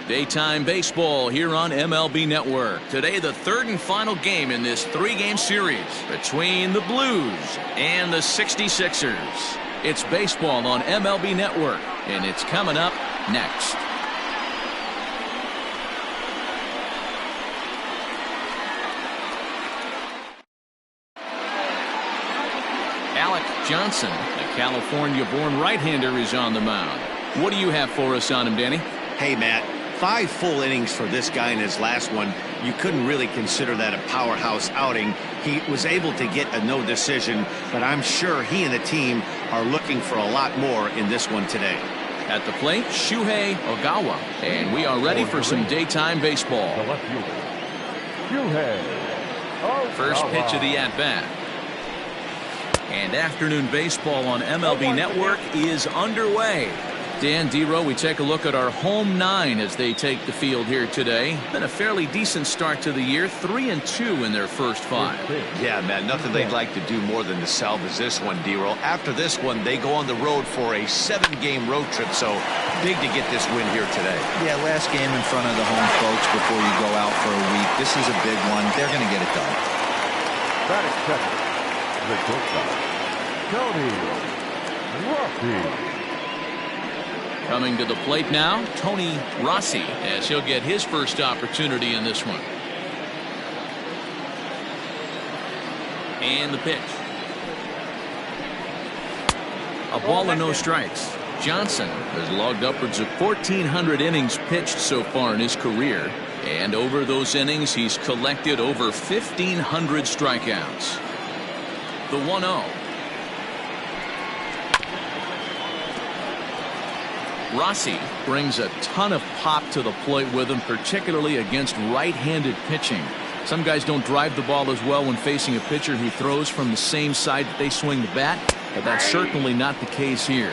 Daytime baseball here on MLB Network. Today, the third and final game in this three-game series between the Blues and the 66ers. It's baseball on MLB Network, and it's coming up next. Alec Johnson, the California-born right-hander, is on the mound. What do you have for us on him, Danny? Hey, Matt. 5 full innings for this guy in his last one. You couldn't really consider that a powerhouse outing. He was able to get a no decision, but I'm sure he and the team are looking for a lot more in this one today. At the plate, Shuhei Ogawa, and we are ready for some daytime baseball. First pitch of the at-bat. And afternoon baseball on MLB Network is underway. Dan Dero, we take a look at our home 9 as they take the field here today. Been a fairly decent start to the year, 3-2 in their first 5. Yeah, man, nothing they'd like to do more than to salvage this one, Dero. After this one, they go on the road for a 7-game road trip, so big to get this win here today. Yeah, last game in front of the home folks before you go out for a week. This is a big one. They're going to get it done. Coming to the plate now, Tony Rossi, as he'll get his first opportunity in this one. And the pitch. A ball and no strikes. Johnson has logged upwards of 1,400 innings pitched so far in his career. And over those innings, he's collected over 1,500 strikeouts. The 1-0. Rossi brings a ton of pop to the plate with him, particularly against right-handed pitching. Some guys don't drive the ball as well when facing a pitcher who throws from the same side that they swing the bat, but that's certainly not the case here.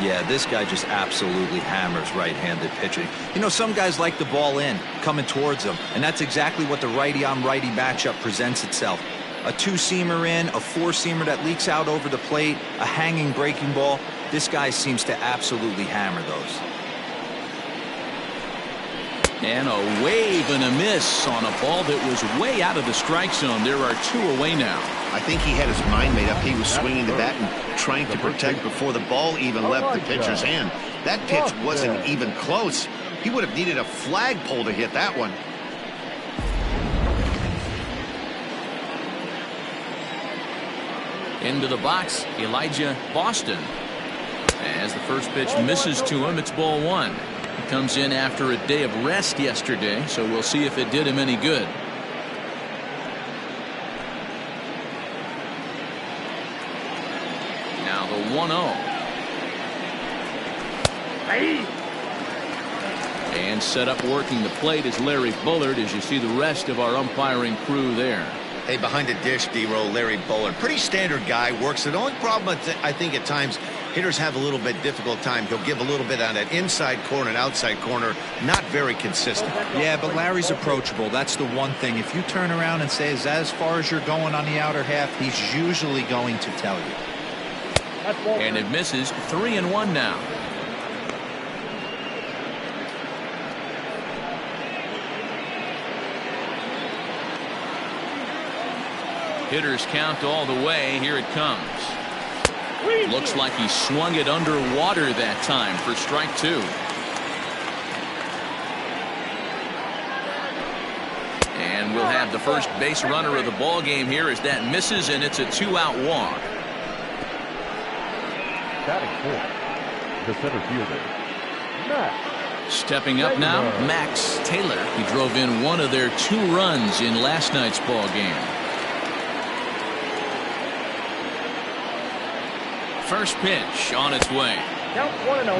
Yeah, this guy just absolutely hammers right-handed pitching. You know, some guys like the ball in, coming towards them, and that's exactly what the righty-on-righty matchup presents itself. A 2-seamer in, a 4-seamer that leaks out over the plate, a hanging breaking ball. This guy seems to absolutely hammer those. And a wave and a miss on a ball that was way out of the strike zone. There are 2 away now. I think he had his mind made up. He was swinging the bat and trying to protect before the ball even left the pitcher's hand. That pitch wasn't even close. He would have needed a flagpole to hit that one. Into the box, Elijah Boston. As the first pitch misses to him, it's ball 1. He comes in after a day of rest yesterday, so we'll see if it did him any good. Now the 1-0. And set up working the plate is Larry Bullard, as you see the rest of our umpiring crew there. Hey, behind the dish, D-Row, Larry Bullard. Pretty standard guy, works. The only problem I think at times hitters have a little bit difficult time. He'll give a little bit on that inside corner and outside corner. Not very consistent. Yeah, but Larry's approachable. That's the one thing. If you turn around and say, is that as far as you're going on the outer half, he's usually going to tell you. And it misses. 3-1 now. Hitters count all the way. Here it comes. Looks like he swung it underwater that time for strike 2. And we'll have the first base runner of the ball game here as that misses, and it's a 2-out walk. The center fielder, Max. Stepping up now, Max Taylor. He drove in one of their 2 runs in last night's ball game. First pitch on its way.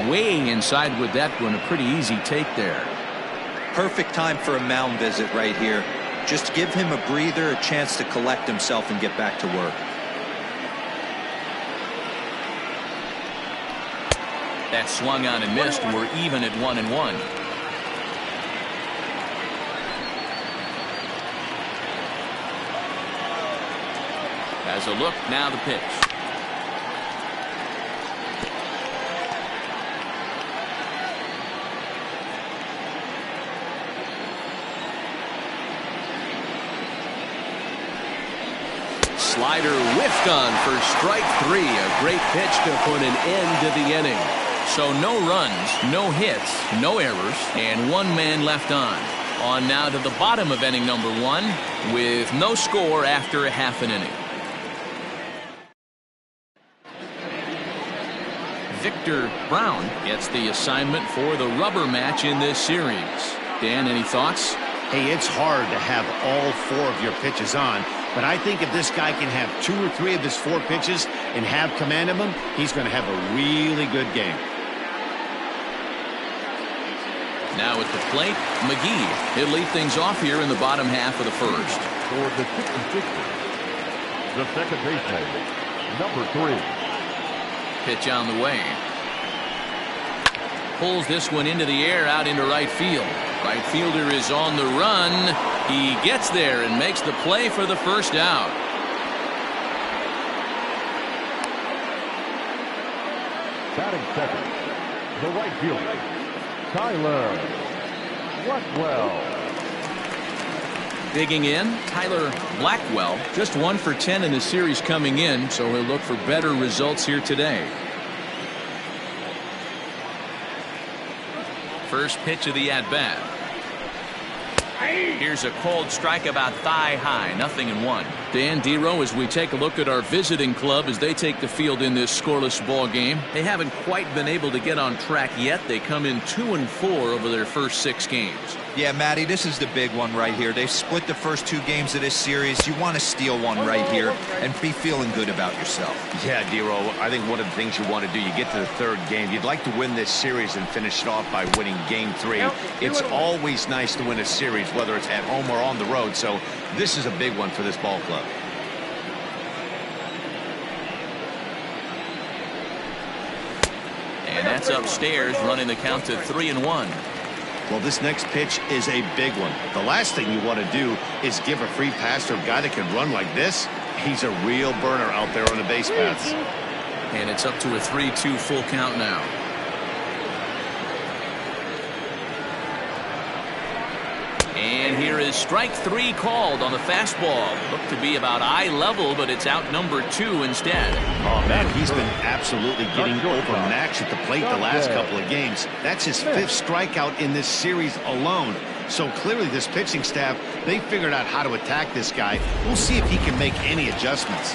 Way inside with that one. A pretty easy take there. Perfect time for a mound visit right here. Just give him a breather, a chance to collect himself and get back to work. That swung on and missed. We're even at 1-1. As a look, now the pitch. Slider whiffed on for strike 3. A great pitch to put an end to the inning. So no runs, no hits, no errors, and 1 man left on. On now to the bottom of inning number 1 with no score after a half an inning. Victor Brown gets the assignment for the rubber match in this series. Dan, any thoughts? Hey, it's hard to have all 4 of your pitches on, but I think if this guy can have 2 or 3 of his 4 pitches and have command of them, he's going to have a really good game. Now at the plate, McGee. He'll lead things off here in the bottom half of the first. For the 66ers, the second baseman, number 3. Pitch on the way. Pulls this one into the air out into right field. Right fielder is on the run. He gets there and makes the play for the first out. Batting second, the right fielder, Tyler Blackwell. Digging in, Tyler Blackwell, just 1 for 10 in the series coming in, so he'll look for better results here today. First pitch of the at-bat. Here's a cold strike about thigh high, 0-1. Dan Dero, as we take a look at our visiting club as they take the field in this scoreless ball game. They haven't quite been able to get on track yet. They come in 2-4 over their first 6 games. Yeah, Matty, this is the big one right here. They've split the first 2 games of this series. You want to steal one right here and be feeling good about yourself. Yeah, Dero, I think one of the things you want to do, you get to the 3rd game, you'd like to win this series and finish it off by winning game 3. It's always nice to win a series, whether it's at home or on the road, so this is a big one for this ball club. And that's upstairs, running the count to 3-1. Well, this next pitch is a big one. The last thing you want to do is give a free pass to a guy that can run like this. He's a real burner out there on the base paths. And it's up to a 3-2 full count now. And here is strike 3 called on the fastball. Looked to be about eye level, but it's out number 2 instead. Oh, man, he's been absolutely getting overmatched at the plate the last couple of games. That's his 5th strikeout in this series alone. So clearly this pitching staff, they figured out how to attack this guy. We'll see if he can make any adjustments.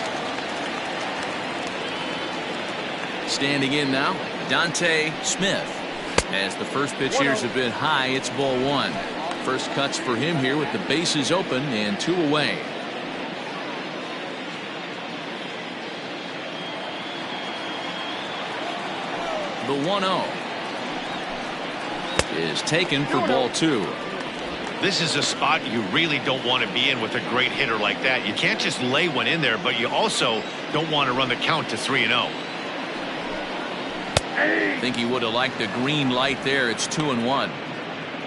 Standing in now, Dante Smith. As the first pitch here is a bit high, it's ball 1. First cuts for him here with the bases open and 2 away. The 1-0 is taken for ball 2. This is a spot you really don't want to be in with a great hitter like that. You can't just lay one in there, but you also don't want to run the count to 3-0. I think he would have liked the green light there. It's 2-1.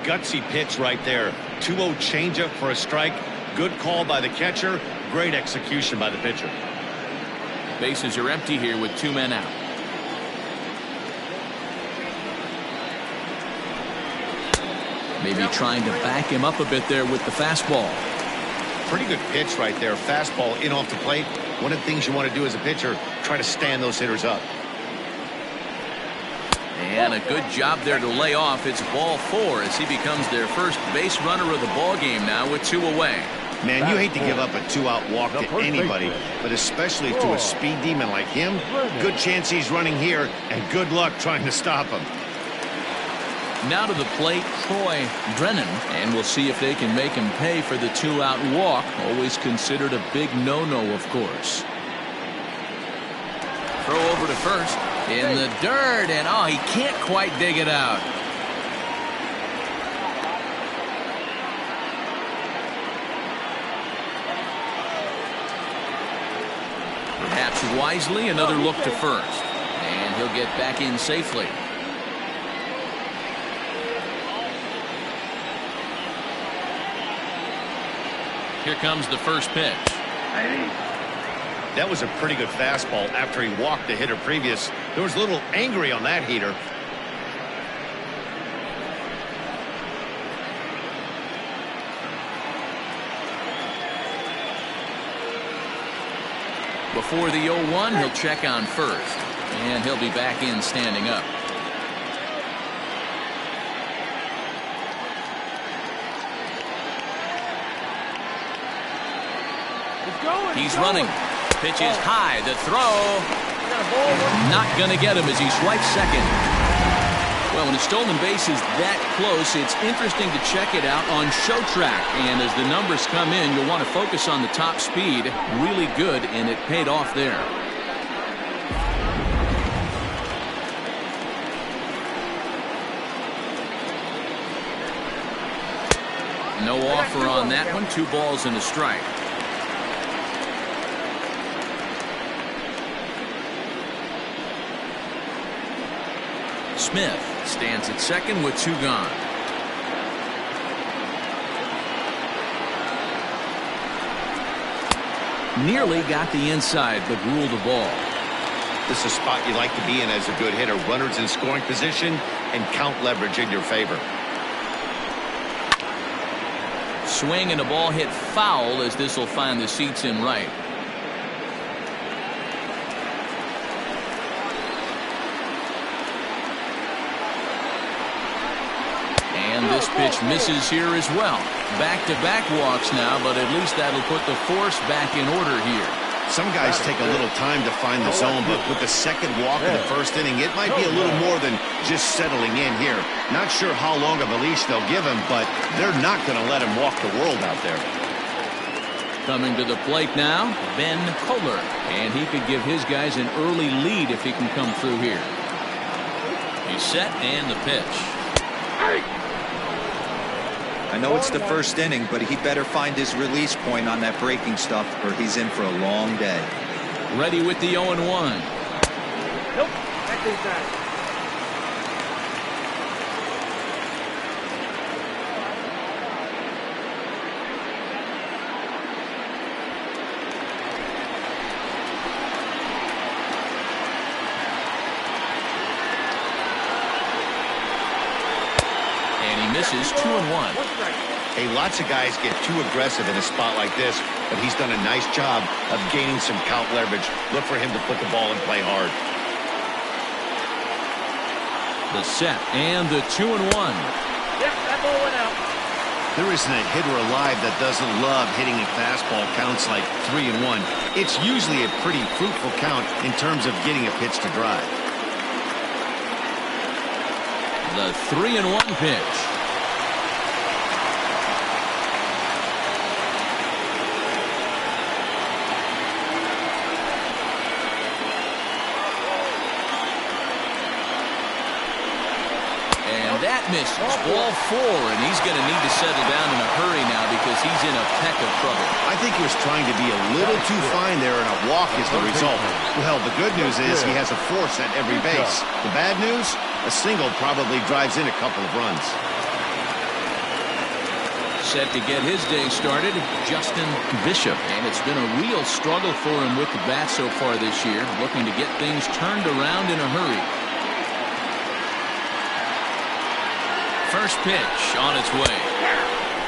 Gutsy pitch right there. 2-0 changeup for a strike. Good call by the catcher. Great execution by the pitcher. Bases are empty here with 2 men out. Maybe trying to back him up a bit there with the fastball. Pretty good pitch right there. Fastball in off the plate. One of the things you want to do as a pitcher, try to stand those hitters up. And a good job there to lay off. It's ball 4 as he becomes their first base runner of the ball game now with 2 away. Man, you hate to give up a 2-out walk to anybody, but especially to a speed demon like him. Good chance he's running here, and good luck trying to stop him. Now to the plate, Troy Drennan, and we'll see if they can make him pay for the 2-out walk. Always considered a big no-no, of course. Throw over to first. In the dirt, and oh, he can't quite dig it out. Perhaps wisely, another look to first. And he'll get back in safely. Here comes the first pitch. That was a pretty good fastball after he walked the hitter previous. There was a little angry on that heater. Before the 0-1, he'll check on first, and he'll be back in standing up. He's running. Pitch is high. The throw. Not going to get him as he swipes second. Well, when a stolen base is that close, it's interesting to check it out on show track. And as the numbers come in, you'll want to focus on the top speed. Really good, and it paid off there. No offer on that one. 2 balls and a strike. Smith stands at second with 2 gone. Nearly got the inside, but ruled the ball. This is a spot you like to be in as a good hitter. Runners in scoring position and count leverage in your favor. Swing and a ball hit foul as this will find the seats in right. And this pitch misses here as well. Back-to-back walks now, but at least that'll put the force back in order here. Some guys take a little time to find the zone, but with the second walk in the first inning, it might be a little more than just settling in here. Not sure how long of a leash they'll give him, but they're not going to let him walk the world out there. Coming to the plate now, Ben Kohler. And he could give his guys an early lead if he can come through here. He's set and the pitch. I know it's the first inning, but he better find his release point on that breaking stuff or he's in for a long day. Ready with the 0-1. Nope. Back inside. Misses 2-1. Hey, lots of guys get too aggressive in a spot like this, but he's done a nice job of gaining some count leverage. Look for him to put the ball in play hard. The set and the 2-1. Yep, that ball went out. There isn't a hitter alive that doesn't love hitting a fastball counts like 3-1. It's usually a pretty fruitful count in terms of getting a pitch to drive. The 3-1 pitch. That misses. Ball 4, and he's going to need to settle down in a hurry now because he's in a peck of trouble. I think he was trying to be a little too fine there, and a walk is the result. Well, the good news is he has a force at every base. The bad news? A single probably drives in a couple of runs. Set to get his day started, Justin Bishop. And it's been a real struggle for him with the bat so far this year, looking to get things turned around in a hurry. First pitch on its way.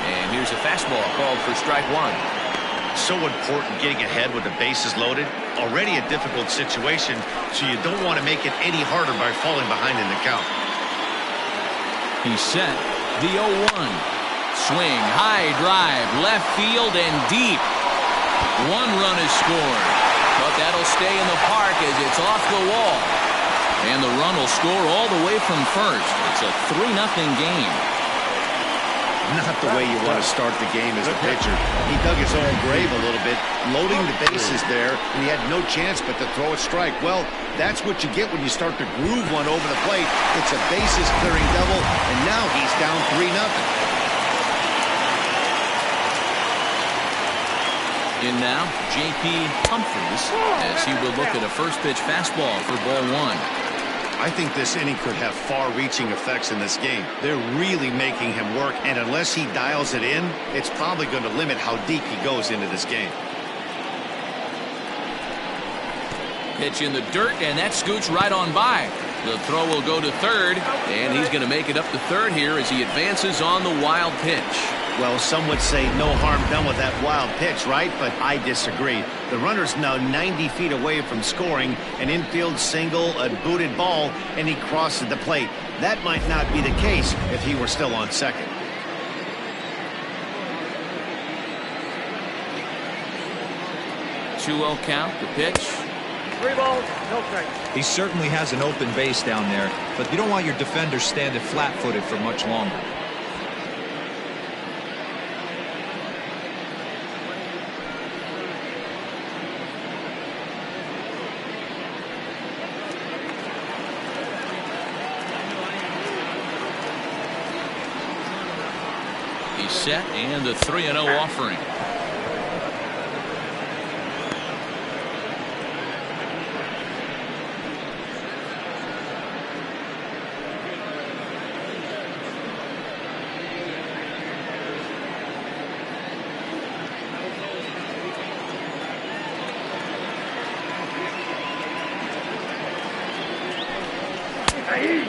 And here's a fastball called for strike 1. So important getting ahead with the bases loaded. Already a difficult situation, so you don't want to make it any harder by falling behind in the count. He's set. The 0-1. Swing, high drive, left field and deep. 1 run is scored. But that'll stay in the park as it's off the wall. And the run will score all the way from first. It's a 3-0 game. Not the way you want to start the game as a pitcher. He dug his own grave a little bit, loading the bases there, and he had no chance but to throw a strike. Well, that's what you get when you start to groove one over the plate. It's a bases-clearing double, and now he's down 3-0. In now, J.P. Humphries, as he will look at a first-pitch fastball for ball 1. I think this inning could have far-reaching effects in this game. They're really making him work, and unless he dials it in, it's probably going to limit how deep he goes into this game. Pitch in the dirt, and that scoots right on by. The throw will go to third, and he's going to make it up to third here as he advances on the wild pitch. Well, some would say no harm done with that wild pitch, right? But I disagree. The runner's now 90 feet away from scoring an infield single, a booted ball, and he crosses the plate. That might not be the case if he were still on second. 2-0 count, the pitch. 3 balls, no strikes. He certainly has an open base down there, but you don't want your defender standing flat-footed for much longer. He's set, and the 3-0 offering.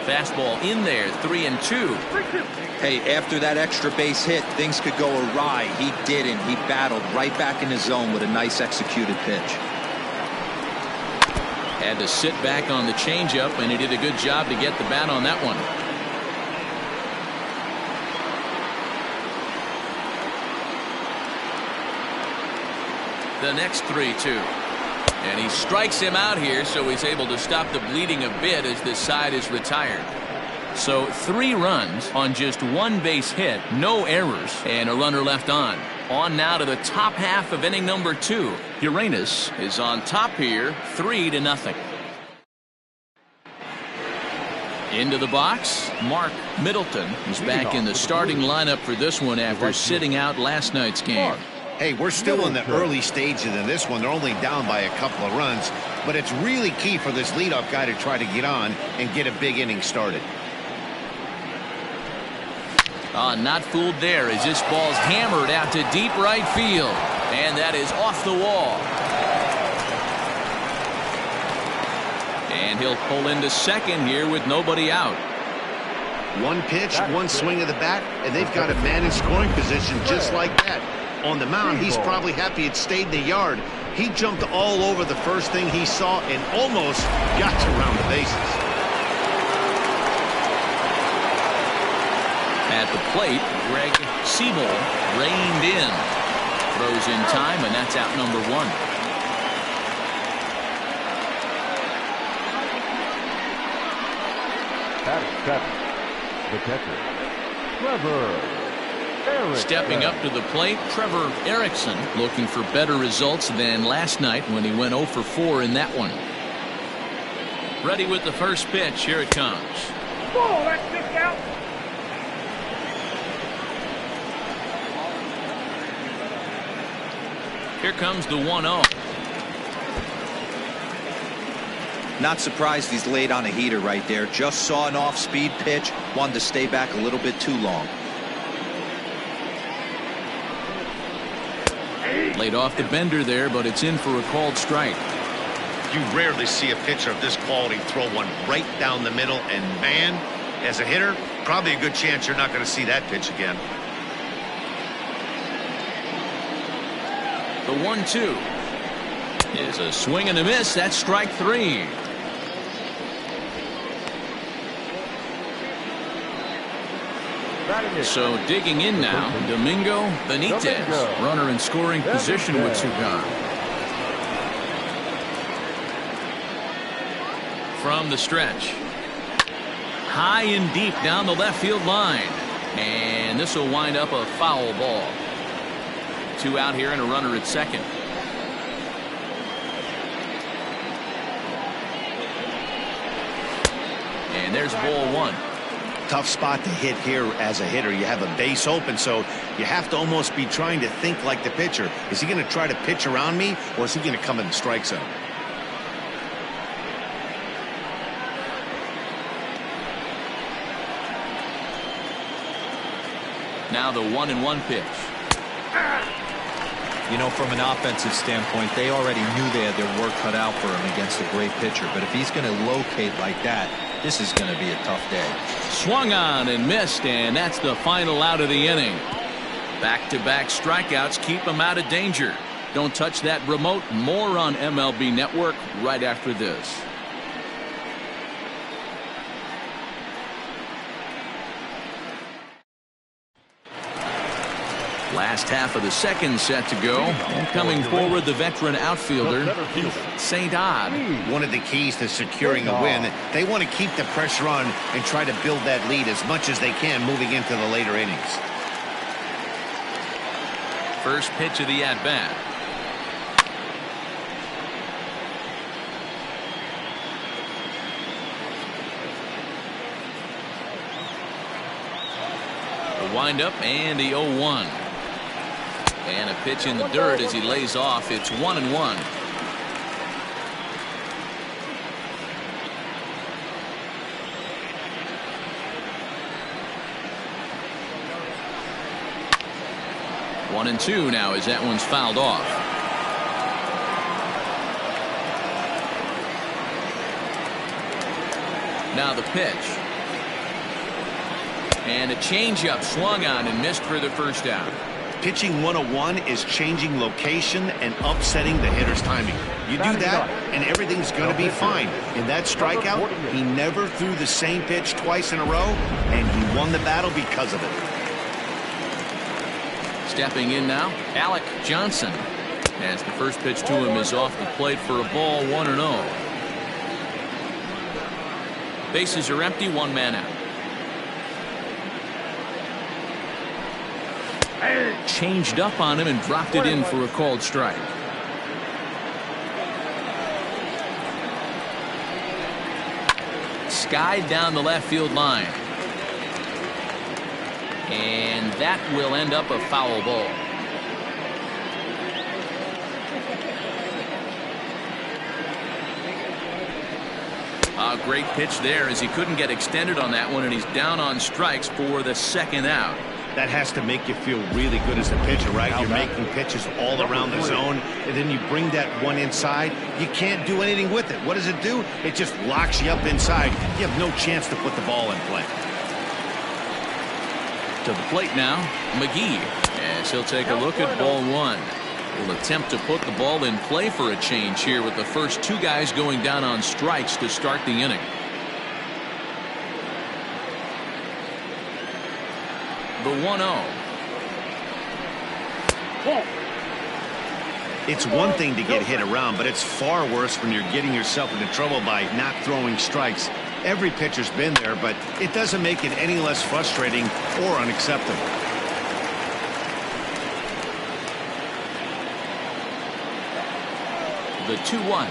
Fastball in there, 3-2. Hey, after that extra base hit, things could go awry. He didn't. He battled right back in his zone with a nice executed pitch. Had to sit back on the changeup, and he did a good job to get the bat on that one. The next 3-2. And he strikes him out here, so he's able to stop the bleeding a bit as this side is retired. So 3 runs on just 1 base hit, no errors, and a runner left on. On now to the top half of inning number 2. Uranus is on top here, 3-0. Into the box, Mark Middleton is back in the starting lineup for this one after sitting out last night's game. Hey, we're still in the early stages of this one. They're only down by a couple of runs, but it's really key for this leadoff guy to try to get on and get a big inning started. Not fooled there as this ball's hammered out to deep right field, and that is off the wall. And he'll pull into second here with nobody out. 1 pitch, 1 swing of the bat, and they've got a man in scoring position just like that. On the mound, he's probably happy it stayed in the yard. He jumped all over the first thing he saw and almost got to round the bases. At the plate, Greg Siebel reined in. Throws in time, and that's out number 1. The catcher, Trevor. Stepping up to the plate, Trevor Erickson, looking for better results than last night when he went 0 for 4 in that one. Ready with the first pitch. Here it comes. Ball, that's just out. Here comes the 1-0. Not surprised he's laid on a heater right there. Just saw an off-speed pitch. Wanted to stay back a little bit too long. Laid off the bender there, but it's in for a called strike. You rarely see a pitcher of this quality throw one right down the middle, and man, as a hitter, probably a good chance you're not going to see that pitch again. The 1-2 is a swing and a miss. That's strike 3. So digging in now, Domingo Benitez, runner in scoring position with 2 gone. From the stretch, high and deep down the left field line, and this will wind up a foul ball. 2 out here and a runner at second. And there's ball 1. Tough spot to hit here as a hitter. You have a base open, so you have to almost be trying to think like the pitcher. Is he going to try to pitch around me, or is he going to come in the strike zone? Now the 1-1 pitch. You know, from an offensive standpoint, they already knew they had their work cut out for him against a great pitcher. But if he's going to locate like that, this is going to be a tough day. Swung on and missed, and that's the final out of the inning. Back-to-back strikeouts keep him out of danger. Don't touch that remote. More on MLB Network right after this. Last half of the second set to go. And coming forward, the veteran outfielder, St. Odd. One of the keys to securing a win, they want to keep the pressure on and try to build that lead as much as they can moving into the later innings. First pitch of the at-bat. The windup and the 0-1. And a pitch in the dirt as he lays off. It's 1-1. One and two now as that one's fouled off. Now the pitch. And a changeup swung on and missed for the first out. Pitching 101 is changing location and upsetting the hitter's timing. You do that and everything's going to be fine. In that strikeout, he never threw the same pitch twice in a row, and he won the battle because of it. Stepping in now, Alec Johnson, as the first pitch to him is off the plate for a ball, 1-0. Bases are empty, one man out. Changed up on him and dropped it in for a called strike. Skied down the left field line. And that will end up a foul ball. A great pitch there as he couldn't get extended on that one, and he's down on strikes for the second out. That has to make you feel really good as a pitcher, right? You're making pitches all around the zone, and then you bring that one inside. You can't do anything with it. What does it do? It just locks you up inside. You have no chance to put the ball in play. To the plate now, McGee, as he'll take a look at ball one. Will attempt to put the ball in play for a change here with the first two guys going down on strikes to start the inning. The 1-0. It's one thing to get hit around, but it's far worse when you're getting yourself into trouble by not throwing strikes. Every pitcher's been there, but it doesn't make it any less frustrating or unacceptable. The 2-1.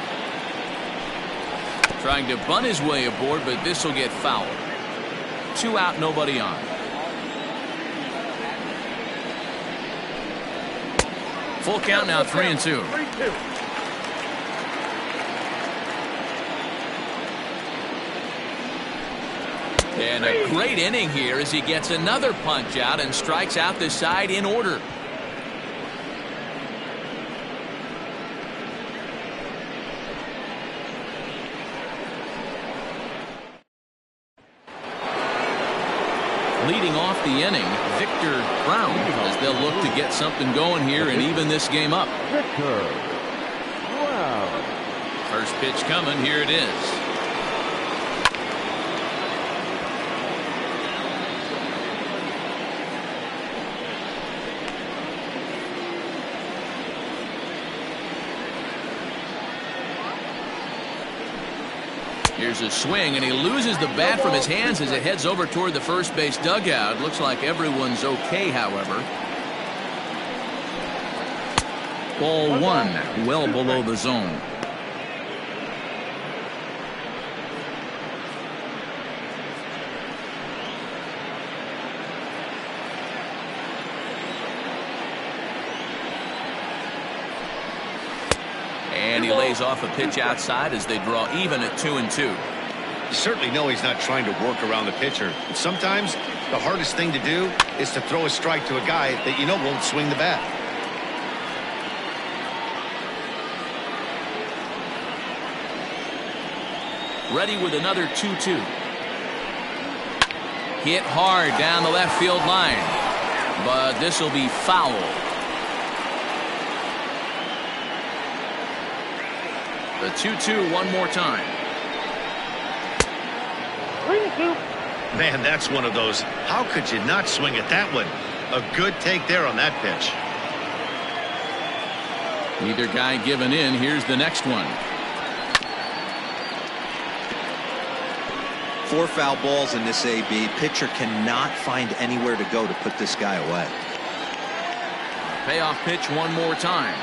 Trying to bunt his way aboard, but this will get fouled. 2 out, nobody on. Full count now, 3-2. And a great inning here as he gets another punch out and strikes out the side in order. Leading off the inning, Victor Brown, as they'll look to get something going here and even this game up. Victor Brown. First pitch coming, here it is. Here's a swing, and he loses the bat from his hands as it heads over toward the first base dugout. Looks like everyone's okay, however. Ball one, well below the zone. And he lays off a pitch outside as they draw even at 2-2. You certainly know he's not trying to work around the pitcher. But sometimes the hardest thing to do is to throw a strike to a guy that you know won't swing the bat. Ready with another 2-2. Hit hard down the left field line. but this will be foul. The 2-2 one more time. 3-2. Man, that's one of those. How could you not swing at that one? A good take there on that pitch. Neither guy giving in. Here's the next one. 4 foul balls in this AB. Pitcher cannot find anywhere to go to put this guy away. Payoff pitch one more time.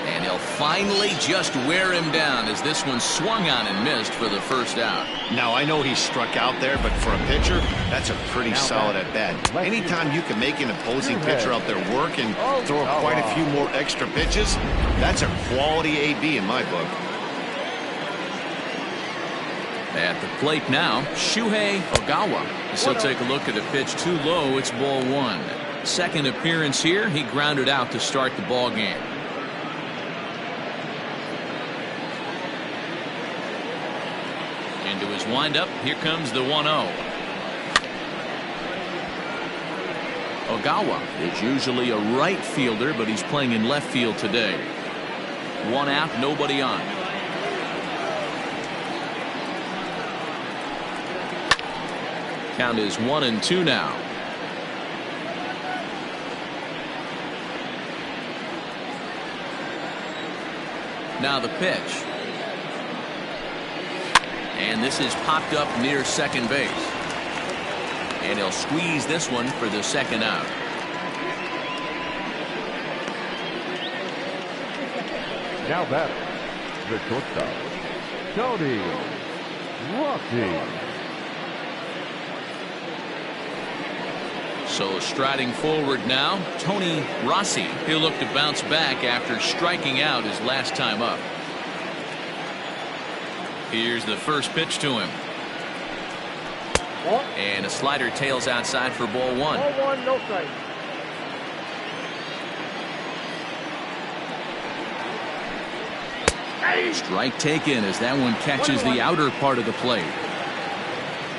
And he'll finally just wear him down as this one swung on and missed for the first out. Now, I know he struck out there, but for a pitcher, that's a pretty solid at bat. Anytime you can make an opposing pitcher out there work and throw quite a few more extra pitches, that's a quality AB in my book. At the plate now, Shuhei Ogawa. So take a look at the pitch too low. It's ball 1. Second appearance here. He grounded out to start the ball game. Into his windup. Here comes the 1-0. Ogawa is usually a right fielder, but he's playing in left field today. 1 out, nobody on. Count is 1-2 now. Now the pitch. And this is popped up near second base. And he'll squeeze this one for the second out. Now batter, the shortstop, Tony Rossi. So striding forward now, Tony Rossi. He'll look to bounce back after striking out his last time up. Here's the first pitch to him. And a slider tails outside for ball 1. Ball 1, no strike. Strike taken as that one catches the outer part of the plate.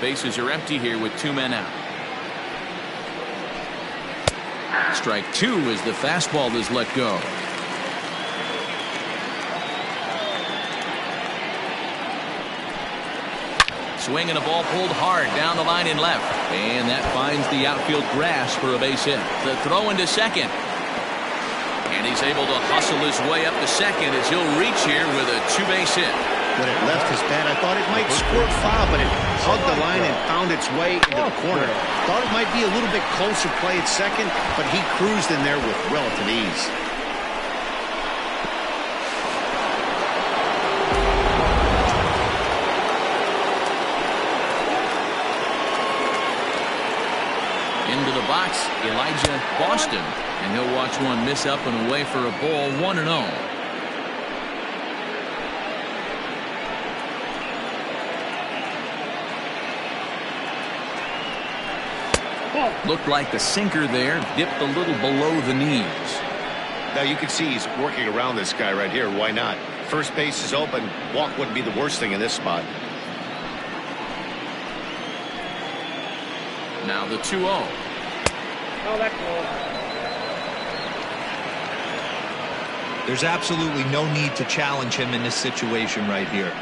Bases are empty here with 2 men out. Strike 2 as the fastball is let go. Swing and a ball pulled hard down the line in left. And that finds the outfield grass for a base hit. The throw into second. And he's able to hustle his way up to second as he'll reach here with a 2-base hit. When it left his bat, I thought it might squirt foul, but it hugged the line and found its way into the corner. Thought it might be a little bit closer play at second, but he cruised in there with relative ease. Into the box, Elijah Boston. And he'll watch one miss up and away for a ball, 1-0. Looked like the sinker there dipped a little below the knees. Now you can see he's working around this guy right here. Why not? First base is open. Walk wouldn't be the worst thing in this spot. Now the 2-0. Oh, that's low. There's absolutely no need to challenge him in this situation right here.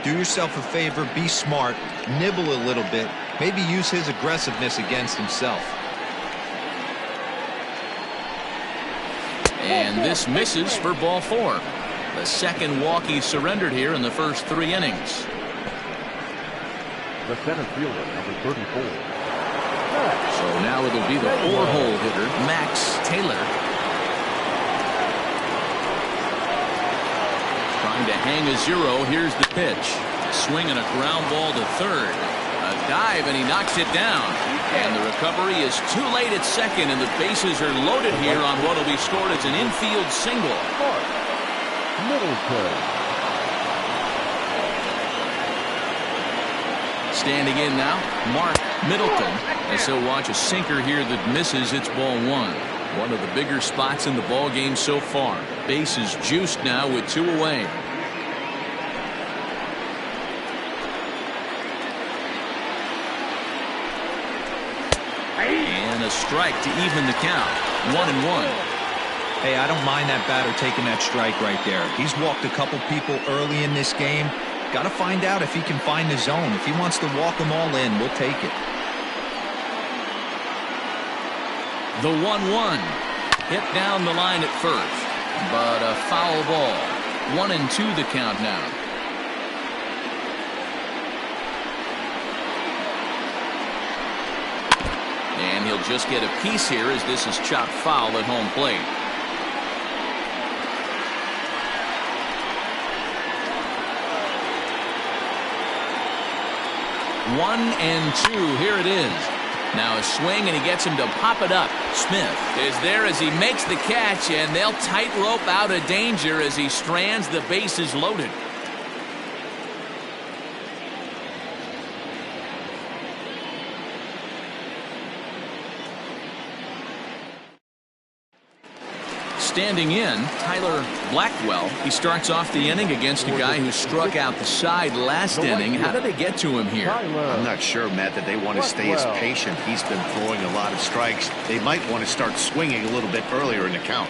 Do yourself a favor, be smart, nibble a little bit, maybe use his aggressiveness against himself. And this misses for ball 4. The second walk he surrendered here in the first 3 innings. The center fielder, number 34. So now it'll be the 4-hole hitter, Max Taylor. Trying to hang a 0. Here's the pitch. Swing and a ground ball to third. A dive and he knocks it down. And the recovery is too late at second, and the bases are loaded here on what will be scored as an infield single. Middleton. Standing in now, Mark Middleton. As he'll watch a sinker here that misses. It's ball 1. One of the bigger spots in the ball game so far. Base is juiced now with 2 away. And a strike to even the count. 1-1. Hey, I don't mind that batter taking that strike right there. He's walked a couple people early in this game. Got to find out if he can find the zone. If he wants to walk them all in, we'll take it. The 1-1. Hit down the line at first, but a foul ball. 1-2 the count now. And he'll just get a piece here as this is chopped foul at home plate. One and two. Here it is. Now a swing, and he gets him to pop it up. Smith is there as he makes the catch, and they'll tightrope out of danger as he strands. The bases loaded. Standing in, Tyler Blackwell. He starts off the inning against a guy who struck out the side last inning. How did they get to him here? I'm not sure, Matt, that they want to stay as patient. He's been throwing a lot of strikes. They might want to start swinging a little bit earlier in the count.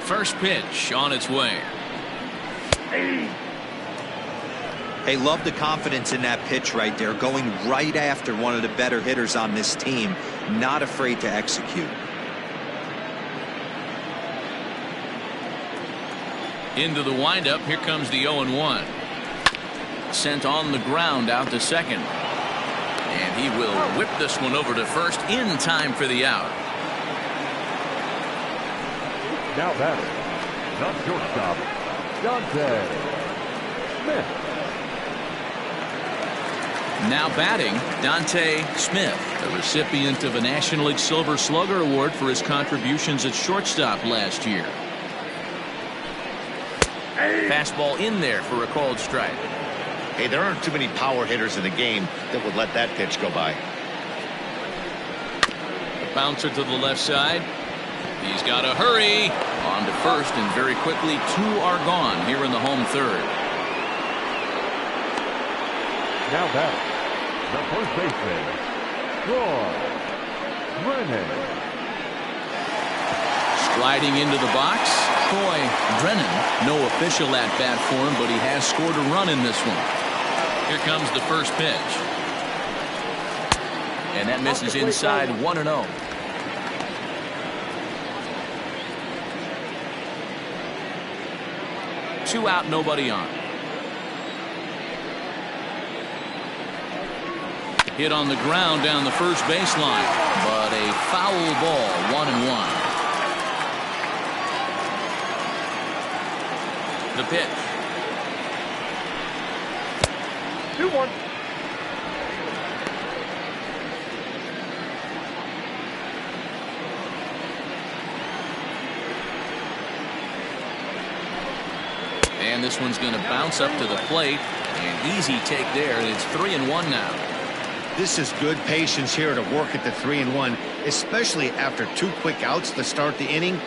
First pitch on its way. Hey, love the confidence in that pitch right there, going right after one of the better hitters on this team, not afraid to execute. Into the windup, here comes the 0-1. Sent on the ground out to second. And he will whip this one over to first in time for the out. Now batter, not shortstop, Dante Smith. Now batting, Dante Smith, a recipient of a National League Silver Slugger Award for his contributions at shortstop last year. Fastball in there for a called strike. Hey, there aren't too many power hitters in the game that would let that pitch go by. The bouncer to the left side. He's got to hurry. On to first, and very quickly 2 are gone here in the home third. Now batter, the first baseman, Troy Brennan. Striding into the box, Troy Brennan. No official at bat for him, but he has scored a run in this one. Here comes the first pitch. And that misses inside. 1-0. Two out, nobody on. Hit on the ground down the first baseline, but a foul ball. 1-1. The pitch. 2-1. And this one's going to bounce up to the plate. An easy take there, and it's 3-1 now. This is good patience here to work at the 3-1, especially after 2 quick outs to start the inning.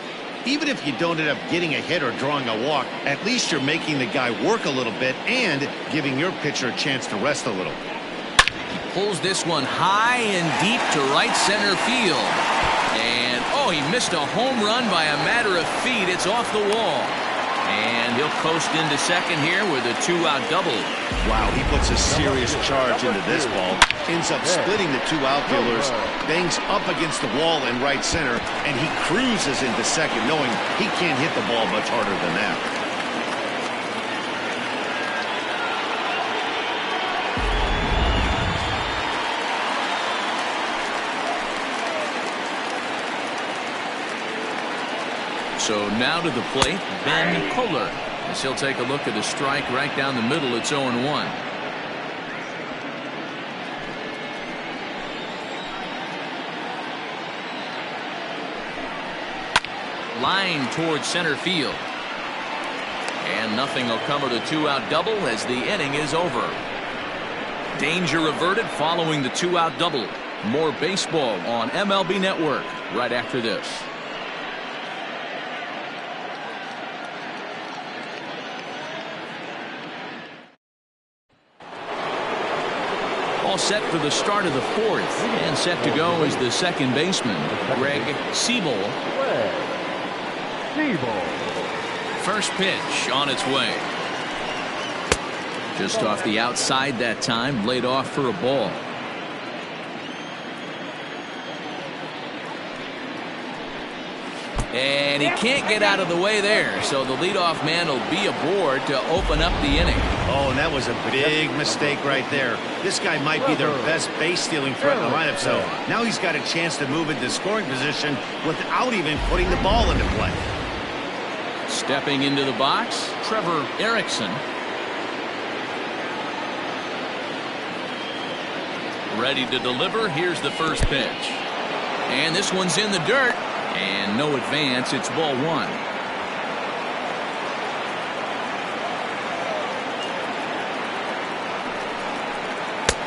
Even if you don't end up getting a hit or drawing a walk, at least you're making the guy work a little bit and giving your pitcher a chance to rest a little. He pulls this one high and deep to right center field. And, oh, he missed a home run by a matter of feet. It's off the wall. And he'll coast into second here with a 2-out double. Wow, he puts a serious charge into this ball. Ends up splitting the 2 outfielders, bangs up against the wall in right center, and he cruises into second, knowing he can't hit the ball much harder than that. So now to the plate, Ben Kohler, as he'll take a look at a strike right down the middle. It's 0-1. Line towards center field. And nothing will come of the two-out double as the inning is over. Danger averted following the two-out double. More baseball on MLB Network right after this. All set for the start of the fourth, and set to go is the second baseman, Greg Siebel. First pitch on its way. Just off the outside that time, laid off for a ball. And he can't get out of the way there, so the leadoff man will be aboard to open up the inning. Oh, and that was a big mistake right there. This guy might be their best base-stealing threat in the lineup, so now he's got a chance to move into scoring position without even putting the ball into play. Stepping into the box, Trevor Erickson. Ready to deliver. Here's the first pitch. And this one's in the dirt. And no advance. It's ball one.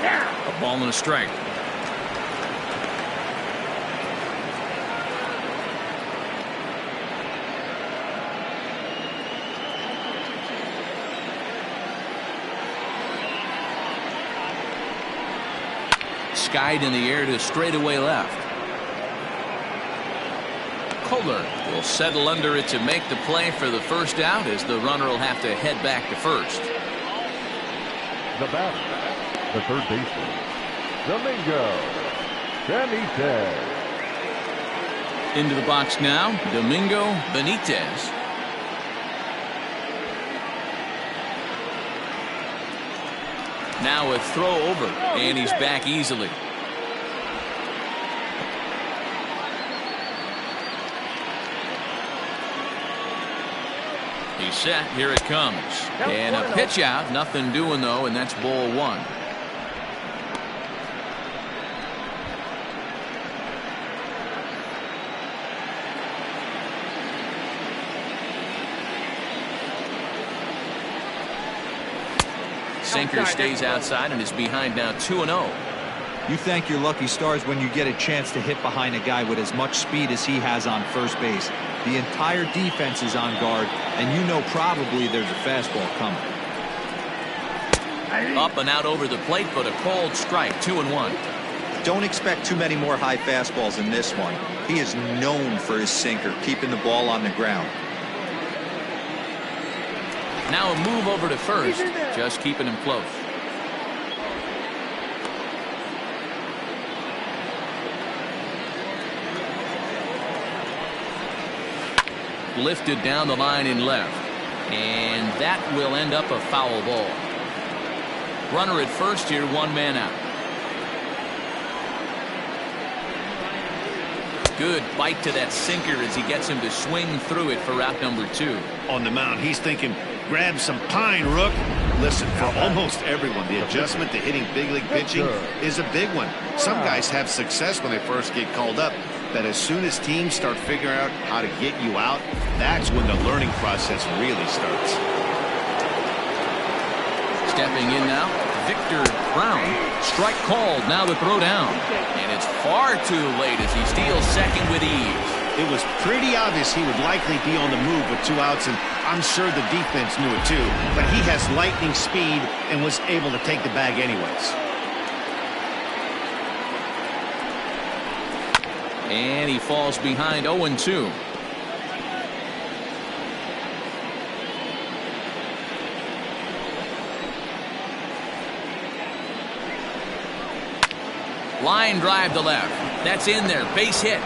A ball and a strike. Skied in the air to straightaway left. Kohler will settle under it to make the play for the first out, as the runner will have to head back to first. The batter, the third baseman, Domingo Benitez. Into the box now, Domingo Benitez. Now a throw over, and he's back easily. He's set. Here it comes. And a pitch out. Nothing doing, though, and that's ball one. Sinker stays outside and is behind now 2-0. You thank your lucky stars when you get a chance to hit behind a guy with as much speed as he has on first base. The entire defense is on guard, and you know probably there's a fastball coming. Up and out over the plate, but a cold strike. 2-1. Don't expect too many more high fastballs in this one. He is known for his sinker, keeping the ball on the ground. Now a move over to first, just keeping him close. Lifted down the line in left, and that will end up a foul ball. Runner at first here, one man out. Good bite to that sinker as he gets him to swing through it for out number 2. On the mound, he's thinking, grab some pine, Rook. Listen, for almost everyone, the adjustment to hitting big league pitching is a big one. Some guys have success when they first get called up, but as soon as teams start figuring out how to get you out, that's when the learning process really starts. Stepping in now, Victor Brown. Strike called. Now the throw down. And it's far too late as he steals second with ease. It was pretty obvious he would likely be on the move with 2 outs, and I'm sure the defense knew it too. But he has lightning speed and was able to take the bag anyways. And he falls behind 0-2. Line drive to left. That's in there. Base hit.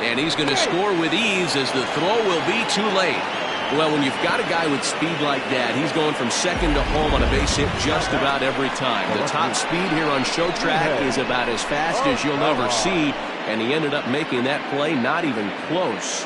And he's going to score with ease as the throw will be too late. Well, when you've got a guy with speed like that, he's going from second to home on a base hit just about every time. The top speed here on show track is about as fast as you'll ever see, and he ended up making that play not even close.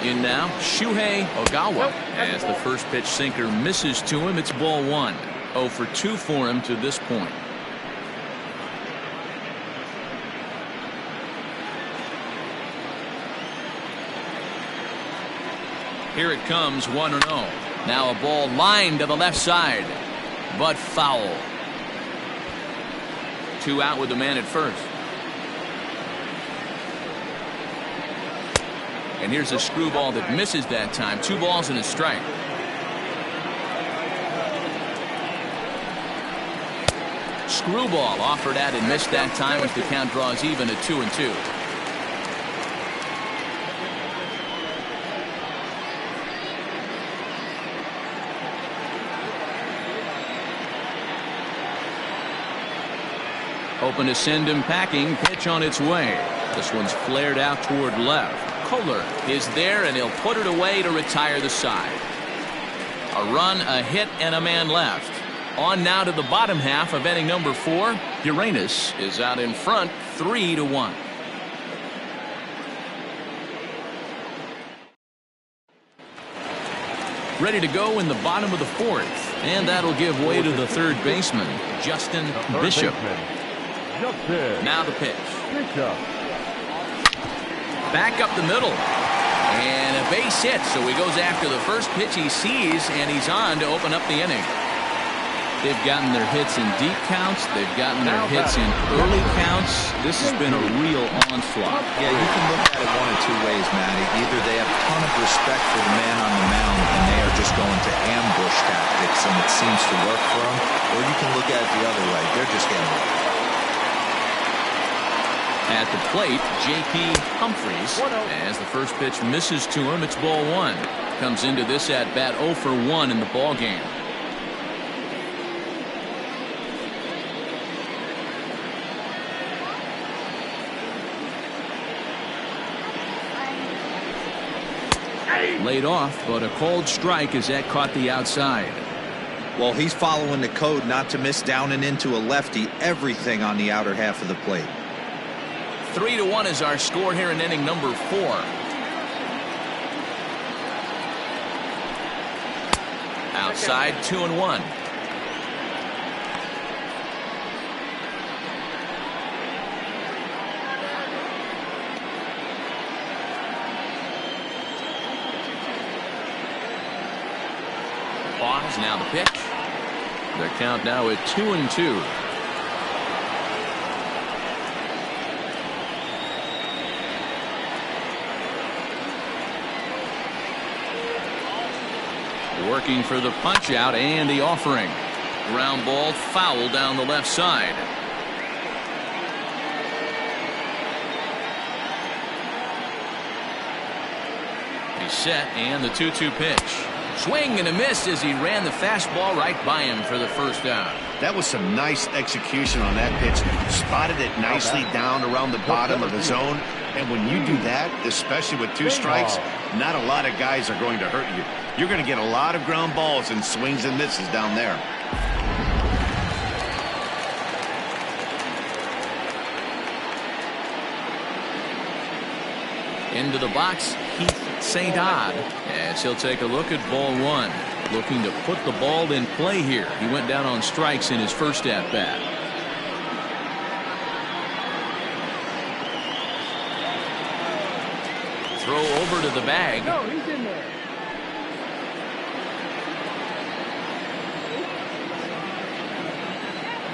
In now, Shuhei Ogawa. As the first pitch sinker misses to him, it's ball 1. 0 for 2 for him to this point. Here it comes, 1-0. Now a ball lined to the left side, but foul. 2 out with the man at first. And here's a screwball that misses that time. 2 balls and a strike. Screwball offered at and missed that time as the count draws even at 2-2. Open to send him packing. Pitch on its way. This one's flared out toward left. Kohler is there, and he'll put it away to retire the side. A run, a hit, and a man left. On now to the bottom half of inning number 4. Uranus is out in front, 3-1. Ready to go in the bottom of the 4th, and that'll give way to the third baseman, Justin Bishop. Now the pitch. Back up the middle. And a base hit, so he goes after the first pitch he sees, and he's on to open up the inning. They've gotten their hits in deep counts. They've gotten their hits in early counts. This has been a real onslaught. Yeah, you can look at it one of 2 ways, Matty. Either they have a ton of respect for the man on the mound, and they are just going to ambush tactics, and it seems to work for them. Or you can look at it the other way. They're just getting it. At the plate, J.P. Humphreys. As the first pitch misses to him, it's ball 1. Comes into this at bat 0 for 1 in the ball game. Laid off, but a cold strike as that caught the outside. Well, he's following the code not to miss down and into a lefty. Everything on the outer half of the plate. 3-1 is our score here in inning number 4. Outside, 2-1. Pause, now the pitch. The count now at 2-2. Working for the punch out and the offering. Ground ball foul down the left side. He's set, and the 2-2 pitch. Swing and a miss as he ran the fastball right by him for the first out. That was some nice execution on that pitch. Spotted it nicely down around the bottom of the zone. And when you do that, especially with 2 strikes, not a lot of guys are going to hurt you. You're going to get a lot of ground balls and swings and misses down there. Into the box, Heath St. Odd, as he'll take a look at ball 1. Looking to put the ball in play here. He went down on strikes in his first at-bat. Throw over to the bag. No, he's in there.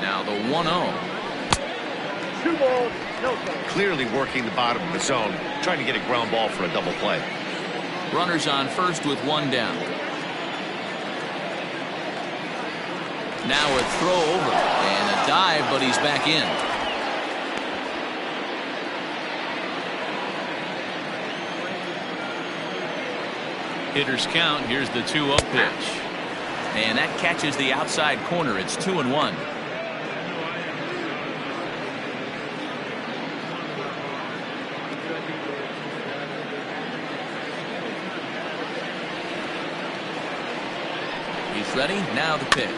Now the 1-0. 2 balls, no strikes. Clearly working the bottom of the zone, trying to get a ground ball for a double play. Runners on first with 1 down. Now a throw over and a dive, but he's back in. Hitters count. Here's the 2-0 pitch. And that catches the outside corner. It's 2-1. He's ready. Now the pitch.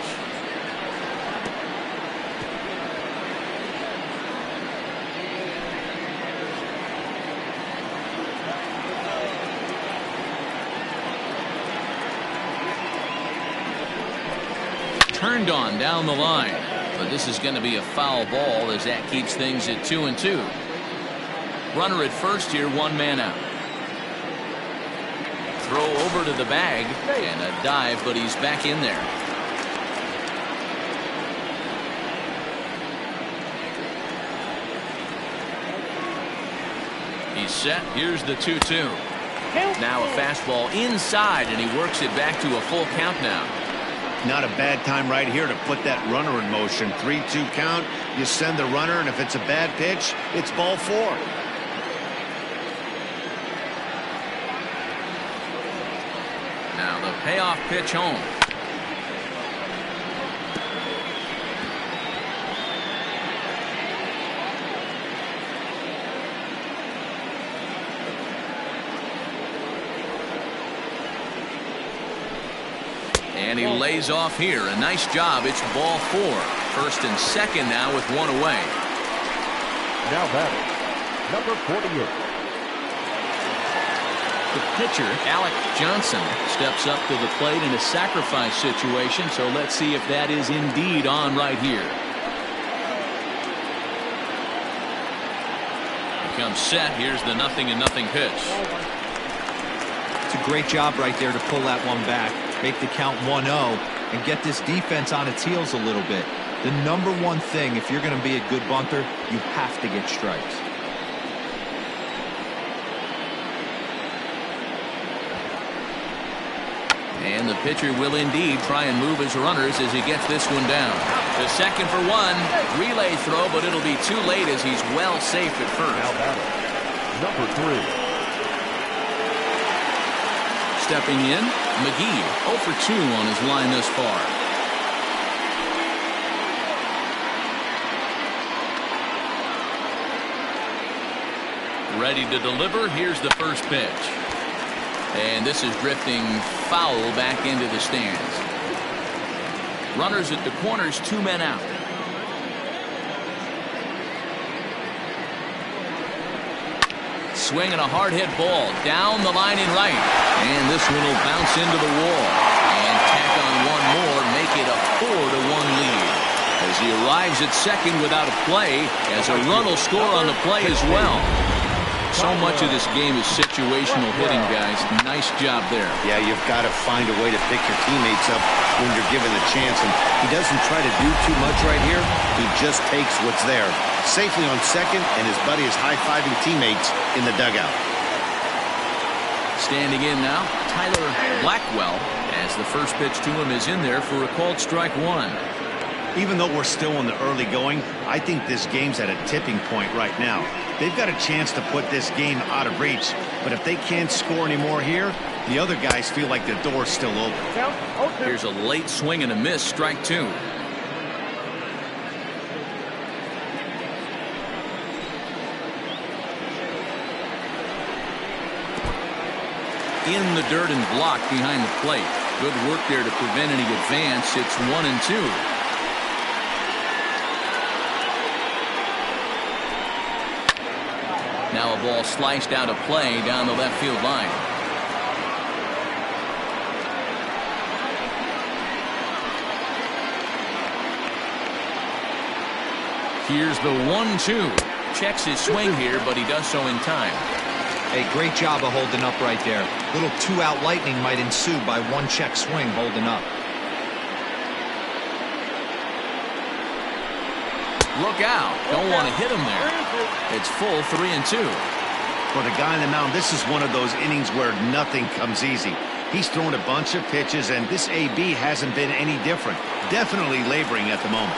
turned on down the line. But this is going to be a foul ball as that keeps things at 2-2. Runner at first here, one man out. Throw over to the bag and a dive, but he's back in there. He's set. Here's the 2-2. Now a fastball inside, and he works it back to a full count now. Not a bad time right here to put that runner in motion. 3-2 count. You send the runner, and if it's a bad pitch, it's ball 4. Now the payoff pitch home. And he lays off here. A nice job. It's ball 4. First and second now with one away. Now batting, number 48. The pitcher, Alec Johnson, steps up to the plate in a sacrifice situation. So let's see if that is indeed on right here. Becomes set. Here's the 0-0 pitch. It's a great job right there to pull that one back, make the count 1-0, and get this defense on its heels a little bit. The number one thing, if you're going to be a good bunter, you have to get strikes. And the pitcher will indeed try and move his runners as he gets this one down. The second for one. Relay throw, but it'll be too late as he's well safe at first. Now batting, number 3. Stepping in, McGee 0 for 2 on his line thus far. Ready to deliver. Here's the first pitch. And this is drifting foul back into the stands. Runners at the corners, 2 men out. Swinging a hard hit ball down the line in right. And this one will bounce into the wall. And tack on one more, make it a 4-1 lead. As he arrives at second without a play, as a run will score on the play as well. So much of this game is situational hitting, guys. Nice job there. Yeah, you've got to find a way to pick your teammates up when you're given the chance. And he doesn't try to do too much right here. He just takes what's there. Safely on second, and his buddy is high-fiving teammates in the dugout. Standing in now, Tyler Blackwell, as the first pitch to him is in there for a called strike 1. Even though we're still in the early going, I think this game's at a tipping point right now. They've got a chance to put this game out of reach, but if they can't score anymore here, the other guys feel like the door's still open. Here's a late swing and a miss, strike 2. In the dirt and blocked behind the plate. Good work there to prevent any advance. It's 1-2. Now a ball sliced out of play down the left field line. Here's the 1-2. Checks his swing here, but he does so in time. Hey, great job of holding up right there. Little 2-out lightning might ensue by one check swing holding up. Look out. Don't want to hit him there. It's full 3-2. For the guy on the mound, this is one of those innings where nothing comes easy. He's thrown a bunch of pitches, and this AB hasn't been any different. Definitely laboring at the moment.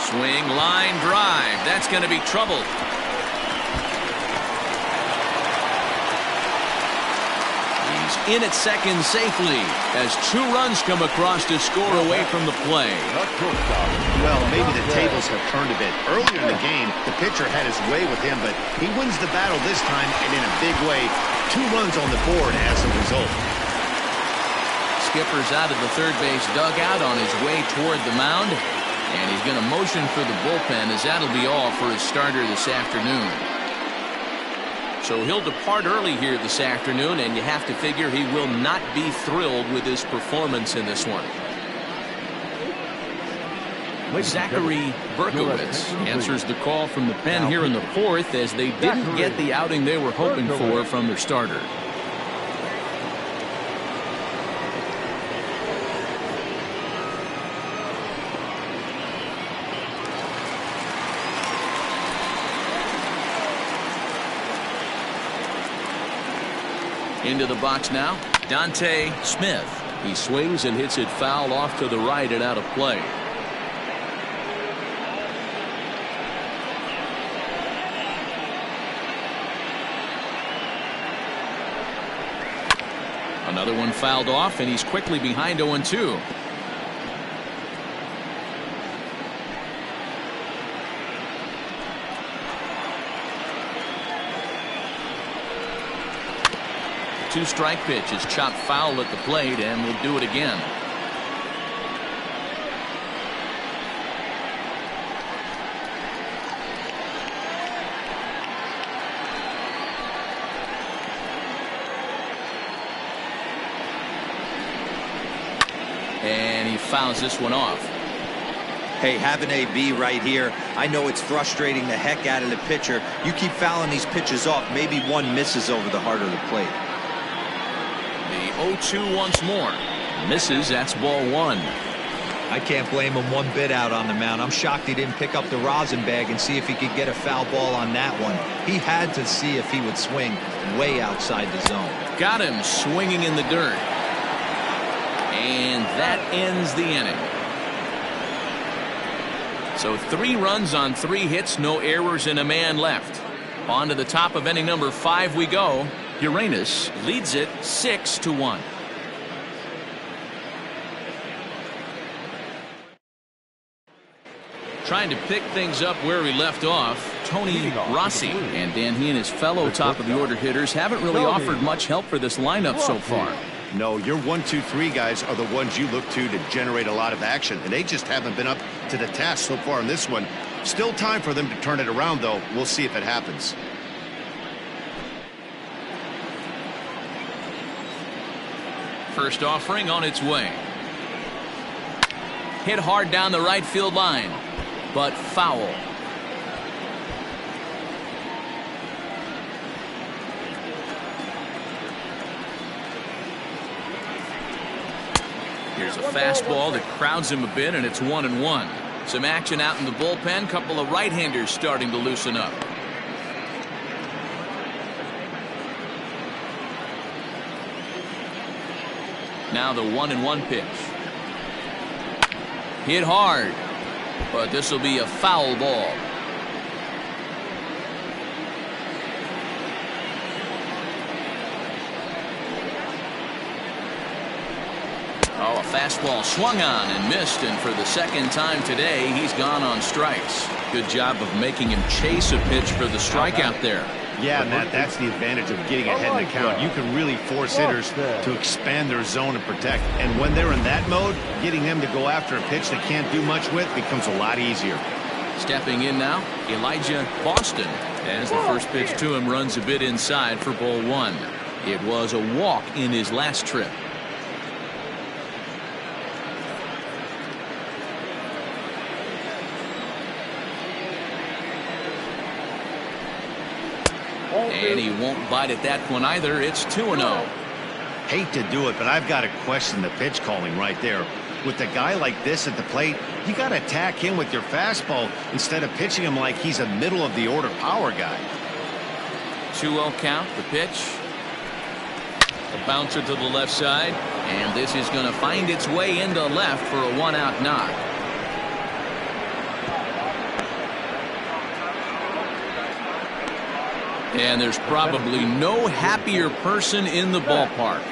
Swing, line, drive. That's going to be trouble. In at second safely as 2 runs come across to score away from the play. Well, maybe the tables have turned a bit. Earlier in the game, the pitcher had his way with him, but he wins the battle this time, and in a big way. 2 runs on the board as a result. Skipper's out of the third base dugout on his way toward the mound, and he's going to motion for the bullpen as that'll be all for his starter this afternoon. So he'll depart early here this afternoon, and you have to figure he will not be thrilled with his performance in this one. Zachary Berkowitz answers the call from the pen here in the fourth, as they didn't get the outing they were hoping for from their starter. Into the box now, Dante Smith. He swings and hits it foul off to the right and out of play. Another one fouled off, and he's quickly behind 0-2. Two-strike pitch is chopped foul at the plate, and will do it again. And he fouls this one off. Hey, have an AB right here. I know it's frustrating the heck out of the pitcher. You keep fouling these pitches off, maybe one misses over the heart of the plate. The 0-2 once more. Misses, that's ball one. I can't blame him one bit out on the mound. I'm shocked he didn't pick up the rosin bag and see if he could get a foul ball on that one. He had to see if he would swing way outside the zone. Got him swinging in the dirt. And that ends the inning. So 3 runs on 3 hits, no errors, and a man left. On to the top of inning number 5 we go. Uranus leads it 6-1. Trying to pick things up where we left off, Tony Rossi. And Dan, he and his fellow top of the order hitters haven't really offered much help for this lineup so far. No, your 1, 2, 3 guys are the ones you look to generate a lot of action, and they just haven't been up to the task so far in this one. Still time for them to turn it around, though. We'll see if it happens. First offering on its way. Hit hard down the right field line, but foul. Here's a fastball that crowds him a bit, and it's 1-1. Some action out in the bullpen. Couple of right-handers starting to loosen up. Now the 1-1 pitch. Hit hard, but this will be a foul ball. Oh, a fastball swung on and missed, and for the second time today, he's gone on strikes. Good job of making him chase a pitch for the strikeout there. Yeah, Matt, that's the advantage of getting ahead in the count. You can really force hitters to expand their zone and protect. And when they're in that mode, getting them to go after a pitch they can't do much with becomes a lot easier. Stepping in now, Elijah Boston, as the first pitch to him runs a bit inside for ball one. It was a walk in his last trip. And he won't bite at that one either. It's 2-0. Hate to do it, but I've got to question the pitch calling right there. With a guy like this at the plate, you got to attack him with your fastball instead of pitching him like he's a middle of the order power guy. 2-0 count, the pitch. A bouncer to the left side, and this is going to find its way into left for a 1-out knock. And there's probably no happier person in the ballpark.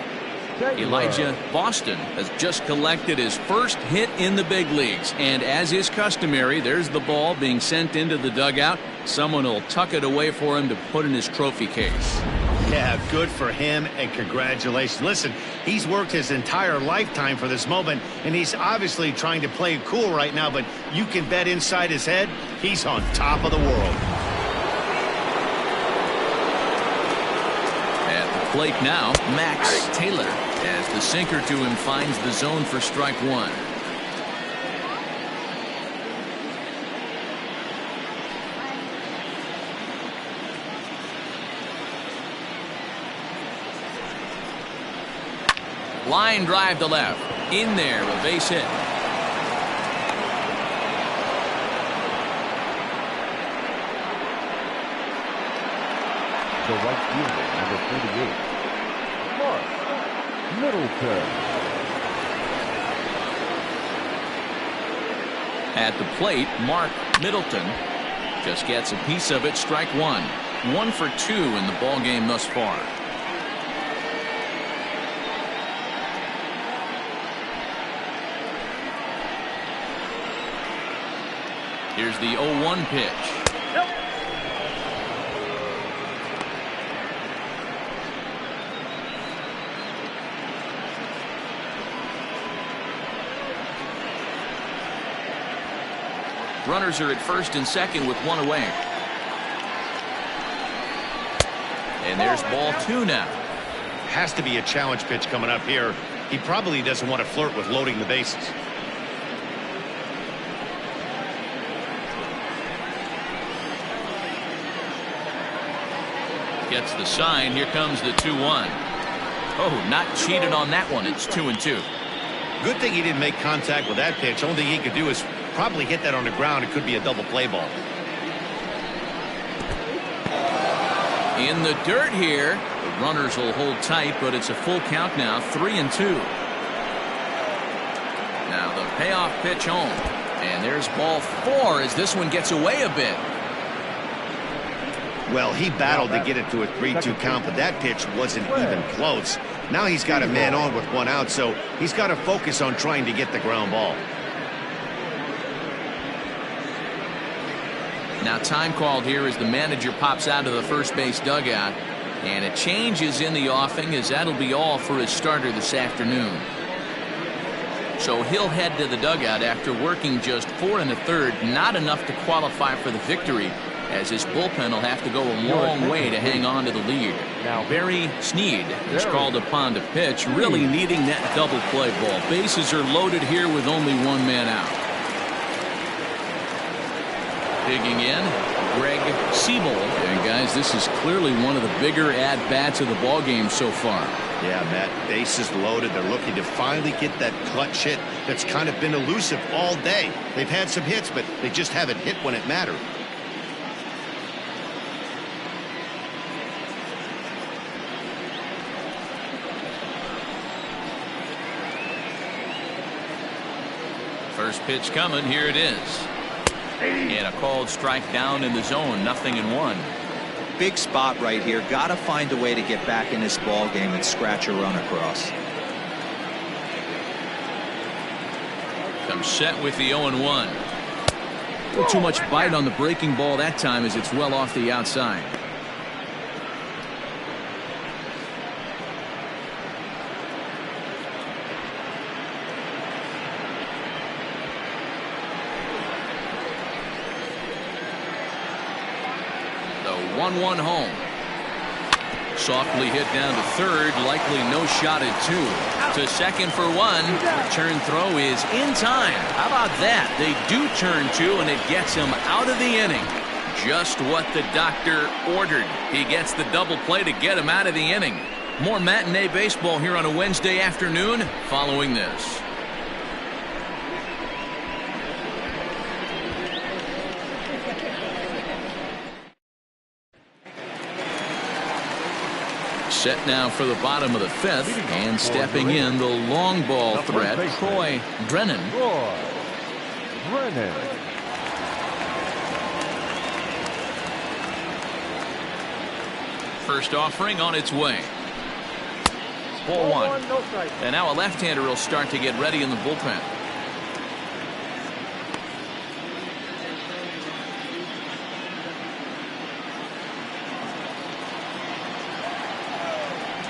Elijah Boston has just collected his first hit in the big leagues. And as is customary, there's the ball being sent into the dugout. Someone will tuck it away for him to put in his trophy case. Yeah, good for him, and congratulations. Listen, he's worked his entire lifetime for this moment, and he's obviously trying to play cool right now, but you can bet inside his head, he's on top of the world. plate now, Max Taylor, as the sinker to him finds the zone for strike one. Line drive to left. In there, a base hit. The right fielder, number 38, Mark Middleton. At the plate, Mark Middleton just gets a piece of it. Strike one. 1 for 2 in the ball game thus far. Here's the 0-1 pitch. Runners are at first and second with one away. And there's ball 2 now. Has to be a challenge pitch coming up here. He probably doesn't want to flirt with loading the bases. Gets the sign. Here comes the 2-1. Oh, not cheated on that one. It's 2-2. Good thing he didn't make contact with that pitch. Only thing he could do is probably hit that on the ground. It could be a double play ball. In the dirt here. The runners will hold tight, but it's a full count now. 3-2. Now the payoff pitch home. And there's ball 4 as this one gets away a bit. Well, he battled to get it to a 3-2 count, but that pitch wasn't even close. Now he's got a man on with 1 out, so he's got to focus on trying to get the ground ball. Now time called here as the manager pops out of the first base dugout, and a change is in the offing as that'll be all for his starter this afternoon. So he'll head to the dugout after working just 4 1/3, not enough to qualify for the victory, as his bullpen will have to go a long way to hang on to the lead. Now Barry Sneed is called upon to pitch, really needing that double play ball. Bases are loaded here with only 1 man out. Digging in, Greg Siebel. And guys, this is clearly one of the bigger at-bats of the ball game so far. Yeah, Matt, bases loaded. They're looking to finally get that clutch hit that's kind of been elusive all day. They've had some hits, but they just haven't hit when it mattered. First pitch coming. Here it is. And a called strike down in the zone. 0-1. Big spot right here. Got to find a way to get back in this ball game and scratch a run across. Comes set with the 0-1. A little too much bite on the breaking ball that time as it's well off the outside. The 1-1 home. Softly hit down to third, likely no shot at 2. To second for 1. Return throw is in time. How about that? They do turn 2, and it gets him out of the inning. Just what the doctor ordered. He gets the double play to get him out of the inning. More matinee baseball here on a Wednesday afternoon following this. Set now for the bottom of the 5th, and stepping in the long ball threat, Troy Brennan. First offering on its way. Ball 1. And now a left-hander will start to get ready in the bullpen.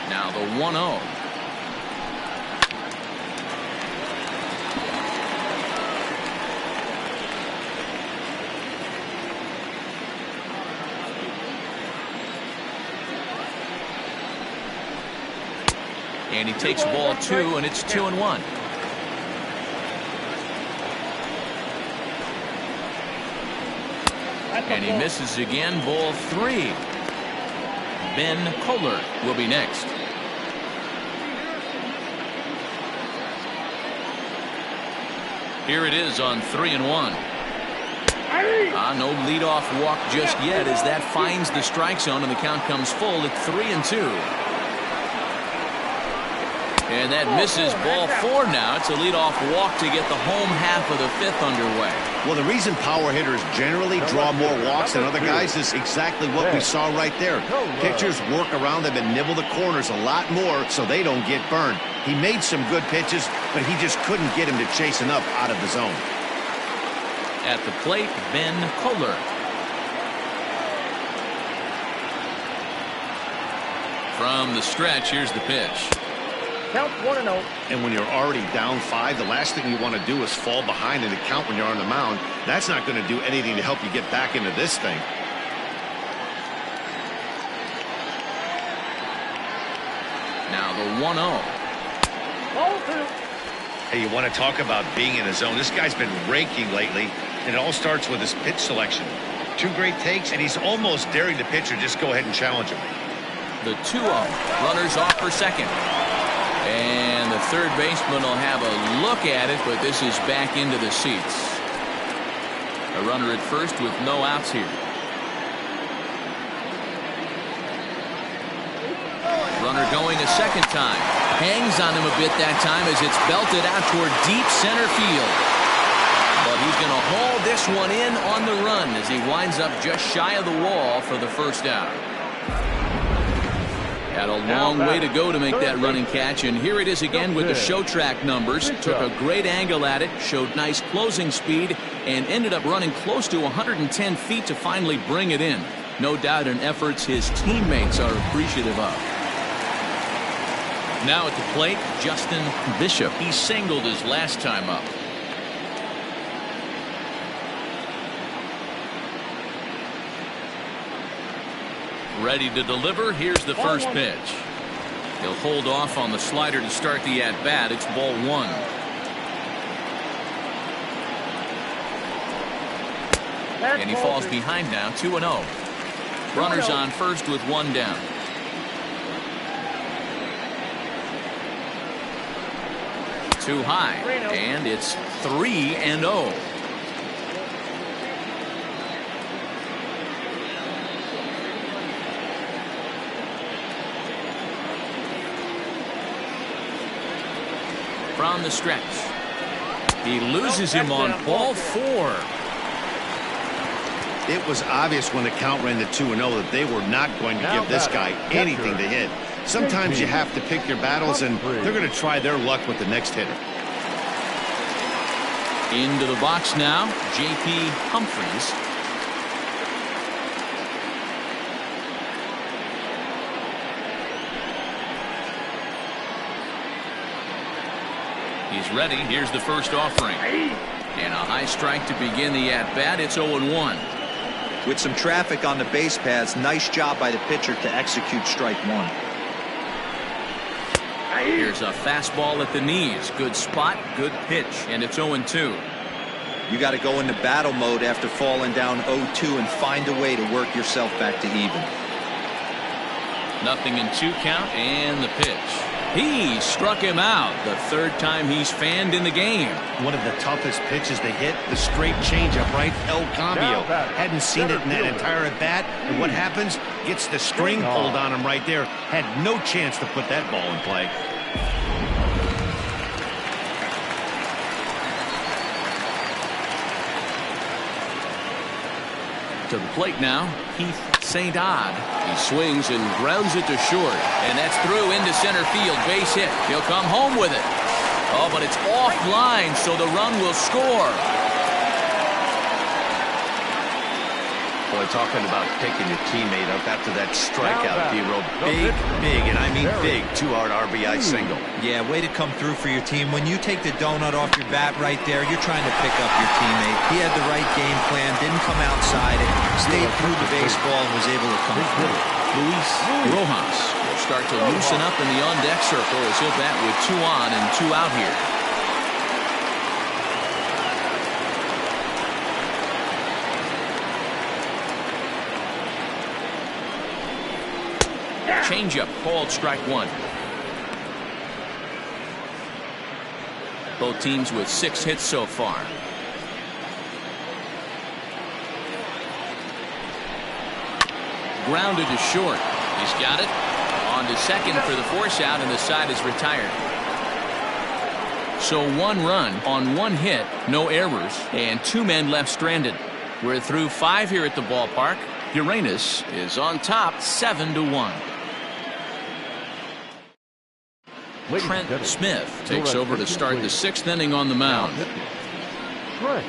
Now the 1-0. And he takes ball 2, and it's 2-1. And he misses again, ball 3. Ben Kohler will be next. Here it is on 3-1. No leadoff walk just yet as that finds the strike zone and the count comes full at 3-2. And that misses, ball 4 now. It's a leadoff walk to get the home half of the 5th underway. Well, the reason power hitters generally draw more walks than other guys is exactly what we saw right there. Pitchers work around them and nibble the corners a lot more so they don't get burned. He made some good pitches, but he just couldn't get him to chase enough out of the zone. At the plate, Ben Kohler. From the stretch, here's the pitch. Count 1-0. And when you're already down 5, the last thing you want to do is fall behind in the count when you're on the mound. That's not going to do anything to help you get back into this thing. Now the 1-0. Ball 2. Hey, you want to talk about being in a zone? This guy's been raking lately, and it all starts with his pitch selection. 2 great takes, and he's almost daring the pitcher just go ahead and challenge him. The 2-0. Runners off for second. And the third baseman will have a look at it, but this is back into the seats. A runner at first with no outs here. Runner going a second time. Hangs on him a bit that time as it's belted out toward deep center field. But he's going to haul this one in on the run as he winds up just shy of the wall for the first out. Had a long way to go to make that running catch, and here it is again with the show track numbers. Took a great angle at it, showed nice closing speed, and ended up running close to 110 feet to finally bring it in. No doubt an effort his teammates are appreciative of. Now at the plate, Justin Bishop. He singled his last time up. Ready to deliver. Here's the first pitch. He'll hold off on the slider to start the at-bat. It's ball 1. And he falls behind now, 2-0. Runners on first with 1 down. Too high, and it's 3-0. From the stretch. He loses him on ball 4. It was obvious when the count ran to 2-0 that they were not going to give this guy anything to hit. Sometimes you have to pick your battles, and they're going to try their luck with the next hitter. Into the box now, J.P. Humphries. He's ready. Here's the first offering. And a high strike to begin the at-bat. It's 0-1. With some traffic on the base paths, nice job by the pitcher to execute strike 1. Here's a fastball at the knees. Good spot, good pitch, and it's 0-2. You got to go into battle mode after falling down 0-2 and find a way to work yourself back to even. 0-2 count, and the pitch. He struck him out the 3rd time he's fanned in the game. One of the toughest pitches to hit, the straight changeup, right? El Cambio. Hadn't seen it in that entire at-bat. And what happens? Gets the string pulled on him right there. Had no chance to put that ball in play. To the plate now, Keith St. Odd. He swings and grounds it to short. And that's through into center field. Base hit. He'll come home with it. Oh, but it's offline, so the run will score. Boy, talking about picking your teammate up after that strikeout, D-Row. Big, and I mean big, 2-out RBI single. Yeah, way to come through for your team. When you take the donut off your bat right there, you're trying to pick up your teammate. He had the right game plan, didn't come outside it, stayed through the baseball, and was able to come through. Luis Rojas will start to loosen up in the on-deck circle as he'll bat with 2 on and 2 out here. Changeup called strike 1. Both teams with 6 hits so far. Grounded to short. He's got it. On to second for the force out, and the side is retired. So 1 run on 1 hit, no errors, and 2 men left stranded. We're through 5 here at the ballpark. Uranus is on top 7-1. Trent Smith takes over to start the 6th inning on the mound. Trent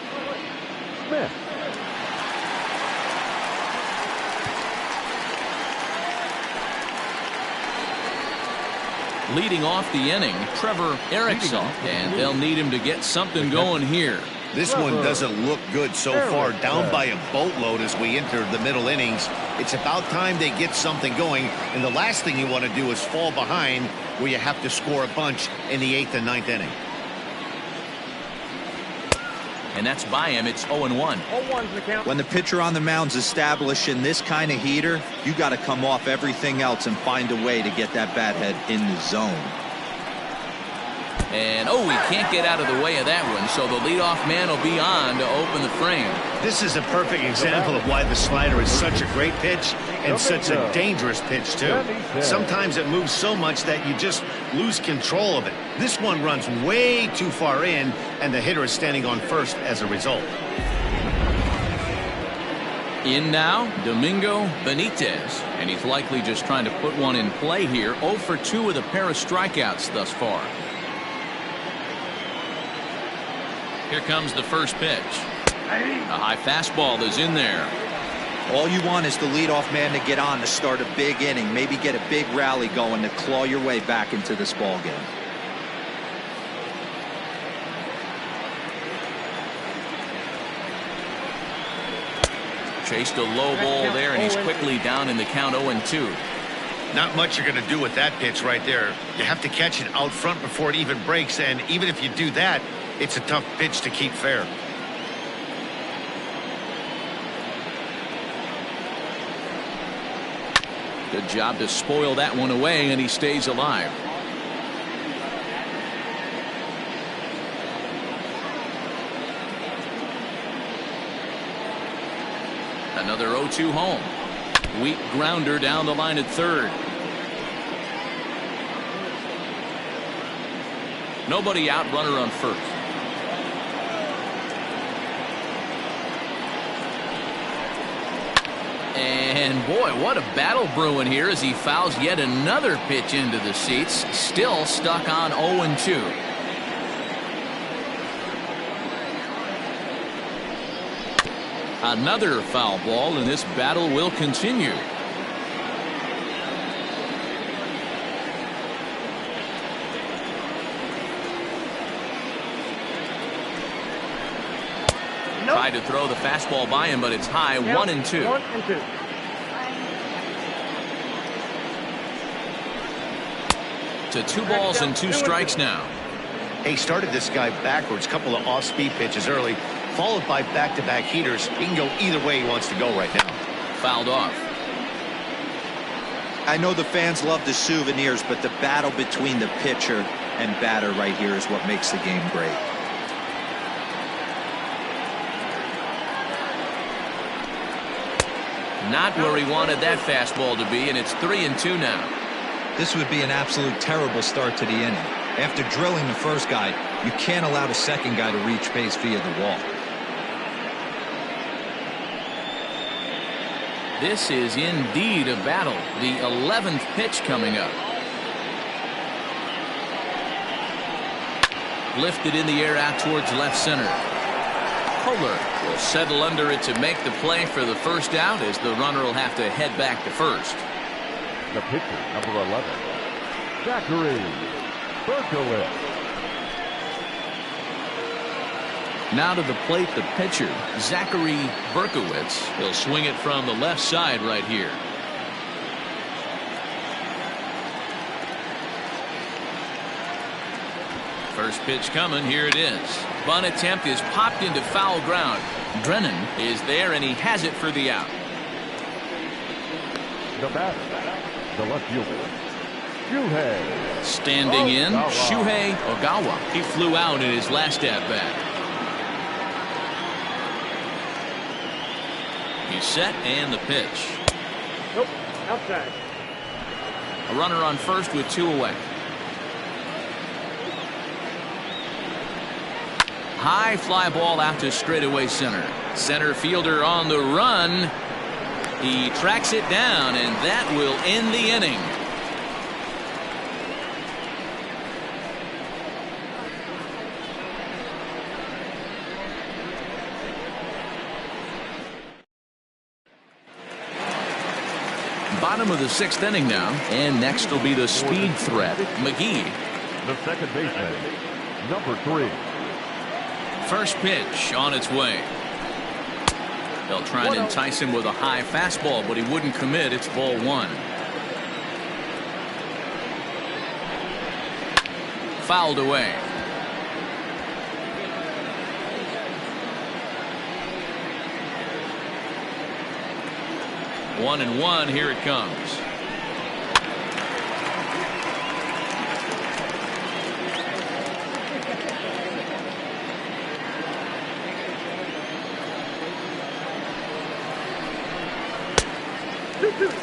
Smith. Leading off the inning, Trevor Erickson, and they'll need him to get something going here. This one doesn't look good so far, down by a boatload as we enter the middle innings. It's about time they get something going, and the last thing you want to do is fall behind where you have to score a bunch in the 8th and 9th inning. And that's by him. It's 0-1. When the pitcher on the mound's establishing this kind of heater, you got to come off everything else and find a way to get that bat head in the zone. And he can't get out of the way of that one, so the leadoff man will be on to open the frame. This is a perfect example of why the slider is such a great pitch and such a dangerous pitch too. Sometimes it moves so much that you just lose control of it. This one runs way too far in, and the hitter is standing on first as a result. In now, Domingo Benitez, and he's likely just trying to put one in play here. 0 for 2 with a pair of strikeouts thus far. Here comes the first pitch. A high fastball is in there. All you want is the leadoff man to get on to start a big inning, maybe get a big rally going to claw your way back into this ball game. Chased a low ball there, and he's quickly down in the count 0-2. Not much you're going to do with that pitch right there. You have to catch it out front before it even breaks, and even if you do that, it's a tough pitch to keep fair. Good job to spoil that one away, and he stays alive. Another 0-2 home. Weak grounder down the line at third. Nobody out, runner on first. And boy, what a battle brewing here as he fouls yet another pitch into the seats. Still stuck on 0-2. Another foul ball, and this battle will continue. Tried to throw the fastball by him, but it's high. 1-2. 1-2. To 2 balls and 2 strikes now. He started this guy backwards, couple of off-speed pitches early, followed by back-to-back heaters. He can go either way he wants to go right now. Fouled off. I know the fans love the souvenirs, but the battle between the pitcher and batter right here is what makes the game great. Not where he wanted that fastball to be, and it's 3-2 now. This would be an absolute terrible start to the inning. After drilling the first guy, you can't allow the second guy to reach base via the walk. This is indeed a battle. The 11th pitch coming up. Lifted in the air out towards left center. Kohler will settle under it to make the play for the first out, as the runner will have to head back to first. The pitcher, number 11, Zachary Berkowitz. Now to the plate, the pitcher, Zachary Berkowitz. He'll swing it from the left side right here. First pitch coming. Here it is. Bunt attempt is popped into foul ground. Drennan is there, and he has it for the out. The batter, the left fielder, Shuhei. Standing in, Shuhei Ogawa. He flew out in his last at-bat. He's set, and the pitch. Nope, outside. A runner on first with 2 away. High fly ball out to straightaway center. Center fielder on the run. He tracks it down, and that will end the inning. Bottom of the 6th inning now, and next will be the speed threat, McGee. The second baseman, number 3. First pitch on its way. They'll try and entice him with a high fastball, but he wouldn't commit. It's ball 1. Fouled away. One and one. Here it comes.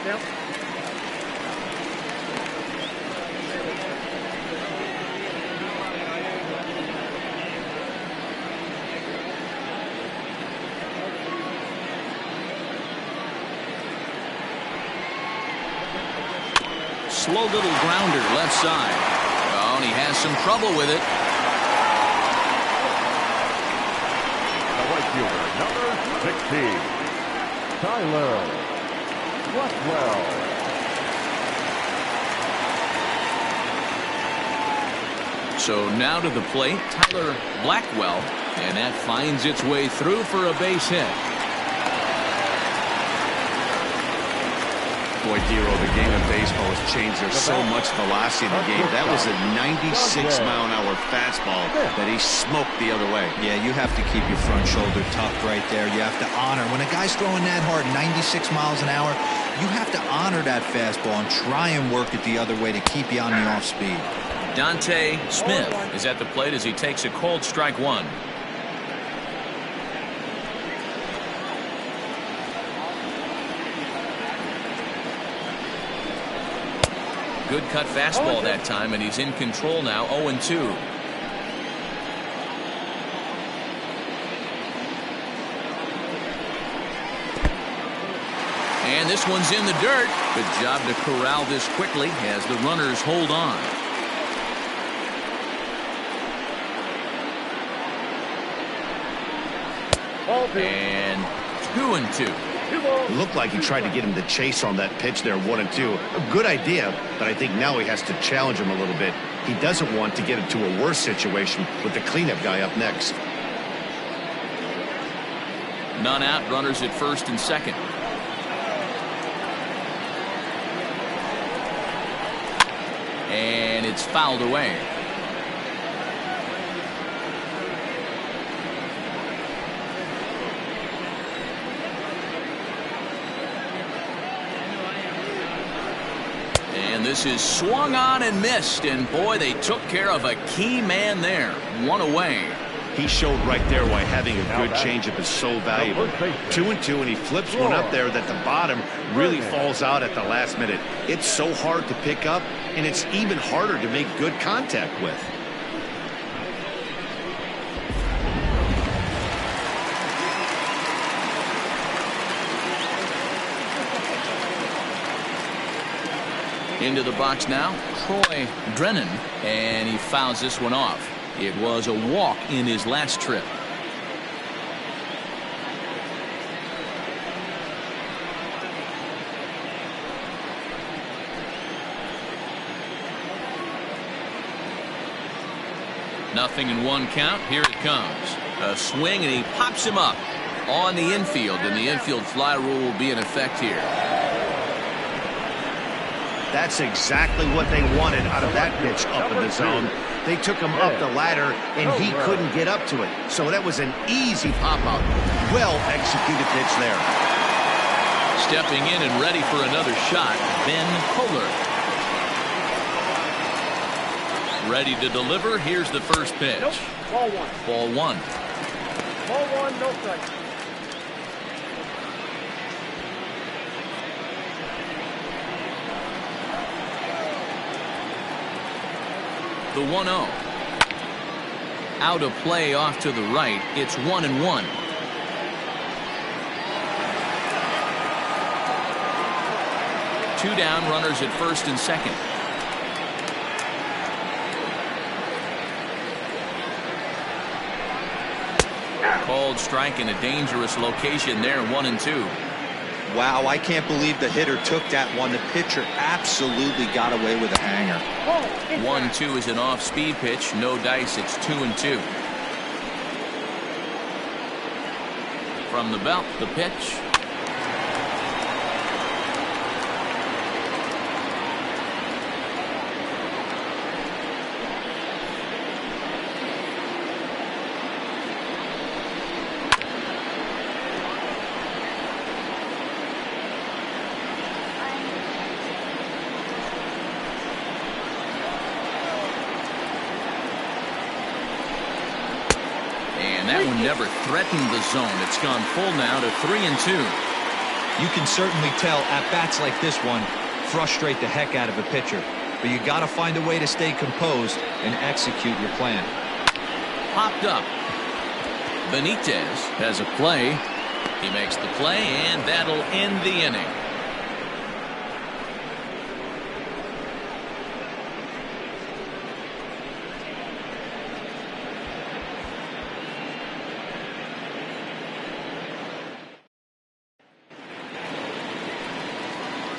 Now. Slow little grounder left side. Oh, and he has some trouble with it. The right fielder, number 16, Tyler Blackwell. So now to the plate, Tyler Blackwell, and that finds its way through for a base hit. Boy, Dero, the game of baseball has changed. There's so much velocity in the game. That was a 96-mile-an-hour fastball that he smoked the other way. Yeah, you have to keep your front shoulder tucked right there. You have to honor. When a guy's throwing that hard, 96 miles an hour, you have to honor that fastball and try and work it the other way to keep you on the off speed. Dante Smith is at the plate as he takes a cold strike 1. Good cut fastball that time, and he's in control now. 0-2. And this one's in the dirt. Good job to corral this quickly as the runners hold on. And 2-2. Looked like he tried to get him to chase on that pitch there, 1-2. A good idea, but I think now he has to challenge him a little bit. He doesn't want to get into a worse situation with the cleanup guy up next. None out, runners at first and second. And it's fouled away. And this is swung on and missed, and boy, they took care of a key man there. 1 away. He showed right there why having a good changeup is so valuable. 2-2, and he flips one up there that the bottom really falls out at the last minute. It's so hard to pick up, and it's even harder to make good contact with. Into the box now, Troy Drennan, and he fouls this one off. It was a walk in his last trip. Nothing in 1 count. Here it comes. A swing, and he pops him up on the infield, and the infield fly rule will be in effect here. That's exactly what they wanted out of that pitch up in the zone. They took him up the ladder, and he couldn't get up to it. So that was an easy pop-out. Well-executed pitch there. Stepping in and ready for another shot, Ben Kohler. Ready to deliver. Here's the first pitch. Nope. Ball one. Ball one. Ball one, no strike. The 1-0. Out of play off to the right. It's 1-1. Two down, runners at first and second. Called strike in a dangerous location there, 1-2. Wow, I can't believe the hitter took that one. The pitcher absolutely got away with a hanger. 1-2 is an off-speed pitch. No dice. It's 2-2. From the belt, the pitch. That one never threatened the zone. It's gone full now to 3-2. You can certainly tell at-bats like this one frustrate the heck out of a pitcher. But you got to find a way to stay composed and execute your plan. Popped up. Benitez has a play. He makes the play, and that'll end the inning.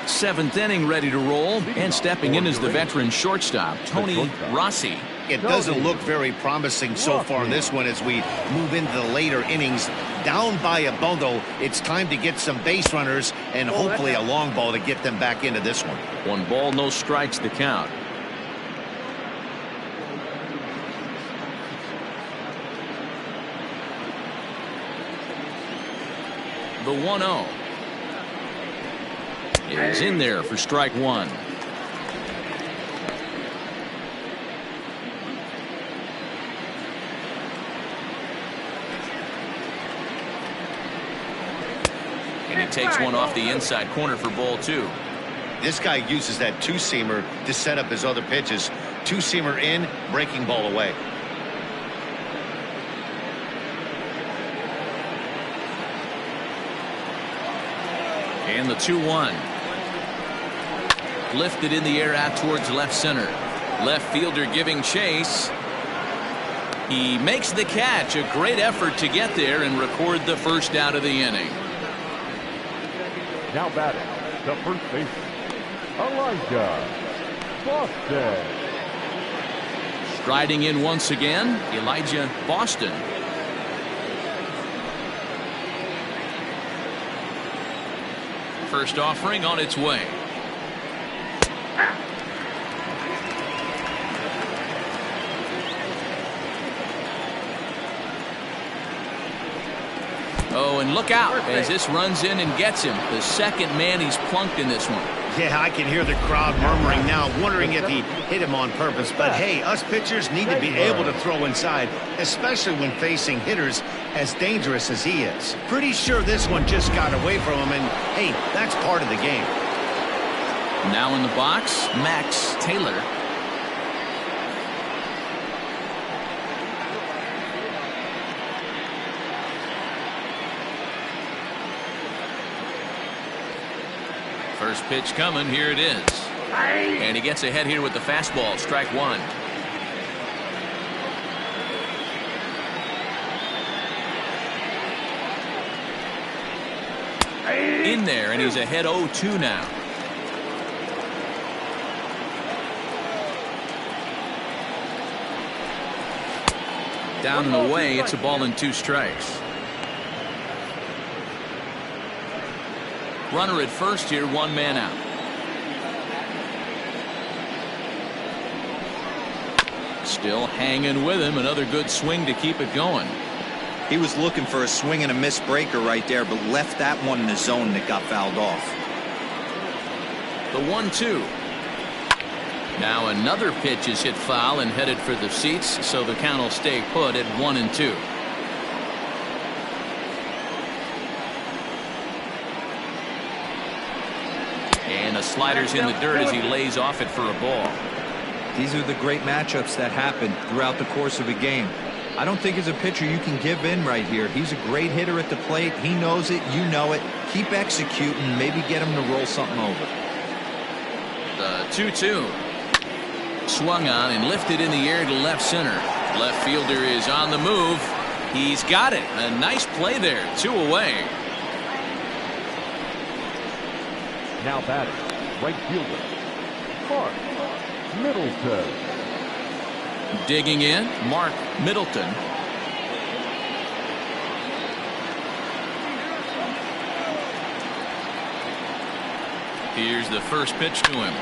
Seventh inning, ready to roll, and stepping in is the veteran shortstop, Tony Rossi. It doesn't look very promising so far this one as we move into the later innings. Down by a bundle, it's time to get some base runners and hopefully a long ball to get them back into this one. 1 ball, no strikes, the count. The 1-0. Is in there for strike one. And he takes one off the inside corner for ball two. This guy uses that two-seamer to set up his other pitches. Two-seamer in, breaking ball away. And the 2-1. Lifted in the air out towards left center. Left fielder giving chase. He makes the catch. A great effort to get there and record the first out of the inning. Now batting, the first baseman, Elijah Boston. Striding in once again, Elijah Boston. First offering on its way. Oh, and look out as this runs in and gets him. The second man he's plunked in this one. Yeah, I can hear the crowd murmuring now, wondering if he hit him on purpose. But hey, us pitchers need to be able to throw inside, especially when facing hitters as dangerous as he is. Pretty sure this one just got away from him, and hey, that's part of the game. Now in the box, Max Taylor. First pitch coming. Here it is. And he gets ahead here with the fastball. Strike one. In there, and he's ahead 0-2 now. Down and away. It's a ball and 2 strikes. Runner at first here, 1 man out. Still hanging with him. Another good swing to keep it going. He was looking for a swing and a miss breaker right there, but left that one in the zone that got fouled off. The 1-2. Now another pitch is hit foul and headed for the seats, so the count will stay put at 1-2. And the slider's in the dirt as he lays off it for a ball. These are the great matchups that happen throughout the course of a game. I don't think as a pitcher you can give in right here. He's a great hitter at the plate. He knows it. You know it. Keep executing. Maybe get him to roll something over. The 2-2. Swung on and lifted in the air to left center. Left fielder is on the move. He's got it. A nice play there. 2 away. Now batting, right fielder, Mark Middleton. Digging in, Mark Middleton. Here's the first pitch to him.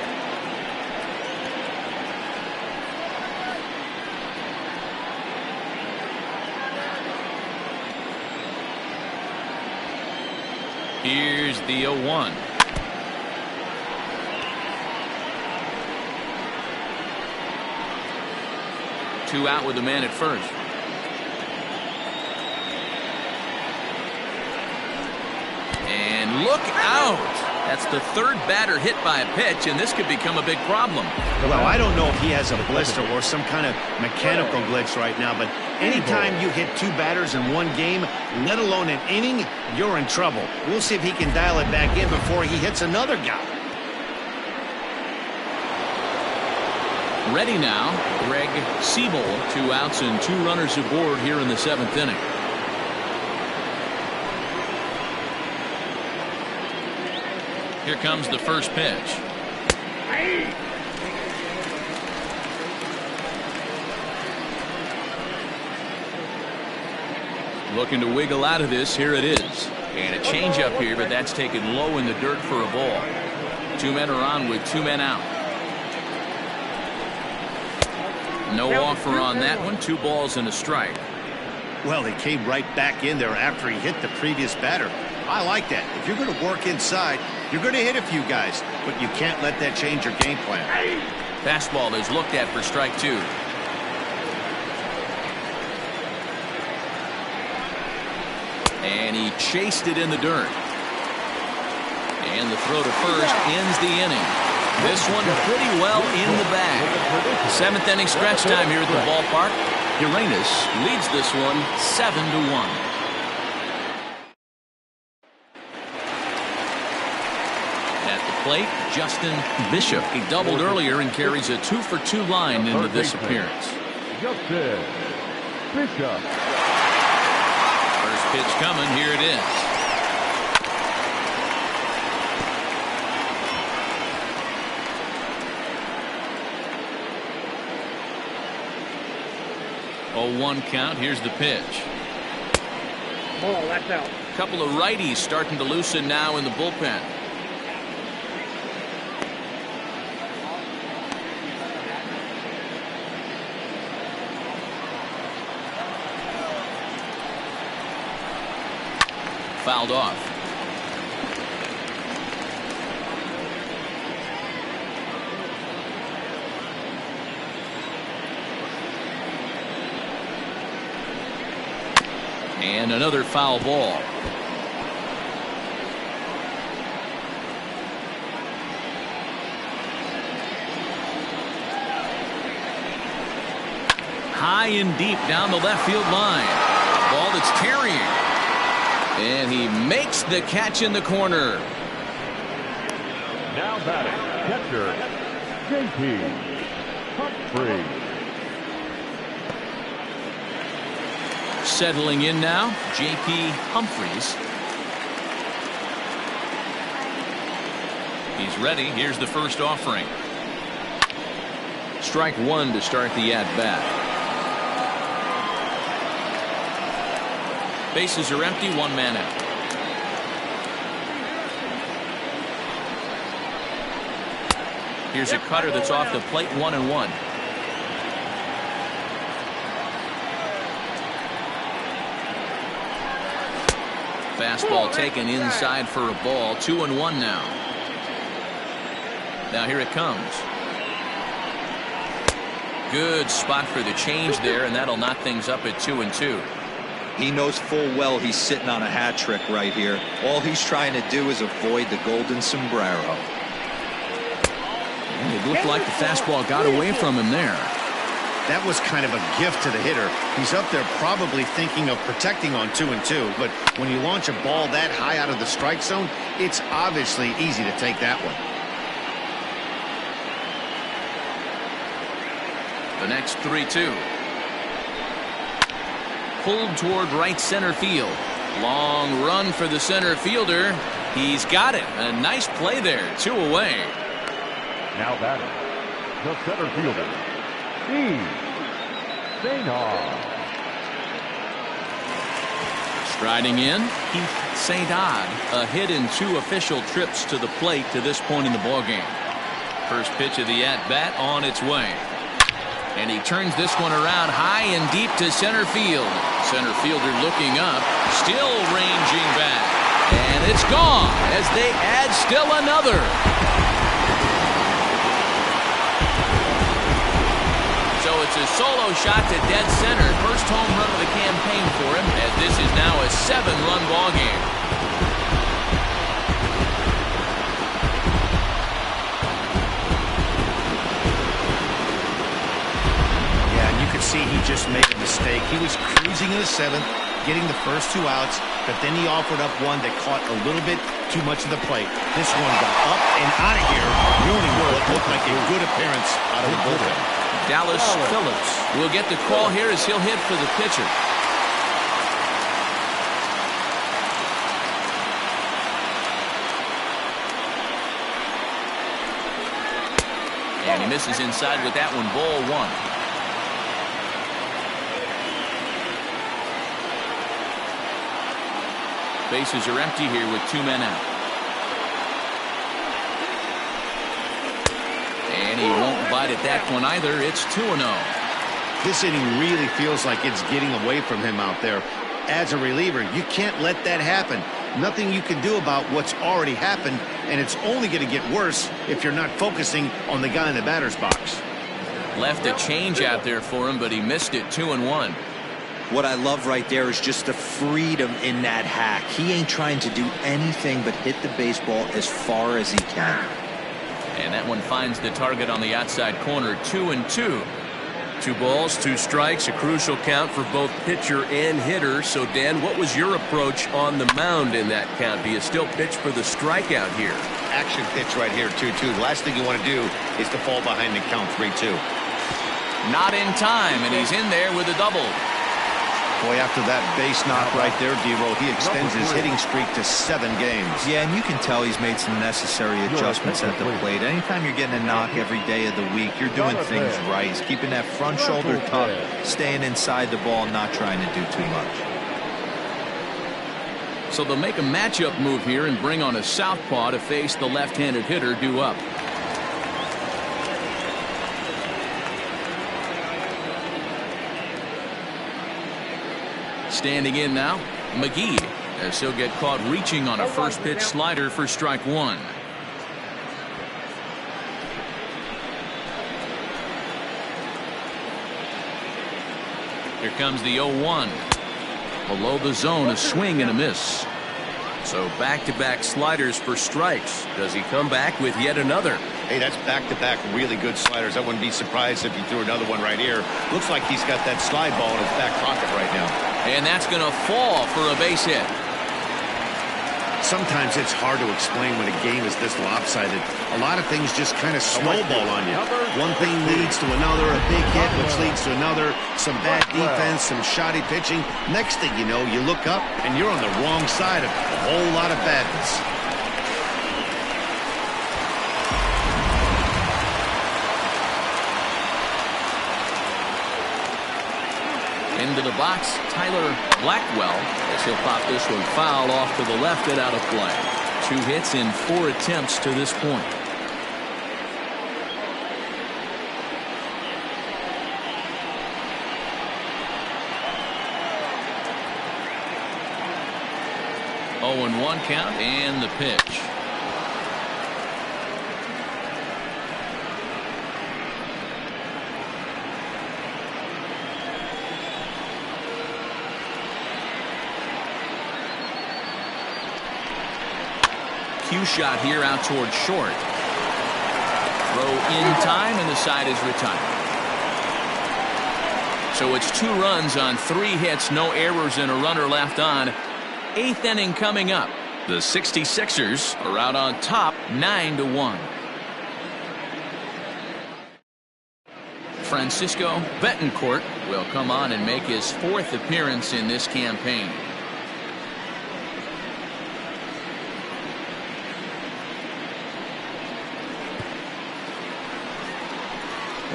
Here's the 0-1. Two out with the man at first. And look out. That's the third batter hit by a pitch, and this could become a big problem. Well, I don't know if he has a blister or some kind of mechanical glitch right now, but anytime you hit 2 batters in one game, let alone an inning, you're in trouble. We'll see if he can dial it back in before he hits another guy. Ready now, Greg Siebel. 2 outs and 2 runners aboard here in the 7th inning. Here comes the first pitch. Looking to wiggle out of this. Here it is. And a changeup here, but that's taken low in the dirt for a ball. 2 men are on with 2 men out. No offer on that one. 2 balls and a strike. Well, he came right back in there after he hit the previous batter. I like that. If you're going to work inside, you're going to hit a few guys, but you can't let that change your game plan. Fastball is looked at for strike 2. And he chased it in the dirt. And the throw to first ends the inning. This one pretty well in the bag. 7th inning stretch time here at the ballpark. Uranus leads this one 7-1. At the plate, Justin Bishop. He doubled earlier and carries a 2-for-2 line into this appearance. Justin Bishop. First pitch coming. Here it is. Oh, 1 count. Here's the pitch. Ball, that's out. Couple of righties starting to loosen now in the bullpen. Fouled off. And another foul ball. High and deep down the left field line. Ball that's carrying. And he makes the catch in the corner. Now batting, catcher, J.P. Humphrey. Settling in now, J.P. Humphreys. He's ready. Here's the first offering. Strike 1 to start the at-bat. Bases are empty, 1 man out. Here's a cutter that's off the plate, 1-1. Fastball taken inside for a ball. 2-1 now. Now here it comes. Good spot for the change there, and that'll knock things up at 2-2. He knows full well he's sitting on a hat trick right here. All he's trying to do is avoid the golden sombrero. And it looked like the fastball got away from him there. That was kind of a gift to the hitter. He's up there probably thinking of protecting on 2-2, but when you launch a ball that high out of the strike zone, it's obviously easy to take that one. The next 3-2. Pulled toward right center field. Long run for the center fielder. He's got it. A nice play there. 2 away. Now batting, the center fielder, Striding in, Keith St. Odd. A hit in 2 official trips to the plate to this point in the ballgame. First pitch of the at-bat on its way. And he turns this one around high and deep to center field. Center fielder looking up, still ranging back. And it's gone as they add still another. So it's a solo shot to dead center. First home run of the campaign for him, as this is now a 7-run ball game. Yeah, and you could see he just made a mistake. He was cruising in the 7th, getting the first 2 outs, but then he offered up one that caught a little bit too much of the plate. This one got up and out of here, ruining what looked like a good appearance out of the bullpen. Dallas Phillips will get the call here as he'll hit for the pitcher. And he misses inside with that one. Ball 1. Bases are empty here with 2 men out. And he won't bite at that one either. It's 2-0. This inning really feels like it's getting away from him out there. As a reliever, you can't let that happen. Nothing you can do about what's already happened, and it's only going to get worse if you're not focusing on the guy in the batter's box. Left a change out there for him, but he missed it. 2-1. What I love right there is just the freedom in that hack. He ain't trying to do anything but hit the baseball as far as he can. And that one finds the target on the outside corner. 2-2. 2 balls, 2 strikes, a crucial count for both pitcher and hitter. So, Dan, what was your approach on the mound in that count? Do you still pitch for the strikeout here? Action pitch right here, 2-2. The last thing you want to do is to fall behind the count 3-2. Not in time, and he's in there with a double. Boy, after that base knock right there, D-Roll, he extends his hitting streak to 7 games. Yeah, and you can tell he's made some necessary adjustments at the plate. Anytime you're getting a knock every day of the week, you're doing things right. He's keeping that front shoulder tucked, staying inside the ball, not trying to do too much. So they'll make a matchup move here and bring on a southpaw to face the left-handed hitter due up. Standing in now, McGee, as he'll get caught reaching on a first pitch slider for strike 1. Here comes the 0-1. Below the zone, a swing and a miss. So back-to-back sliders for strikes. Does he come back with yet another? Hey, that's back-to-back really good sliders. I wouldn't be surprised if he threw another one right here. Looks like he's got that slide ball in his back pocket right now. And that's going to fall for a base hit. Sometimes it's hard to explain when a game is this lopsided. A lot of things just kind of snowball on you. One thing leads to another, a big hit, which leads to another, some bad defense, some shoddy pitching. Next thing you know, you look up and you're on the wrong side of a whole lot of badness. Into the box, Tyler Blackwell, as he'll pop this one foul off to the left and out of play. 2 hits in 4 attempts to this point. 0-1 count and the pitch. Cue shot here out towards short. Throw in time, and the side is retired. So it's 2 runs on 3 hits, no errors, and a runner left on. 8th inning coming up. The 66ers are out on top 9-1. Francisco Betancourt will come on and make his 4th appearance in this campaign.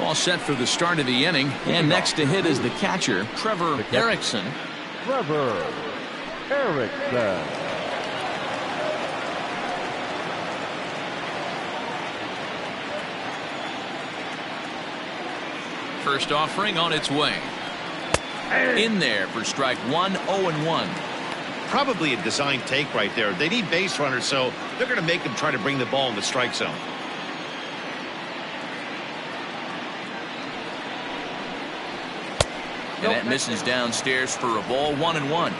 All set for the start of the inning, and next to hit is the catcher, Trevor Erickson. Trevor Erickson. First offering on its way. In there for strike 1, 0-1. Probably a design take right there. They need base runners, so they're going to make them try to bring the ball in the strike zone. And that misses downstairs for a ball, 1-1.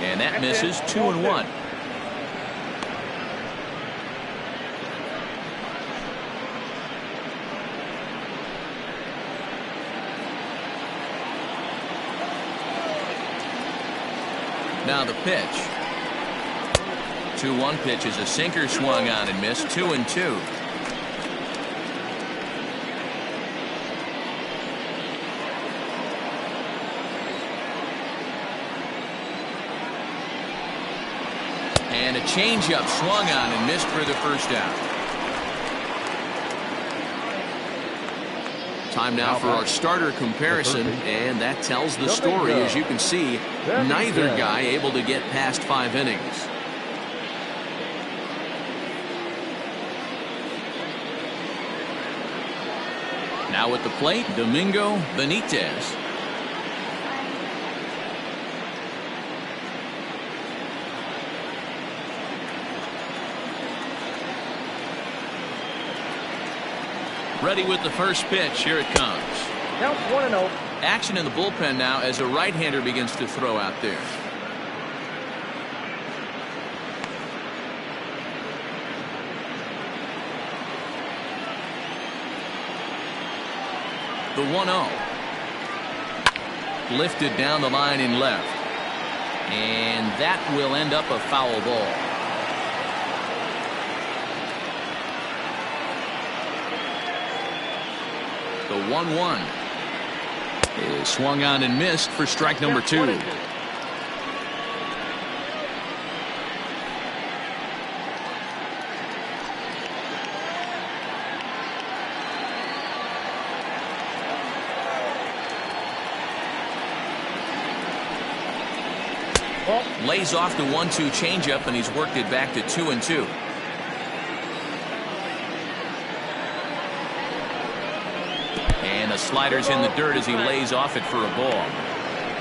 And that misses, 2-1. Now the pitch. 2-1 pitch is a sinker, swung on and missed. 2-2. And a changeup swung on and missed for the first out. Time now for our starter comparison, and that tells the story. As you can see, neither guy able to get past 5 innings. Now at the plate, Domingo Benitez. Ready with the first pitch. Here it comes. Count 1-0. Action in the bullpen now as a right-hander begins to throw out there. The 1-0. Lifted down the line in left. And that will end up a foul ball. The 1-1 is swung on and missed for strike number 2. Lays off the 1-2 changeup, and he's worked it back to 2-2. And the slider's in the dirt as he lays off it for a ball.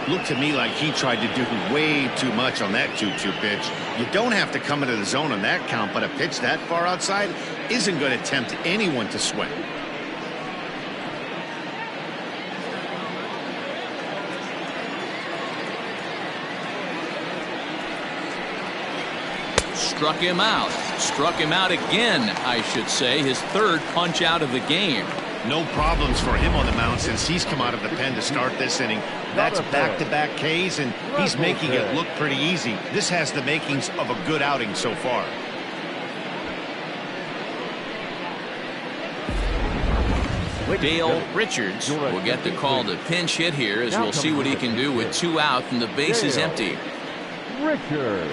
Looked to me like he tried to do way too much on that 2-2 pitch. You don't have to come into the zone on that count, but a pitch that far outside isn't going to tempt anyone to swing. Struck him out. Struck him out again, I should say. His 3rd punch out of the game. No problems for him on the mound since he's come out of the pen to start this inning. That's back-to-back Ks, and he's making it look pretty easy. This has the makings of a good outing so far. Dale Richards will get the call to pinch hit here, as we'll see what he can do with 2 out and the base is empty. Richards.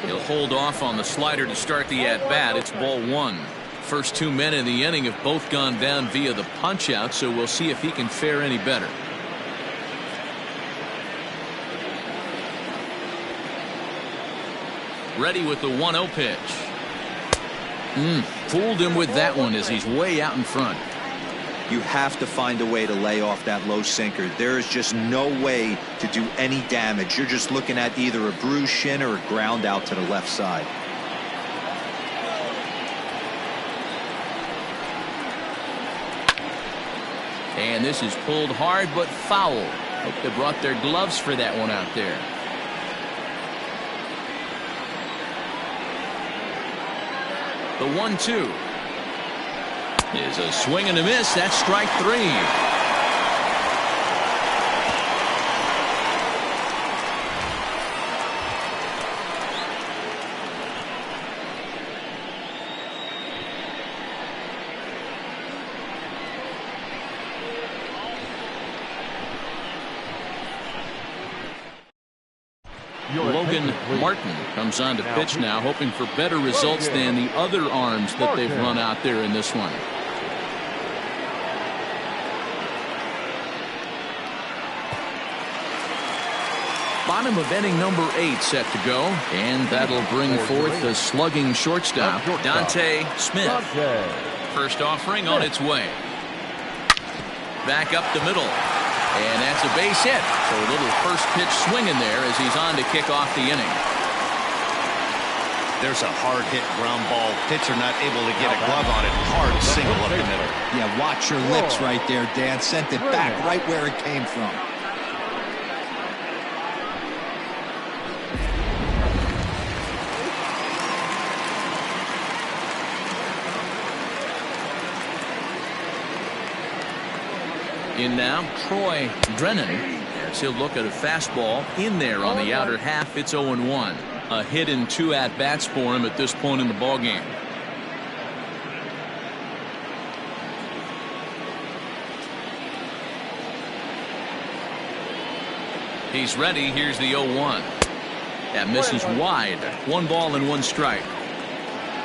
He'll hold off on the slider to start the at-bat. It's ball 1. First 2 men in the inning have both gone down via the punch-out, so we'll see if he can fare any better. Ready with the 1-0 pitch. Fooled him with that one as he's way out in front. You have to find a way to lay off that low sinker. There is just no way to do any damage. You're just looking at either a bruised shin or a ground out to the left side. And this is pulled hard but foul. Hope they brought their gloves for that one out there. The 1-2 is a swing and a miss. That's strike 3. Logan Martin comes on to pitch now, hoping for better results than the other arms that they've run out there in this one. Bottom of inning number 8 set to go, and that'll bring forth the slugging shortstop, Dante Smith. First offering on its way. Back up the middle. And that's a base hit. So a little first pitch swing in there as he's on to kick off the inning. There's a hard hit ground ball. Pitcher not able to get a glove on it. Hard single up the middle. Yeah, watch your lips right there, Dan. Sent it back right where it came from. In now, Troy Drennan, as he'll look at a fastball in there on the outer half. It's 0-1. A hit and 2 at-bats for him at this point in the ballgame. He's ready. Here's the 0-1. That misses wide. 1 ball and 1 strike.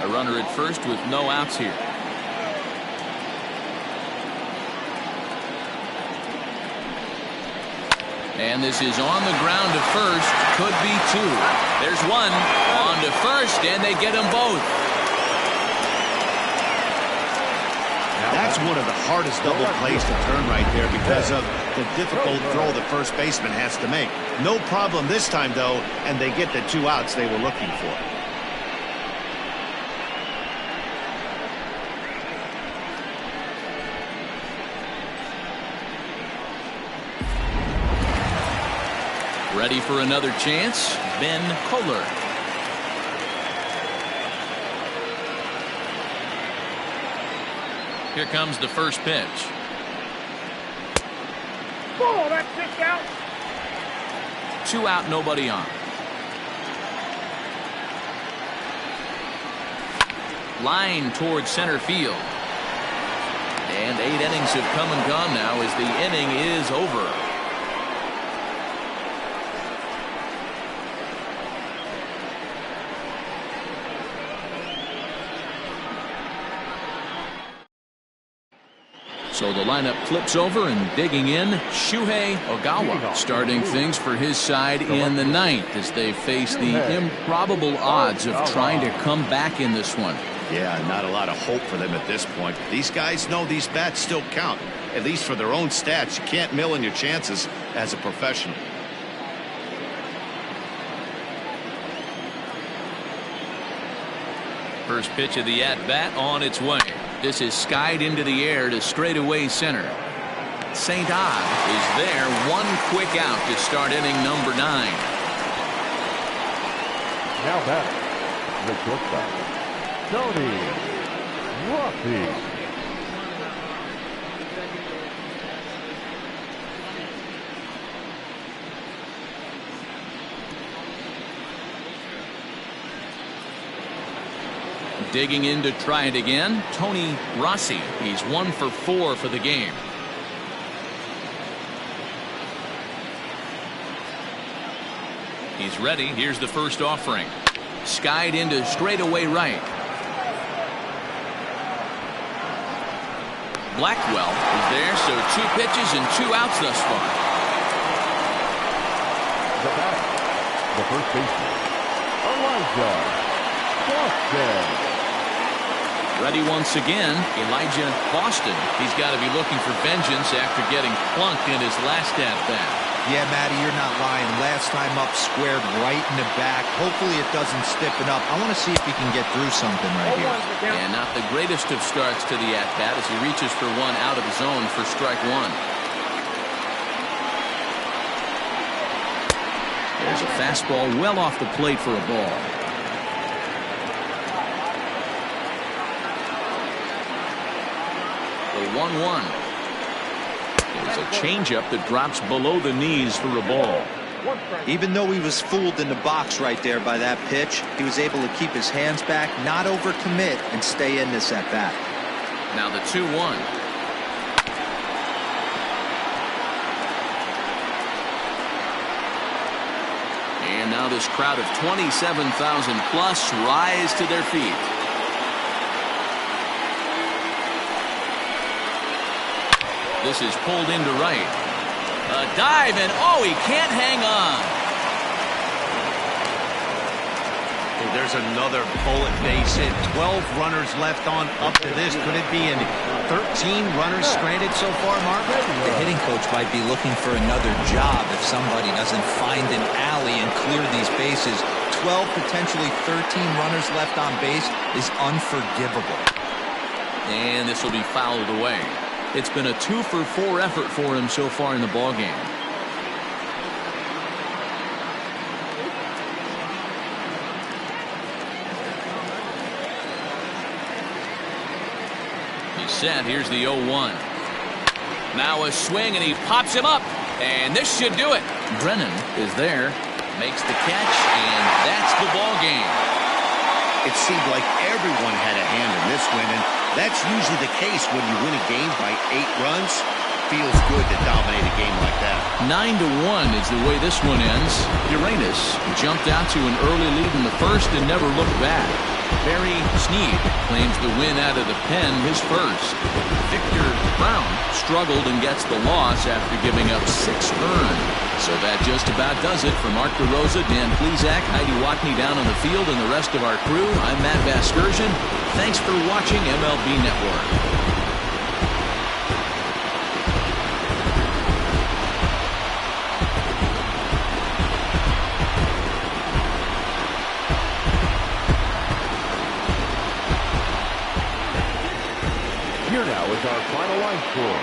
A runner at first with no outs here. And this is on the ground to first. Could be 2. There's 1 on to first, and they get them both. That's one of the hardest double plays to turn right there because of the difficult throw the first baseman has to make. No problem this time, though, and they get the 2 outs they were looking for. Ready for another chance, Ben Kohler. Here comes the first pitch. Oh, that's 6 out. 2 out, nobody on. Line towards center field. And 8 innings have come and gone now as the inning is over. So the lineup flips over, and digging in, Shuhei Ogawa starting things for his side in the 9th as they face the improbable odds of trying to come back in this one. Yeah, not a lot of hope for them at this point. These guys know these bats still count, at least for their own stats. You can't mill in your chances as a professional. First pitch of the at-bat on its way. This is skied into the air to straightaway center. St. Odd is there. 1 quick out to start inning number 9. Now back, the shortstop, Tony Rossi. Digging in to try it again, Tony Rossi. He's 1 for 4 for the game. He's ready. Here's the first offering. Skied into straightaway right. Blackwell is there, so 2 pitches and 2 outs thus far. The batter, the first baseman, Elijah Boston. Ready once again, Elijah Boston. He's got to be looking for vengeance after getting plunked in his last at-bat. Yeah, Matty, you're not lying. Last time up, squared right in the back. Hopefully it doesn't stiffen up. I want to see if he can get through something right here. And not the greatest of starts to the at-bat as he reaches for one out of the zone for strike one. There's a fastball well off the plate for a ball. The 1-1. There's a changeup that drops below the knees for a ball. Even though he was fooled in the box right there by that pitch, he was able to keep his hands back, not overcommit, and stay in this at bat. Now the 2-1. And now this crowd of 27,000 plus rise to their feet. This is pulled into right. A dive, and oh, he can't hang on. Oh, there's another bullet base hit. 12 runners left on up to this. Could it be 13 runners stranded so far, Mark? The hitting coach might be looking for another job if somebody doesn't find an alley and clear these bases. 12, potentially 13 runners left on base is unforgivable. And this will be fouled away. It's been a 2-for-4 effort for him so far in the ballgame. He's set. Here's the 0-1. Now a swing, and he pops him up. And this should do it. Brennan is there, makes the catch, and that's the ballgame. It seemed like everyone had a hand in this win, and that's usually the case when you win a game by 8 runs. Feels good to dominate a game like that. 9-1 is the way this one ends. Uranus jumped out to an early lead in the first and never looked back. Barry Sneed claims the win out of the pen, his first. Victor Brown struggled and gets the loss after giving up 6 earned. So that just about does it. For Mark DeRosa, Dan Plesac, Heidi Watney down on the field, and the rest of our crew, I'm Matt Vasgersian. Thanks for watching MLB Network. Here now is our final line score.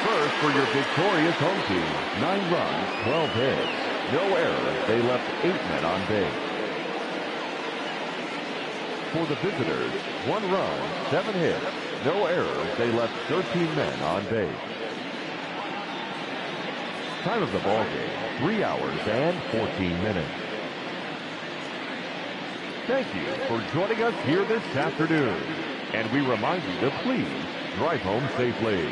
First, for your victorious home team, 9 runs, 12 hits. No errors. They left 8 men on base. For the visitors, 1 run, 7 hits. No errors. They left 13 men on base. Time of the ball game, 3 hours and 14 minutes. Thank you for joining us here this afternoon. And we remind you to please drive home safely.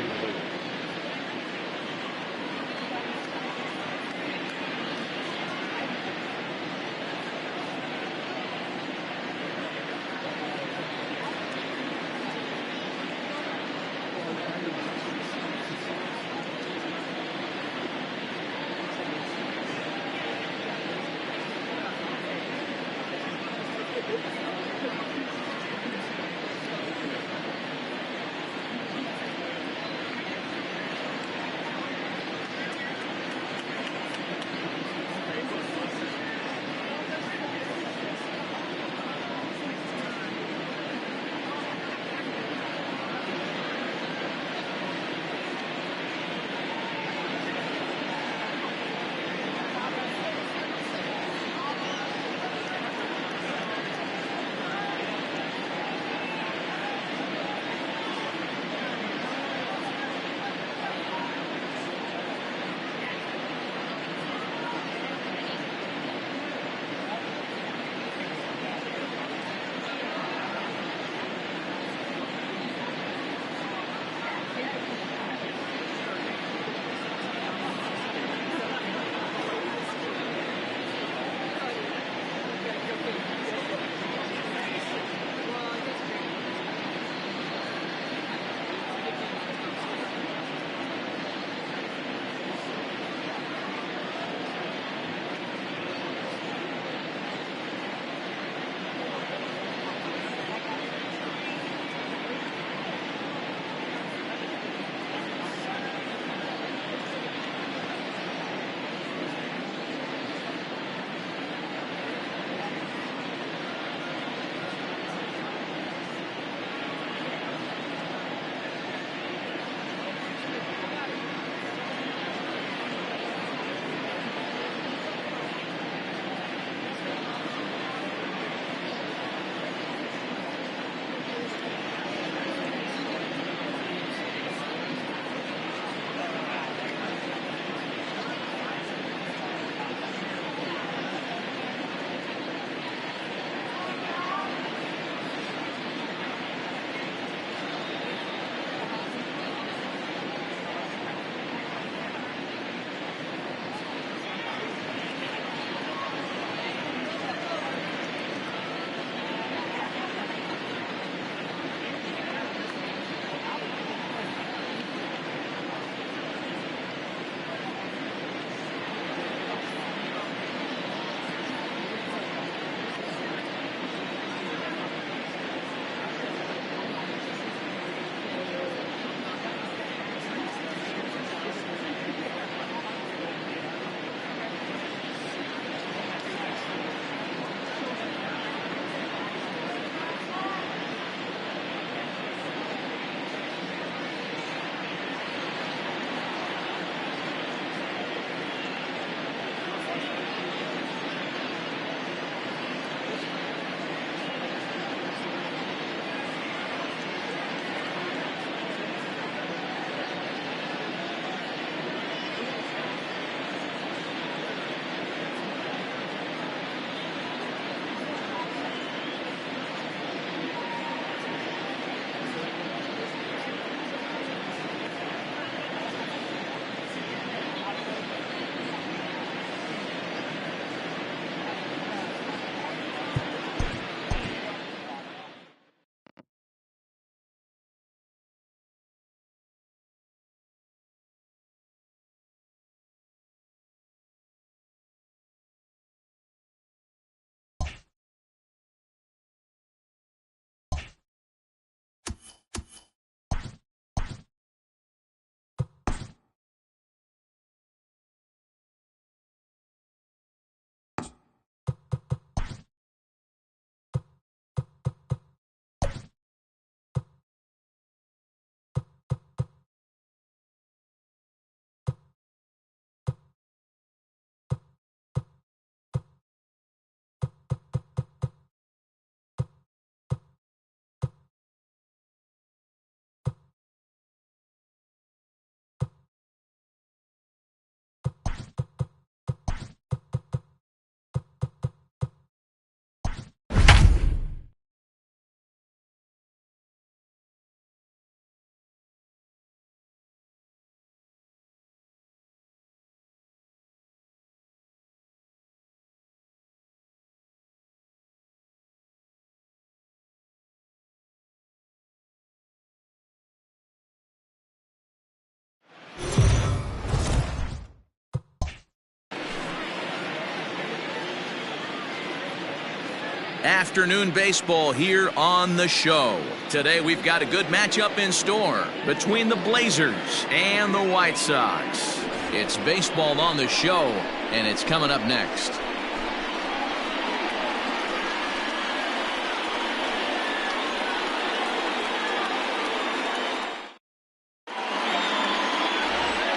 Afternoon baseball here on the show. Today we've got a good matchup in store between the Blazers and the White Sox. It's baseball on the show, and it's coming up next.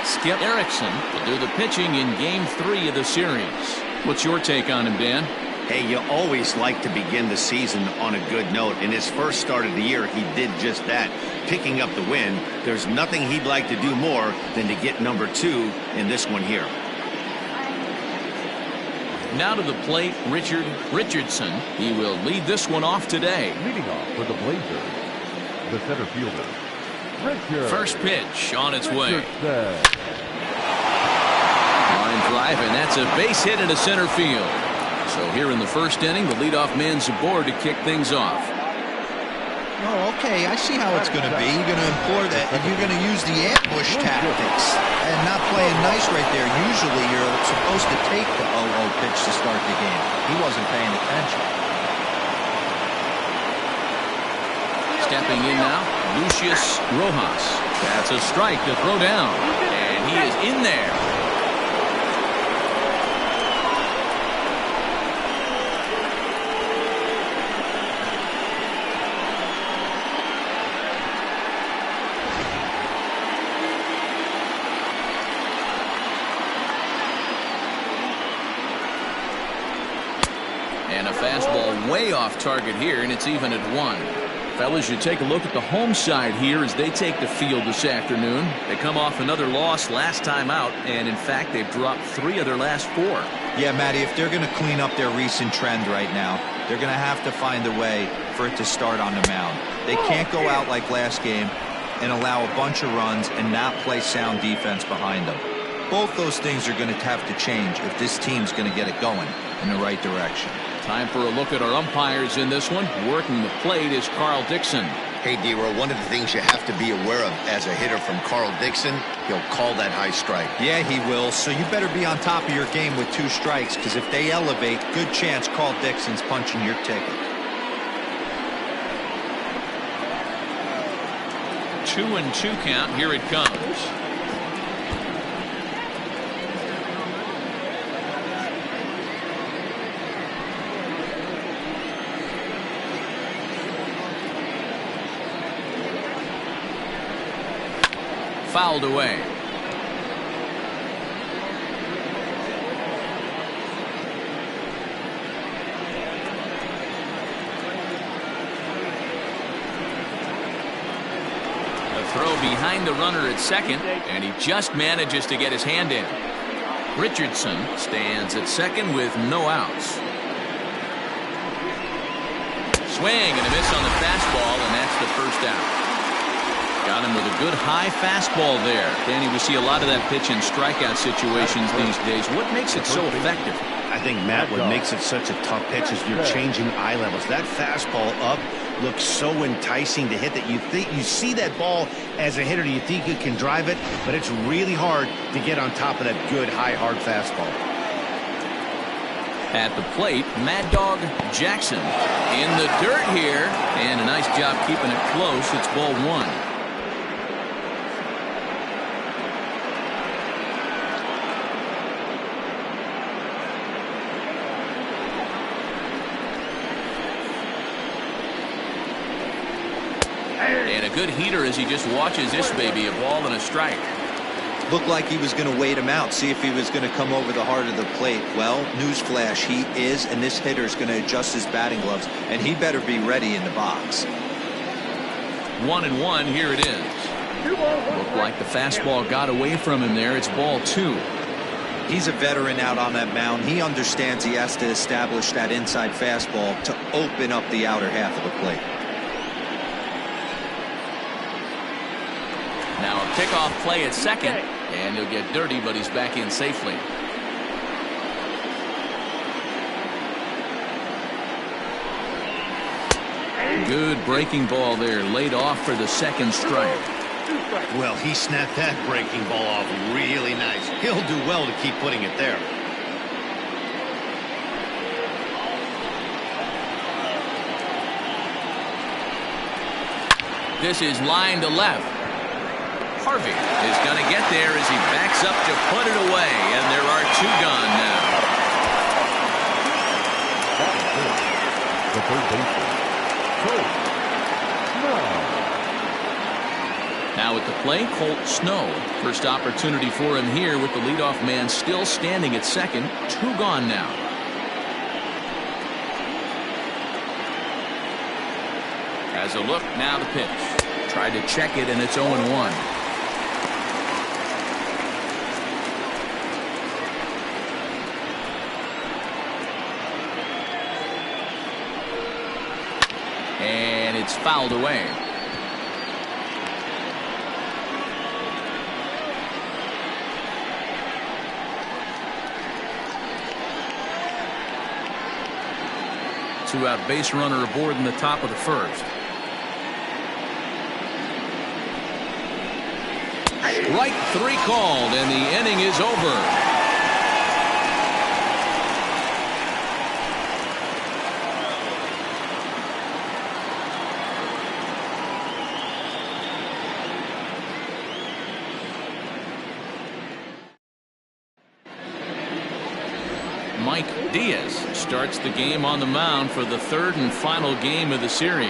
Skip Erickson will do the pitching in Game 3 of the series. What's your take on him, Dan? Hey, you always like to begin the season on a good note. In his first start of the year, he did just that, picking up the win. There's nothing he'd like to do more than to get number 2 in this one here. Now to the plate, Richardson. He will lead this one off today. Leading off for the Blazers, the center fielder, Richard. First pitch on its way. Richardson. Line drive, and that's a base hit into center field. So here in the first inning, the leadoff man's aboard to kick things off. Oh, okay. I see how it's going to be. You're going to employ that, and you're going to use the ambush tactics and not playing nice right there. Usually, you're supposed to take the 0-0 pitch to start the game. He wasn't paying attention. Stepping in now, Lucius Rojas. That's a strike to throw down, and he is in there. And a fastball way off target here, and it's even at 1. Fellas, you take a look at the home side here as they take the field this afternoon. They come off another loss last time out, and in fact, they've dropped 3 of their last 4. Yeah, Matty, if they're going to clean up their recent trend right now, they're going to have to find a way for it to start on the mound. They can't go out like last game and allow a bunch of runs and not play sound defense behind them. Both those things are going to have to change if this team's going to get it going in the right direction. Time for a look at our umpires in this one. Working the plate is Carl Dixon. Hey, D-Row, one of the things you have to be aware of as a hitter from Carl Dixon, he'll call that high strike. Yeah, he will. So you better be on top of your game with 2 strikes, because if they elevate, good chance Carl Dixon's punching your ticket. 2-2 count. Here it comes. Fouled away. A throw behind the runner at second, and he just manages to get his hand in. Richardson stands at second with no outs. Swing and a miss on the fastball, and that's the first out. Got him with a good high fastball there. Danny, we see a lot of that pitch in strikeout situations these days. What makes it so effective? I think, Matt, what makes it such a tough pitch is you're changing eye levels. That fastball up looks so enticing to hit that you think you see that ball as a hitter, you think you can drive it, but it's really hard to get on top of that good high hard fastball. At the plate, Mad Dog Jackson in the dirt here, and a nice job keeping it close. It's ball 1. And a good heater as he just watches this baby, a ball and a strike. Looked like he was going to wait him out, see if he was going to come over the heart of the plate. Well, newsflash, he is, and this hitter is going to adjust his batting gloves, and he better be ready in the box. 1-1, here it is. Looked like the fastball got away from him there. It's ball 2. He's a veteran out on that mound. He understands he has to establish that inside fastball to open up the outer half of the plate. Now a pickoff play at second, and he'll get dirty, but he's back in safely. Good breaking ball there, laid off for the second strike. Well, he snapped that breaking ball off really nice. He'll do well to keep putting it there. This is line to left. Harvey is going to get there as he backs up to put it away, and there are 2 gone now. The third baseman, Colt Snow. Now at the plate, Colt Snow. First opportunity for him here with the leadoff man still standing at second. 2 gone now. Has a look, now the pitch. Tried to check it, and it's 0-1. And it's fouled away. Two-out base runner aboard in the top of the first. Strike 3 called, and the inning is over. Mike Diaz starts the game on the mound for the 3rd and final game of the series.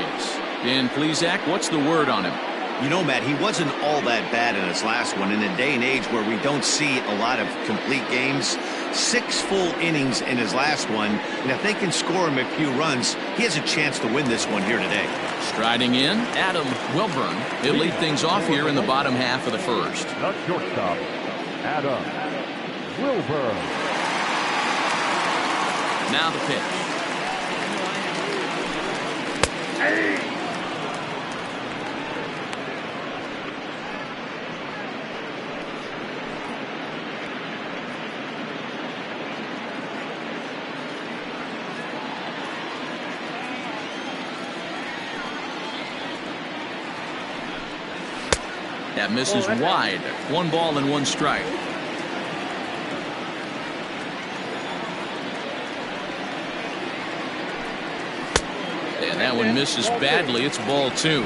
Dan Plesac, what's the word on him? You know, Matt, he wasn't all that bad in his last one. In a day and age where we don't see a lot of complete games, 6 full innings in his last one, and if they can score him a few runs, he has a chance to win this one here today. Striding in, Adam Wilburn. He'll lead things off here in the bottom half of the first. The shortstop, Adam Wilburn. Now the pitch. That misses wide. 1 ball and 1 strike. And that one misses badly. It's ball 2.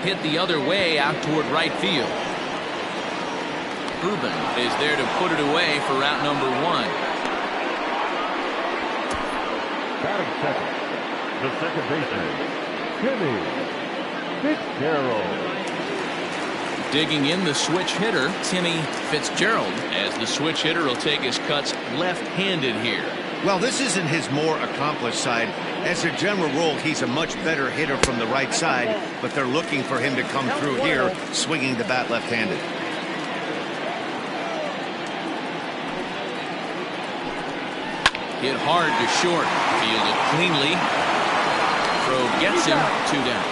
Hit the other way out toward right field. Ruben is there to put it away for out number 1. Batting second, the second baseman, Timmy Fitzgerald. Digging in the switch hitter, Timmy Fitzgerald, as the switch hitter will take his cuts left-handed here. Well, this isn't his more accomplished side. As a general rule, he's a much better hitter from the right side, but they're looking for him to come through here, swinging the bat left-handed. Hit hard to short, fielded cleanly. Throw gets him, 2 down.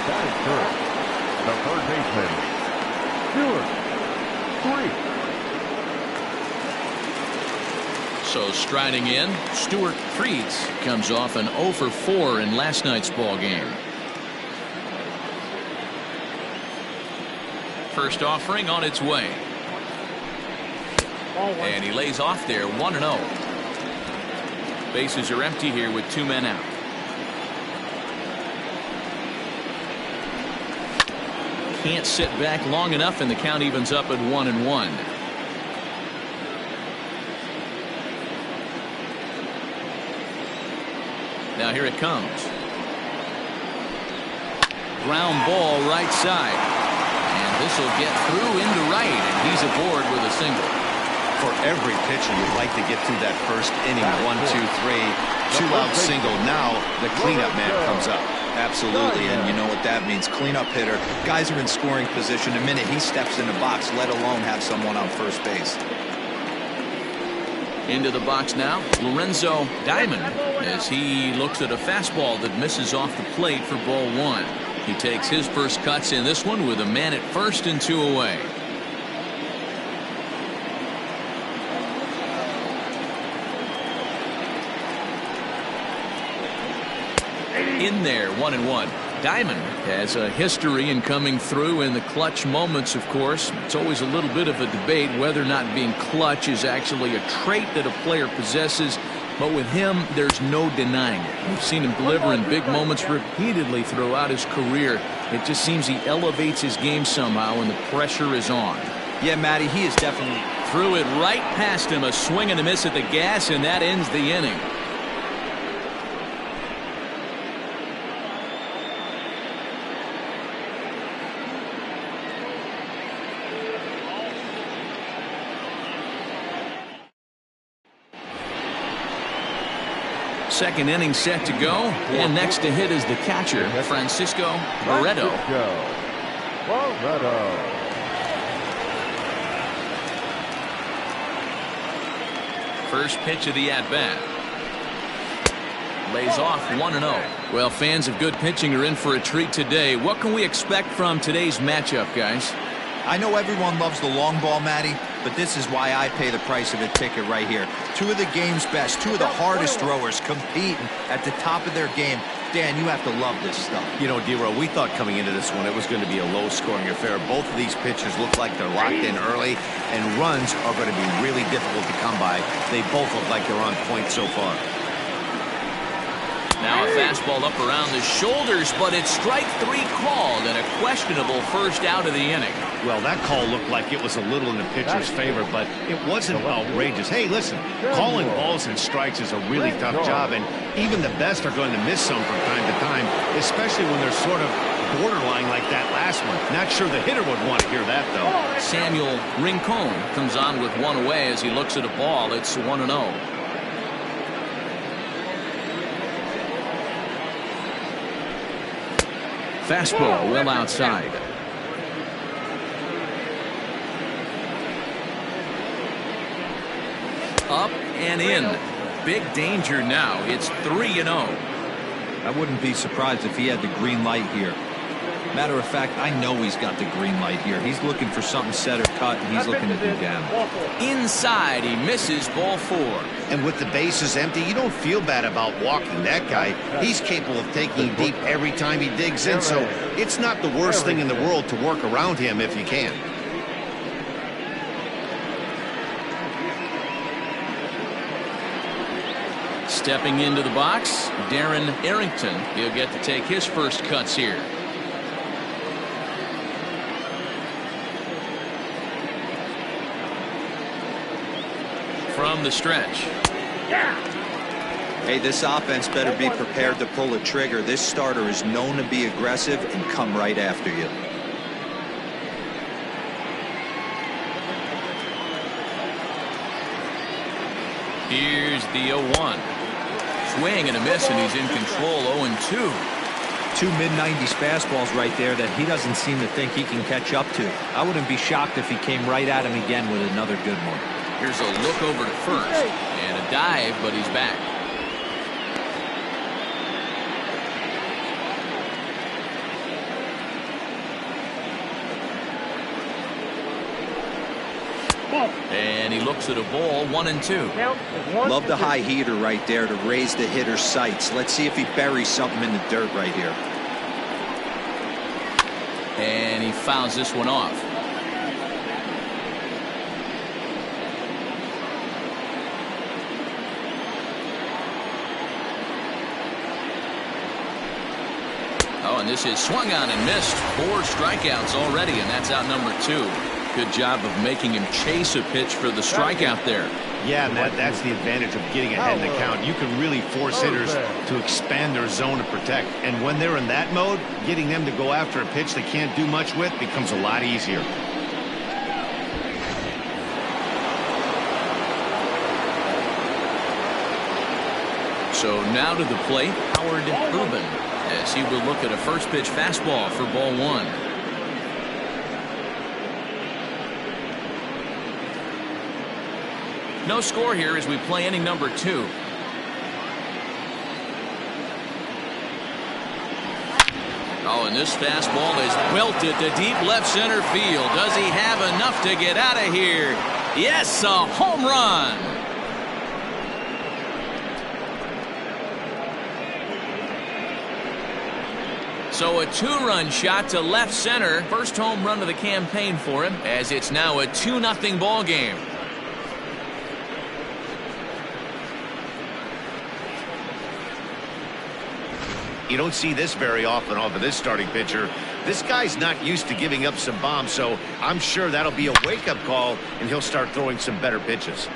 Batting first, the third baseman, Stuart Freed. So striding in, Stuart Freed comes off an 0 for 4 in last night's ball game. First offering on its way. And he lays off there, 1-0. Bases are empty here with 2 men out. Can't sit back long enough, and the count evens up at 1-1. Now here it comes. Ground ball right side. And this will get through into right, and he's aboard with a single. For every pitcher, you'd like to get through that first inning. 1, 2, 3, 2-out single. Now the cleanup man comes up. Absolutely, and you know what that means. Cleanup hitter. Guys are in scoring position the minute he steps in the box, let alone have someone on first base. Into the box now, Lorenzo Diamond, as he looks at a fastball that misses off the plate for ball 1. He takes his first cuts in this one with a man at first and 2 away. In there, 1-1. Diamond has a history in coming through in the clutch moments, of course. It's always a little bit of a debate whether or not being clutch is actually a trait that a player possesses. But with him, there's no denying it. We've seen him deliver in big moments repeatedly throughout his career. It just seems he elevates his game somehow when the pressure is on. Yeah, Matty, he is definitely... Threw it right past him, a swing and a miss at the gas, and that ends the inning. Second inning set to go, and next to hit is the catcher, Francisco Barreto. First pitch of the at-bat. Lays off 1-0. Well, fans of good pitching are in for a treat today. What can we expect from today's matchup, guys? I know everyone loves the long ball, Matty, but this is why I pay the price of a ticket right here. Two of the game's best, two of the hardest throwers competing at the top of their game. Dan, you have to love this stuff. You know, D-Row, we thought coming into this one it was going to be a low-scoring affair. Both of these pitchers look like they're locked in early, and runs are going to be really difficult to come by. They both look like they're on point so far. Now a fastball up around the shoulders, but it's strike three called and a questionable first out of the inning. Well, that call looked like it was a little in the pitcher's favor, but it wasn't outrageous. Hey, listen, calling balls and strikes is a really tough job, and even the best are going to miss some from time to time, especially when they're sort of borderline like that last one. Not sure the hitter would want to hear that, though. Samuel Rincon comes on with one away as he looks at a ball. It's 1-0. Fastball well outside. Up and in. Big danger now. It's 3-0. I wouldn't be surprised if he had the green light here. Matter of fact, I know he's got the green light here. He's looking for something set or cut, and he's looking to do damage. Inside, he misses ball 4. And with the bases empty, you don't feel bad about walking that guy. He's capable of taking deep every time he digs in, so it's not the worst thing in the world to work around him if you can. Stepping into the box, Darren Arrington. He'll get to take his first cuts here. From the stretch. Hey, this offense better be prepared to pull a trigger. This starter is known to be aggressive and come right after you. Here's the 0-1. Swing and a miss, and he's in control. 0-2. Two mid-90s fastballs right there that he doesn't seem to think he can catch up to. I wouldn't be shocked if he came right at him again with another good one. Here's a look over to first and a dive, but he's back. And he looks at a ball. 1-2. Love the high heater right there to raise the hitter's sights. Let's see if he buries something in the dirt right here. And he fouls this one off. Oh, and this is swung on and missed. 4 strikeouts already, and that's out number 2. Good job of making him chase a pitch for the strikeout there. Yeah, Matt, that's the advantage of getting ahead in the count. You can really force hitters to expand their zone to protect. And when they're in that mode, getting them to go after a pitch they can't do much with becomes a lot easier. So now to the plate, Howard Urban, as he will look at a first pitch fastball for ball 1. No score here as we play inning number 2. Oh, and this fastball is belted to deep left center field. Does he have enough to get out of here? Yes, a home run. So a 2-run shot to left center. First home run of the campaign for him, as it's now a 2-0 ball game. You don't see this very often off of this starting pitcher. This guy's not used to giving up some bombs, so I'm sure that'll be a wake-up call, and he'll start throwing some better pitches.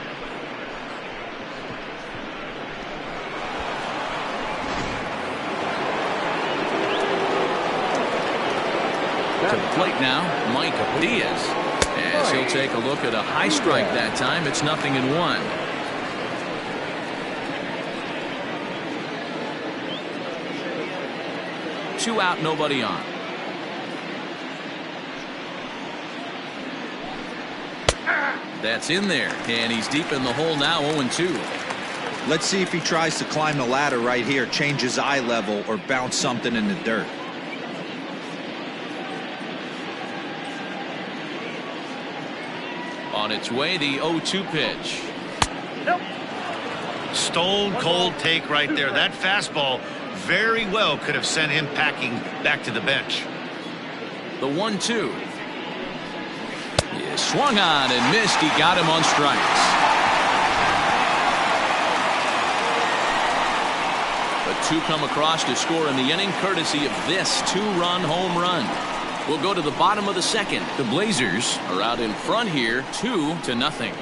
To the plate now, Mike Diaz. As he'll take a look at a high strike that time. It's 0-1. 2 out, nobody on. That's in there, and he's deep in the hole now, 0-2. Let's see if he tries to climb the ladder right here, change his eye level, or bounce something in the dirt. On its way, the 0-2 pitch. Nope. Stone cold take right there. That fastball very well could have sent him packing back to the bench. The 1-2. Yeah, swung on and missed. He got him on strikes. The 2 come across to score in the inning, courtesy of this 2-run home run. We'll go to the bottom of the second. The Blazers are out in front here, 2-0.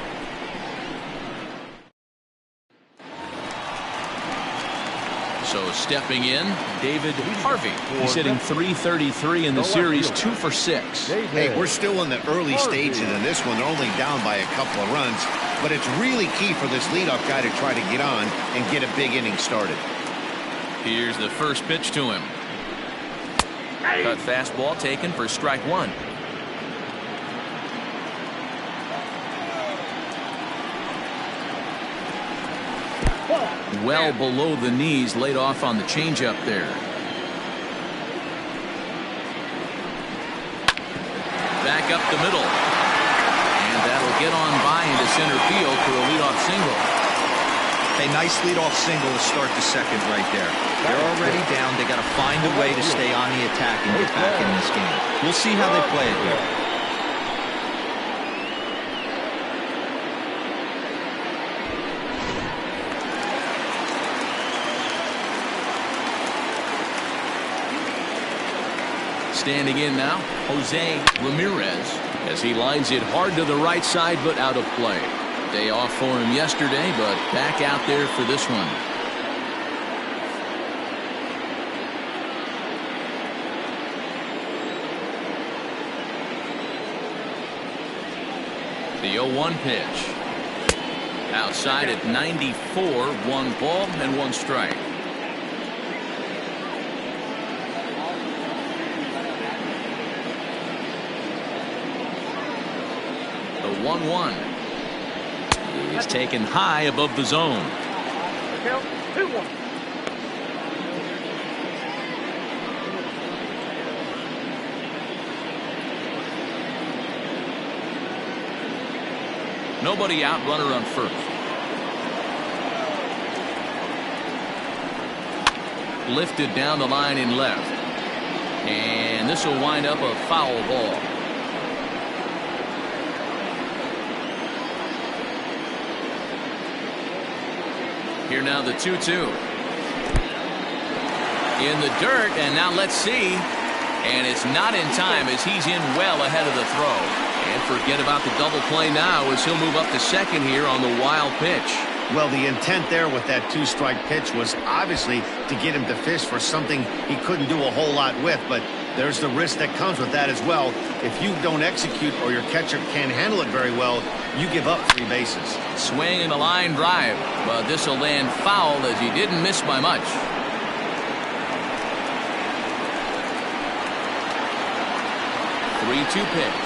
So stepping in, David Harvey. He's hitting .333 in the series, 2 for 6. Hey, we're still in the early stages of this one. They're only down by a couple of runs, but it's really key for this leadoff guy to try to get on and get a big inning started. Here's the first pitch to him. Cut fastball taken for strike 1. Well below the knees, laid off on the changeup there. Back up the middle. And that'll get on by into center field for a leadoff single. A nice leadoff single to start the second right there. They're already down. They got to find a way to stay on the attack and get back in this game. We'll see how they play it here. Standing in now, Jose Ramirez, as he lines it hard to the right side, but out of play. Day off for him yesterday, but back out there for this one. The 0-1 pitch. Outside at 94, 1 ball and 1 strike. The 1-1 is taken high above the zone. Count 2-1. Nobody out, runner on first. Lifted down the line in left. And this will wind up a foul ball. Here now the 2-2. In the dirt, and now let's see. And it's not in time as he's in well ahead of the throw. And forget about the double play now as he'll move up to second here on the wild pitch. Well, the intent there with that 2-strike pitch was obviously to get him to fish for something he couldn't do a whole lot with, but there's the risk that comes with that as well. If you don't execute or your catcher can't handle it very well, you give up 3 bases. Swing and a line drive, but this will land foul as he didn't miss by much. Three-two pitch.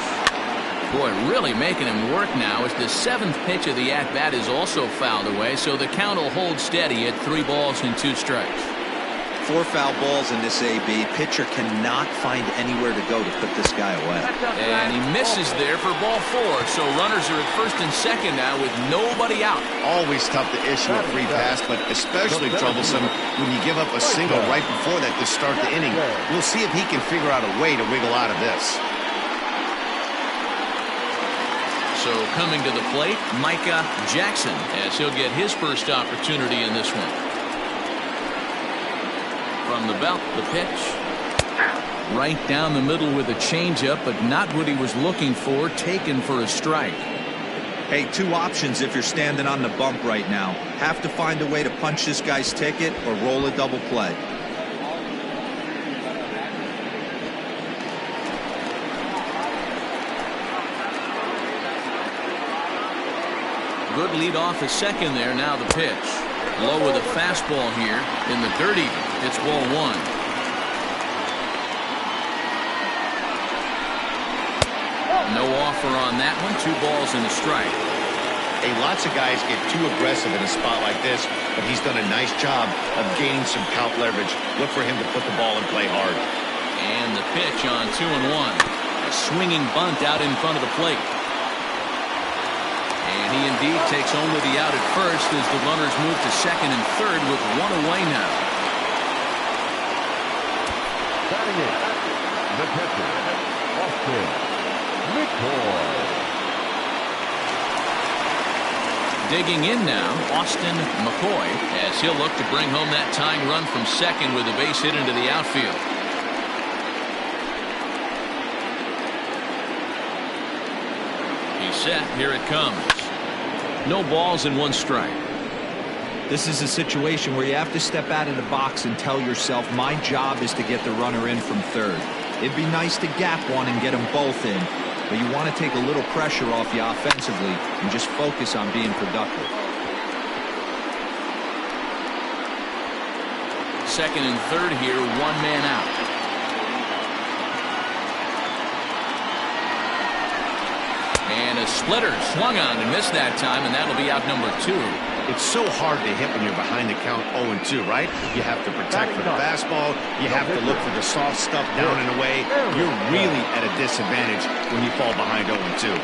Boy, really making him work now as the 7th pitch of the at-bat is also fouled away, so the count will hold steady at 3 balls and 2 strikes. 4 foul balls in this AB. Pitcher cannot find anywhere to go to put this guy away. And he misses there for ball 4. So runners are at first and second now with nobody out. Always tough to issue a free pass, but especially troublesome when you give up a single right before that to start the inning. We'll see if he can figure out a way to wiggle out of this. So coming to the plate, Micah Jackson, as he'll get his first opportunity in this one. From the belt, the pitch. Right down the middle with a changeup, but not what he was looking for, taken for a strike. Hey, 2 options if you're standing on the bump right now. Have to find a way to punch this guy's ticket or roll a double play. Good lead off a second there. Now the pitch. Low with a fastball here in the dirt even. It's ball 1. No offer on that one. 2 balls and a strike. Hey, lots of guys get too aggressive in a spot like this, but he's done a nice job of gaining some count leverage. Look for him to put the ball and play hard. And the pitch on 2-1. A swinging bunt out in front of the plate. And he indeed takes only the out at first as the runners move to second and third with 1 away now. Batting in, the catcher, Austin McCoy. Digging in now, Austin McCoy, as he'll look to bring home that tying run from second with a base hit into the outfield. He's set. Here it comes. No balls and 1 strike. This is a situation where you have to step out of the box and tell yourself, my job is to get the runner in from third. It'd be nice to gap one and get them both in, but you want to take a little pressure off you offensively and just focus on being productive. Second and third here, 1 man out. And a splitter swung on and missed that time, and that'll be out number 2. It's so hard to hit when you're behind the count 0-2, right? You have to protect for the fastball. You have to look for the soft stuff down and away. You're really at a disadvantage when you fall behind 0-2.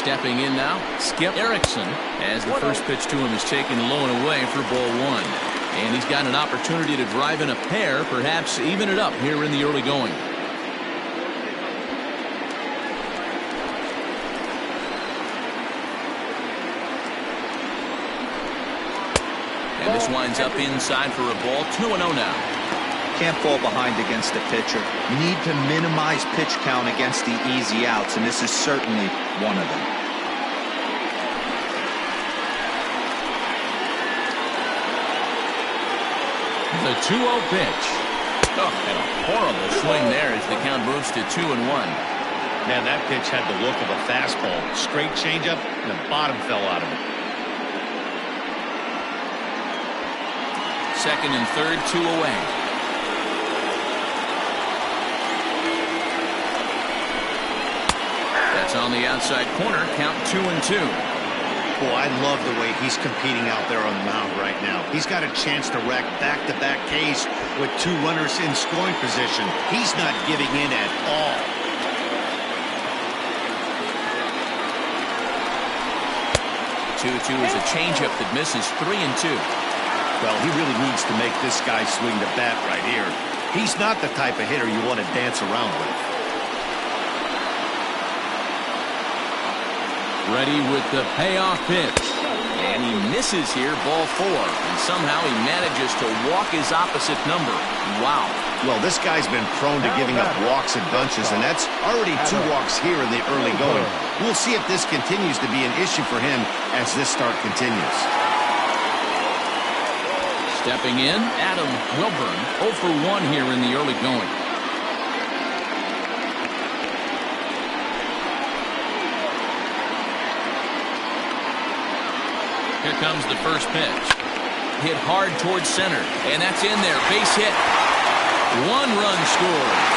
Stepping in now, Skip Erickson, as the first pitch to him is taken low and away for ball 1. And he's got an opportunity to drive in a pair, perhaps even it up here in the early going. And this winds up inside for a ball. 2-0 now. Can't fall behind against the pitcher. You need to minimize pitch count against the easy outs, and this is certainly one of them. The 2-0 pitch. Oh, and a horrible swing there as the count moves to 2-1. Man, that pitch had the look of a fastball. Straight changeup, and the bottom fell out of it. Second and third, 2 away. That's on the outside corner. Count 2-2. Boy, I love the way he's competing out there on the mound right now. He's got a chance to rack back-to-back Ks with 2 runners in scoring position. He's not giving in at all. Two is a changeup that misses. 3-2. Well, he really needs to make this guy swing the bat right here. He's not the type of hitter you want to dance around with. Ready with the payoff pitch. And he misses here, ball 4. And somehow he manages to walk his opposite number. Wow. Well, this guy's been prone to giving up walks in bunches, and that's already 2 walks here in the early going. We'll see if this continues to be an issue for him as this start continues. Stepping in, Adam Wilburn, 0 for 1 here in the early going. Here comes the first pitch. Hit hard towards center, and that's in there. Base hit. 1 run scores.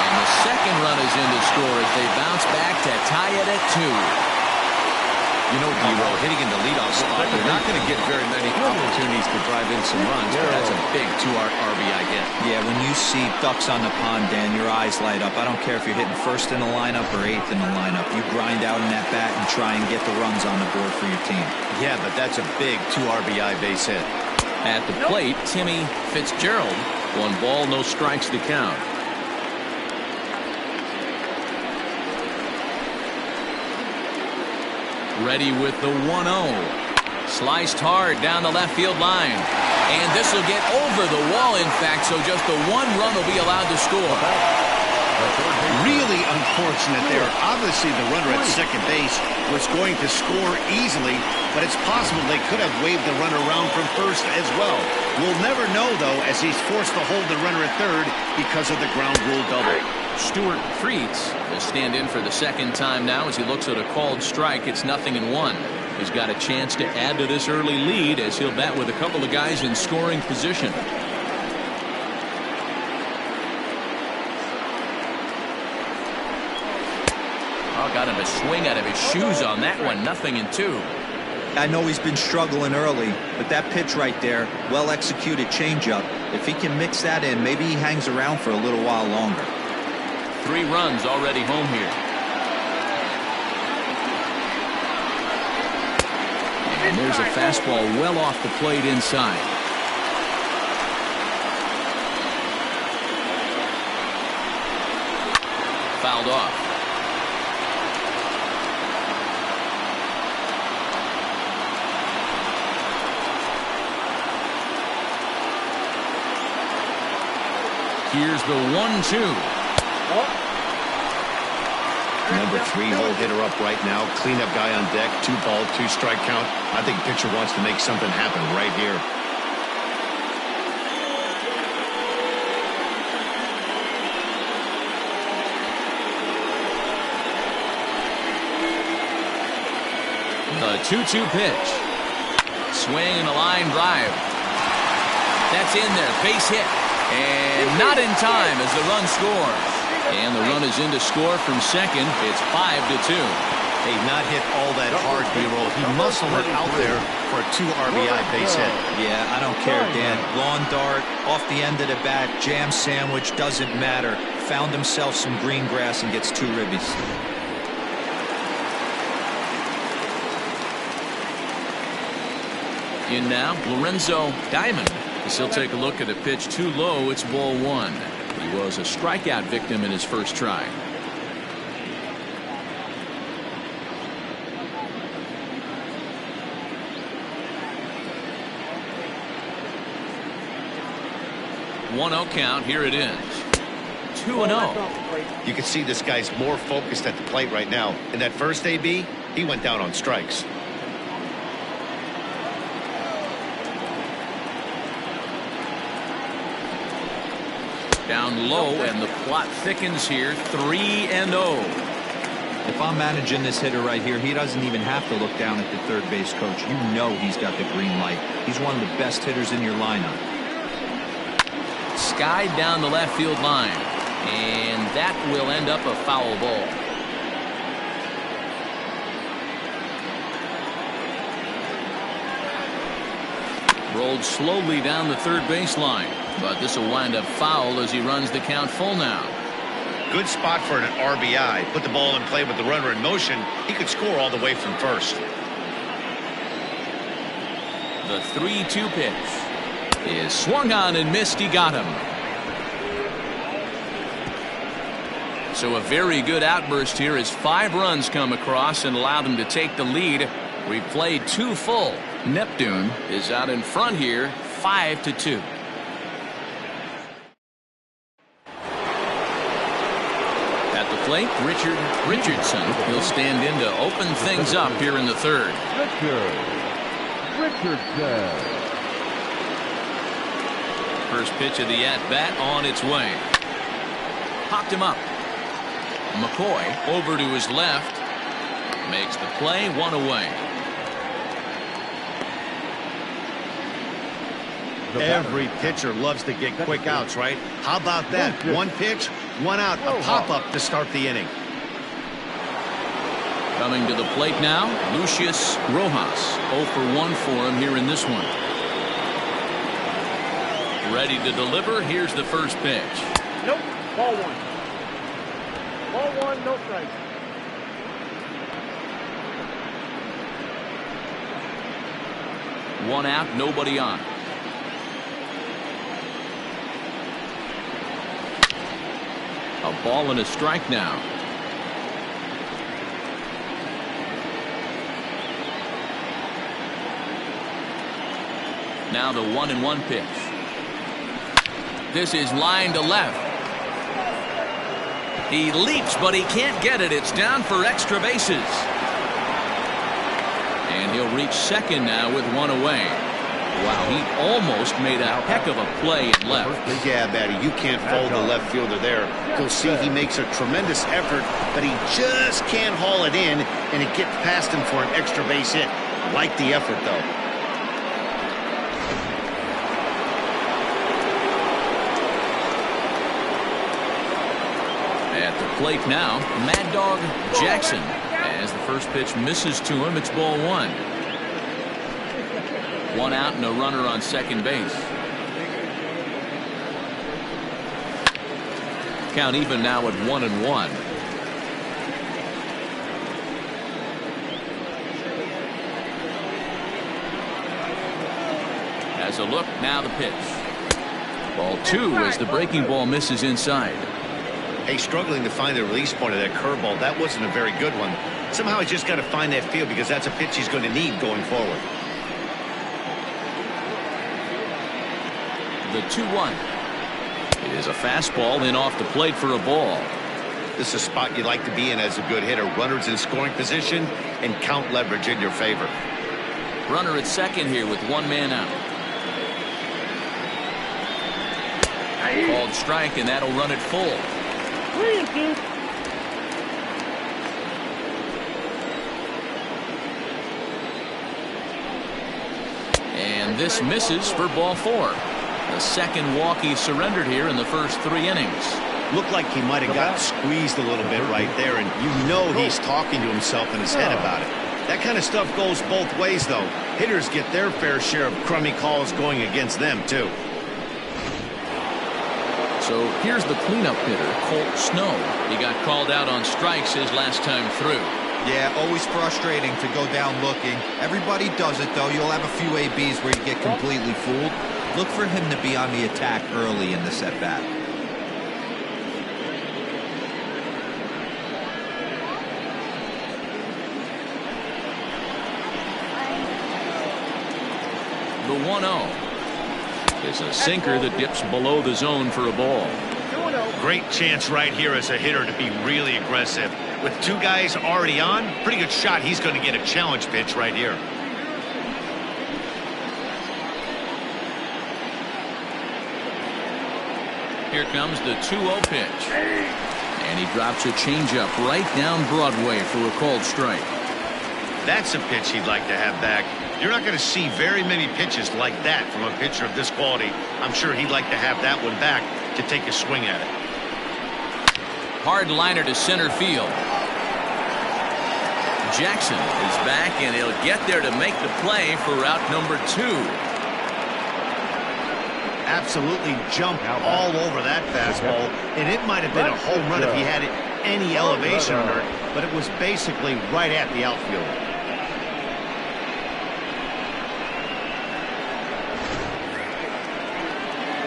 And And the second run is in to score as they bounce back to tie it at 2. You know, D-Row, hitting in the leadoff spot, you're not going to get very many opportunities to drive in some runs, but that's a big 2 RBI hit. Yeah, when you see ducks on the pond, Dan, your eyes light up. I don't care if you're hitting first in the lineup or 8th in the lineup. You grind out in that bat and try and get the runs on the board for your team. Yeah, but that's a big 2 RBI base hit. At the plate, Timmy Fitzgerald. 1 ball, no strikes to count. Ready with the 1-0. Sliced hard down the left field line. And this will get over the wall, in fact, so just the 1 run will be allowed to score. Really unfortunate there. Obviously, the runner at second base was going to score easily, but it's possible they could have waved the runner around from first as well. We'll never know, though, as he's forced to hold the runner at third because of the ground rule double. Stuart Freets will stand in for the second time now as he looks at a called strike. It's 0-1. He's got a chance to add to this early lead as he'll bat with a couple of guys in scoring position. Oh, got him a swing out of his shoes on that one. 0-2. I know he's been struggling early, but that pitch right there, well-executed changeup, if he can mix that in, maybe he hangs around for a little while longer. 3 runs already home here. And there's a fastball well off the plate inside. Fouled off. Here's the 1-2. Number 3 hole hitter up right now. Cleanup guy on deck. 2 ball, 2 strike count. I think pitcher wants to make something happen right here. The 2-2 pitch. Swing and a line drive. That's in there. Base hit. And not in time as the run scores. And the run is in to score from second. It's 5-2. Hey, not hit all that hard, B-roll. He muscled it out there for a 2 RBI base hit. Yeah, I don't care, Dan. Lawn dart, off the end of the bat, jam sandwich, doesn't matter. Found himself some green grass and gets 2 ribbies. In now, Lorenzo Diamond. As he'll take a look at a pitch too low. It's ball 1. He was a strikeout victim in his first try. One-0 count. Here it is. 2-0. You can see this guy's more focused at the plate right now. In that first AB, he went down on strikes. Down low, and the plot thickens here. 3-0. If I'm managing this hitter right here, he doesn't even have to look down at the third base coach. You know he's got the green light. He's one of the best hitters in your lineup. Skied down the left field line, and that will end up a foul ball. Rolled slowly down the third baseline, but this will wind up foul as he runs the count full now. Good spot for an RBI. Put the ball in play with the runner in motion. He could score all the way from first. The 3-2 pitch is swung on and missed. He got him. So a very good outburst here as 5 runs come across and allow them to take the lead. We've played 2 full. Neptune is out in front here, 5-2. At the plate, Richardson. He'll stand in to open things up here in the third. Richardson. First pitch of the at-bat on its way. Popped him up. McCoy over to his left. Makes the play, 1 away. Every pitcher loves to get quick outs, right? How about that? 1 pitch, One out, a pop-up to start the inning. Coming to the plate now, Lucius Rojas. 0 for 1 for him here in this one. Ready to deliver. Here's the first pitch. Nope. Ball 1. Ball 1, no strike. One out, nobody on. A ball and a strike now. Now the 1-1 pitch. This is line to left. He leaps, but he can't get it. It's down for extra bases. And he'll reach second now with one away. Wow, he almost made a heck of a play in left. Yeah, Batty, you can't fold the left fielder there. You'll see he makes a tremendous effort, but he just can't haul it in, and it gets past him for an extra base hit. Like the effort, though. At the plate now, Mad Dog Jackson. As the first pitch misses to him, it's ball 1. One out and a runner on second base. Count even now at 1-1. As a look, now the pitch. Ball 2 as the breaking ball misses inside. Hey, struggling to find the release point of that curveball. That wasn't a very good one. Somehow he's just got to find that field because that's a pitch he's going to need going forward. The 2-1. It is a fastball in off the plate for a ball. This is a spot you like to be in as a good hitter. Runners in scoring position and count leverage in your favor. Runner at second here with one man out. Called strike, and that'll run it full. 3-2. And this misses for ball 4. The second walk he surrendered here in the first 3 innings. Looked like he might have got squeezed a little bit right there, and you know he's talking to himself in his head about it. That kind of stuff goes both ways, though. Hitters get their fair share of crummy calls going against them, too. So here's the cleanup hitter, Colt Snow. He got called out on strikes his last time through. Yeah, always frustrating to go down looking. Everybody does it, though. You'll have a few ABs where you get completely fooled. Look for him to be on the attack early in this at-bat. The 1-0. Is a sinker that dips below the zone for a ball. Great chance right here as a hitter to be really aggressive. With 2 guys already on, pretty good shot he's going to get a challenge pitch right here. Here comes the 2-0 pitch. And he drops a changeup right down Broadway for a called strike. That's a pitch he'd like to have back. You're not going to see very many pitches like that from a pitcher of this quality. I'm sure he'd like to have that one back to take a swing at it. Hard liner to center field. Jackson is back, and he'll get there to make the play for route number 2. Absolutely jumped all over that fastball, and it might have been a home run if he had any elevation under it, but it was basically right at the outfield.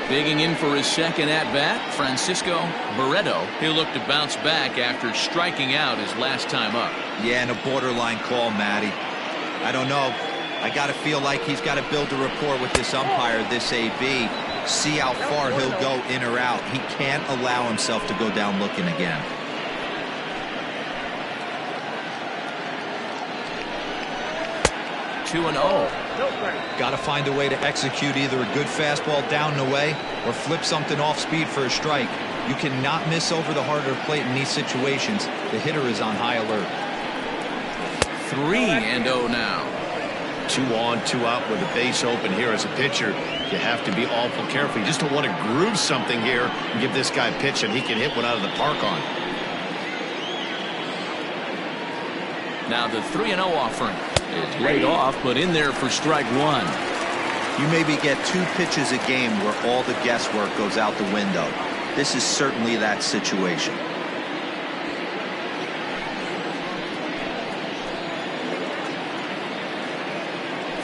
Digging in for his second at-bat, Francisco Barreto. He'll look to bounce back after striking out his last time up. Yeah, and a borderline call, Matty. I don't know. I got to feel like he's got to build a rapport with this umpire, this AB. See how far he'll go in or out. He can't allow himself to go down looking again. Two and 0. Got to find a way to execute either a good fastball down and away or flip something off speed for a strike. You cannot miss over the harder plate in these situations. The hitter is on high alert. 3-0 now. 2 on, 2 out with the base open here as a pitcher. You have to be awful careful. You just don't want to groove something here and give this guy a pitch and he can hit one out of the park on. Now the 3-0 offering is laid off, but in there for strike 1. You maybe get 2 pitches a game where all the guesswork goes out the window. This is certainly that situation.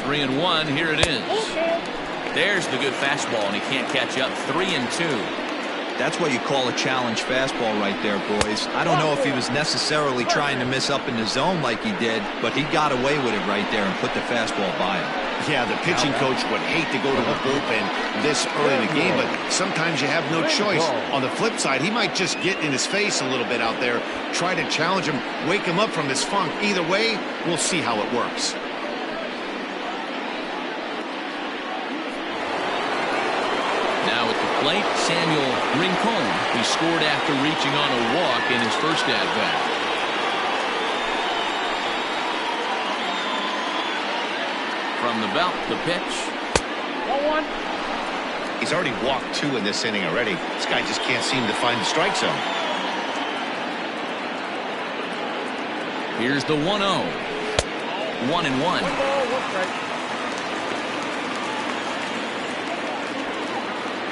Three and 1, here it is. There's the good fastball, and he can't catch up. 3-2. That's what you call a challenge fastball right there, boys. I don't know if he was necessarily trying to miss up in the zone like he did, but he got away with it right there and put the fastball by him. Yeah, the pitching coach would hate to go to the bullpen this early in the game, but sometimes you have no choice. On the flip side, he might just get in his face a little bit out there, try to challenge him, wake him up from his funk. Either way, we'll see how it works. Now at the plate, Samuel Rincon. He scored after reaching on a walk in his first at-bat. From the belt, the pitch. 1-1. He's already walked 2 in this inning already. This guy just can't seem to find the strike zone. Here's the 1-0. 1-1. 1 ball, 1 strike.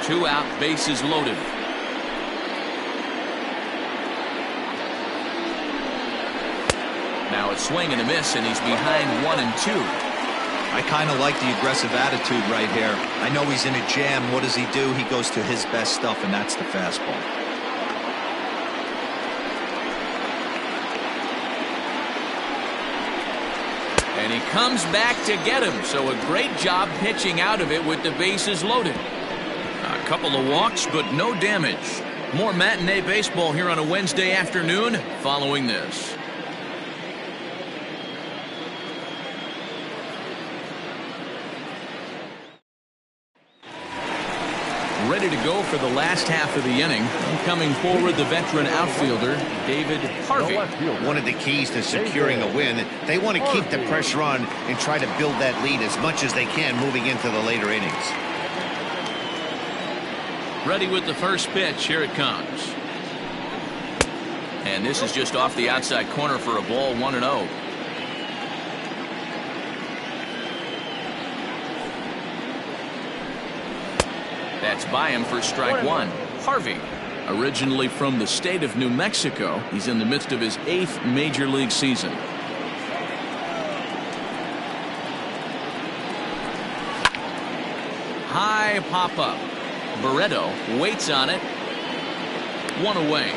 2 out, bases loaded. Now it's swing and a miss, and he's behind 1-2. I kind of like the aggressive attitude right here. I know he's in a jam. What does he do? He goes to his best stuff, and that's the fastball. And he comes back to get him. So a great job pitching out of it with the bases loaded. A couple of walks, but no damage. More matinee baseball here on a Wednesday afternoon following this. Ready to go for the last half of the inning. Coming forward, the veteran outfielder, David Harvey. One of the keys to securing a win, they want to keep the pressure on and try to build that lead as much as they can moving into the later innings. Ready with the first pitch. Here it comes. And this is just off the outside corner for a ball. 1-0. That's by him for strike 1. Harvey, originally from the state of New Mexico, he's in the midst of his 8th major league season. High pop up. Barreto waits on it. 1 away.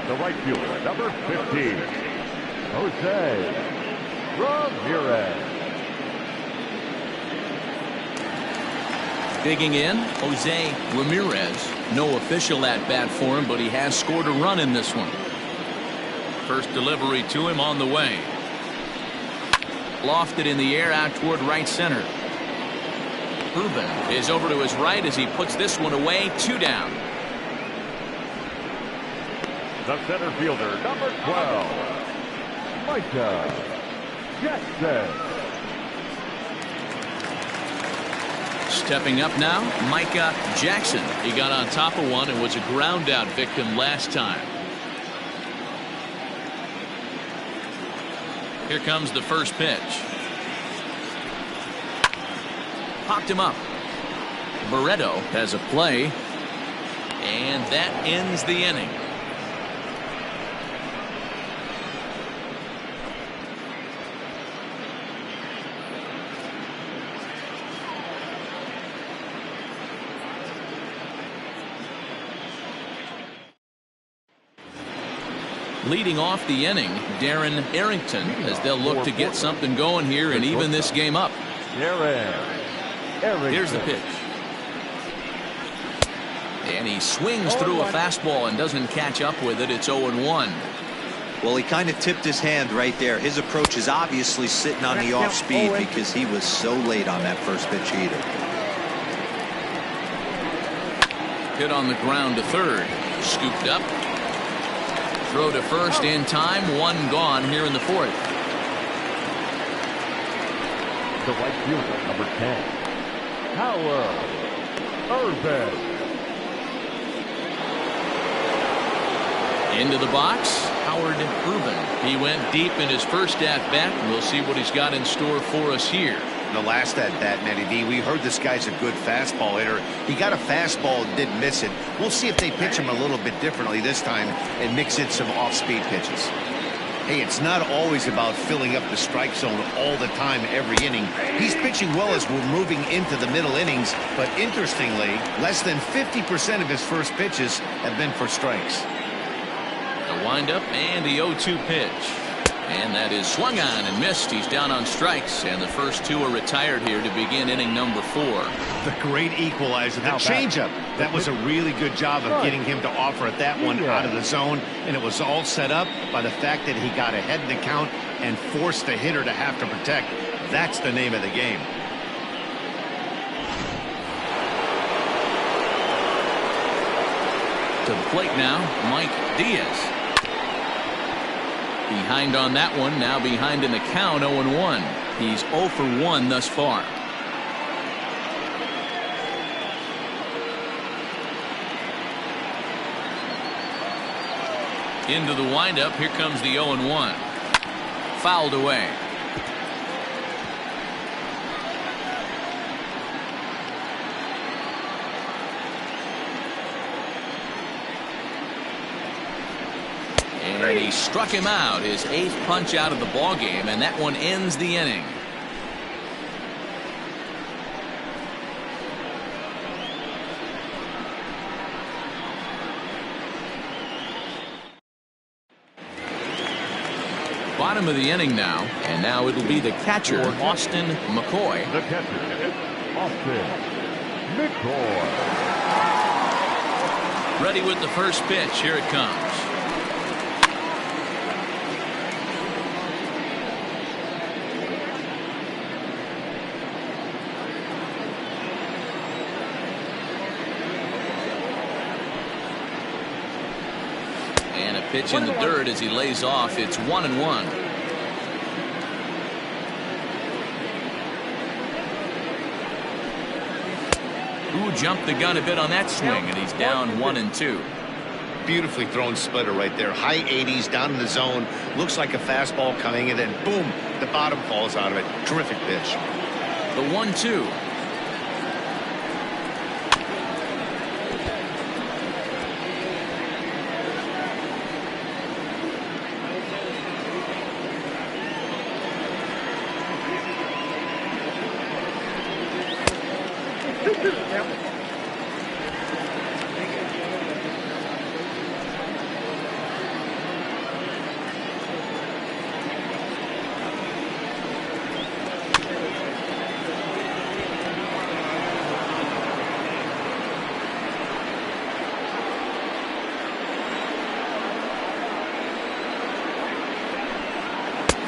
The right fielder, number 15, Jose Ramirez. Digging in, Jose Ramirez. No official at-bat for him, but he has scored a run in this one. First delivery to him on the way. Lofted in the air out toward right center. Ruben is over to his right as he puts this one away. 2 down. The center fielder, number 12, Micah Jackson. Stepping up now, Micah Jackson. He got on top of one and was a ground out victim last time. Here comes the first pitch. Popped him up. Barreto has a play, and that ends the inning. Leading off the inning, Darren Arrington, as they'll look to get something going here and even this game up. Here's the pitch. And he swings through a fastball and doesn't catch up with it. It's 0-1. Well, he kind of tipped his hand right there. His approach is obviously sitting on the off speed because he was so late on that first pitch either. Hit on the ground to third. Scooped up. Throw to first in time. One gone here in the fourth. The right fielder, number 10, Howard Irvin. Into the box, Howard Irvin. He went deep in his first at-bat, and we'll see what he's got in store for us here. The last at-bat, Matty D, we heard this guy's a good fastball hitter. He got a fastball and didn't miss it. We'll see if they pitch him a little bit differently this time and mix in some off-speed pitches. Hey, it's not always about filling up the strike zone all the time every inning. He's pitching well as we're moving into the middle innings, but interestingly, less than 50% of his first pitches have been for strikes. The windup and the 0-2 pitch. And that is swung on and missed. He's down on strikes, and the first two are retired here to begin inning number 4. The great equalizer, the changeup. That was a really good job of getting him to offer at that one out of the zone, and it was all set up by the fact that he got ahead in the count and forced the hitter to have to protect. That's the name of the game. To the plate now, Mike Diaz. Behind on that one, now behind in the count, 0-1. He's 0 for 1 thus far. Into the windup, here comes the 0-1. Fouled away. And he struck him out, his 8th punch out of the ball game, and that one ends the inning. Bottom of the inning now, and now it'll be the catcher, Austin McCoy. The catcher, Austin McCoy. Ready with the first pitch. Here it comes. Pitch in the dirt as he lays off. It's 1-1. Who jumped the gun a bit on that swing, and he's down 1-2. Beautifully thrown splitter right there. High 80s down in the zone. Looks like a fastball coming, and then boom, the bottom falls out of it. Terrific pitch. The 1-2.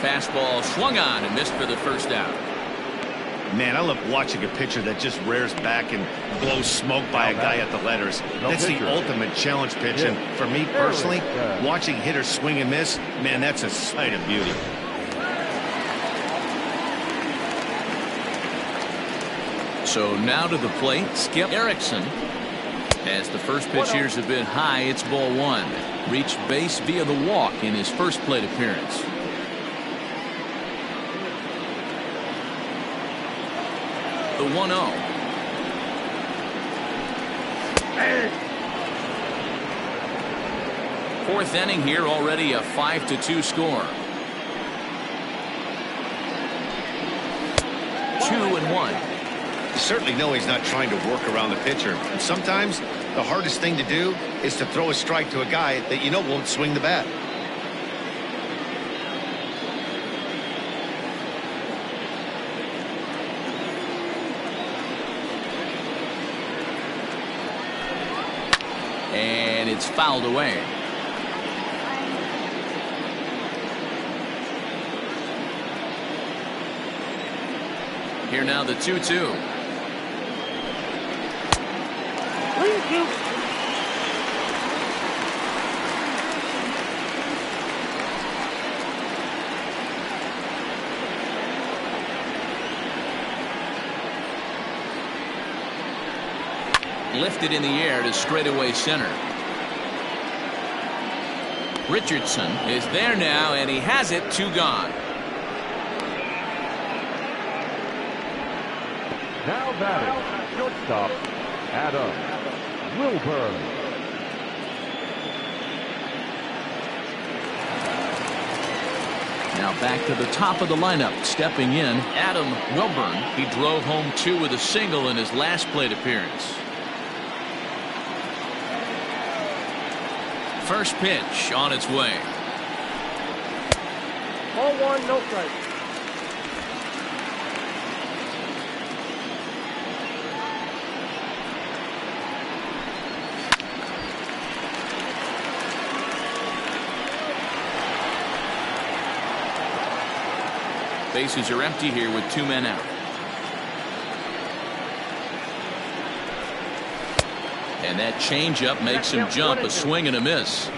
Fastball swung on and missed for the first out. Man, I love watching a pitcher that just rears back and blows smoke by a guy at the letters. That's the ultimate challenge pitch. And for me personally, watching hitters swing and miss, man, that's a sight of beauty. So now to the plate, Skip Erickson. As the first pitch here's a bit high, it's ball 1. Reached base via the walk in his first plate appearance. The 1-0. Fourth inning here, already a 5-2 score. 2-1. You certainly know he's not trying to work around the pitcher. And sometimes the hardest thing to do is to throw a strike to a guy that you know won't swing the bat. And it's fouled away. Here now the 2-2. lifted in the air to straightaway center. Richardson is there now, and he has it. 2 gone. Now batting, shortstop, Adam Wilburn. Now back to the top of the lineup. Stepping in, Adam Wilburn. He drove home 2 with a single in his last plate appearance. First pitch on its way. Ball 1, no strike. Bases are empty here with 2 men out. And that changeup makes him jump. A swing and a miss.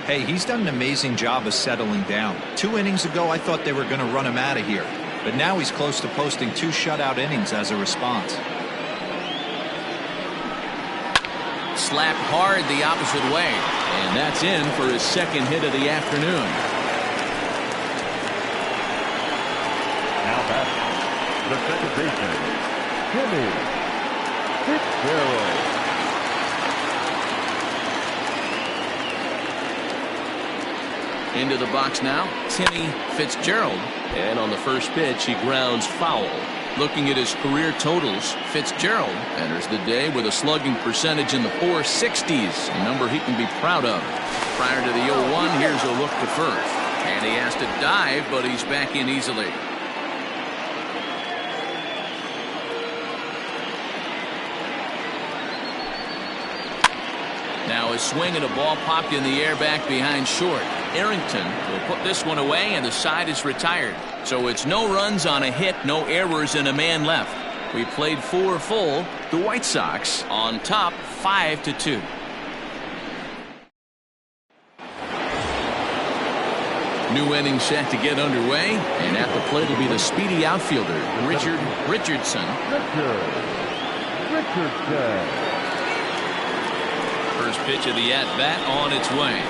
Hey, he's done an amazing job of settling down. 2 innings ago, I thought they were going to run him out of here. But now he's close to posting 2 shutout innings as a response. Slapped hard the opposite way. And that's in for his second hit of the afternoon. Now batting, the second baseman, Jimmy Fitzgerald. Into the box now, Timmy Fitzgerald. And on the first pitch, he grounds foul. Looking at his career totals, Fitzgerald enters the day with a slugging percentage in the 460s, a number he can be proud of. Prior to the 0-1, here's a look to first. And he has to dive, but he's back in easily. Now a swing and a ball popped in the air back behind short. Arrington will put this one away, and the side is retired. So it's no runs on a hit, no errors, and a man left. We played 4 full. The White Sox on top 5-2. New inning set to get underway, and at the plate will be the speedy outfielder Richardson. Richardson. First pitch of the at-bat on its way.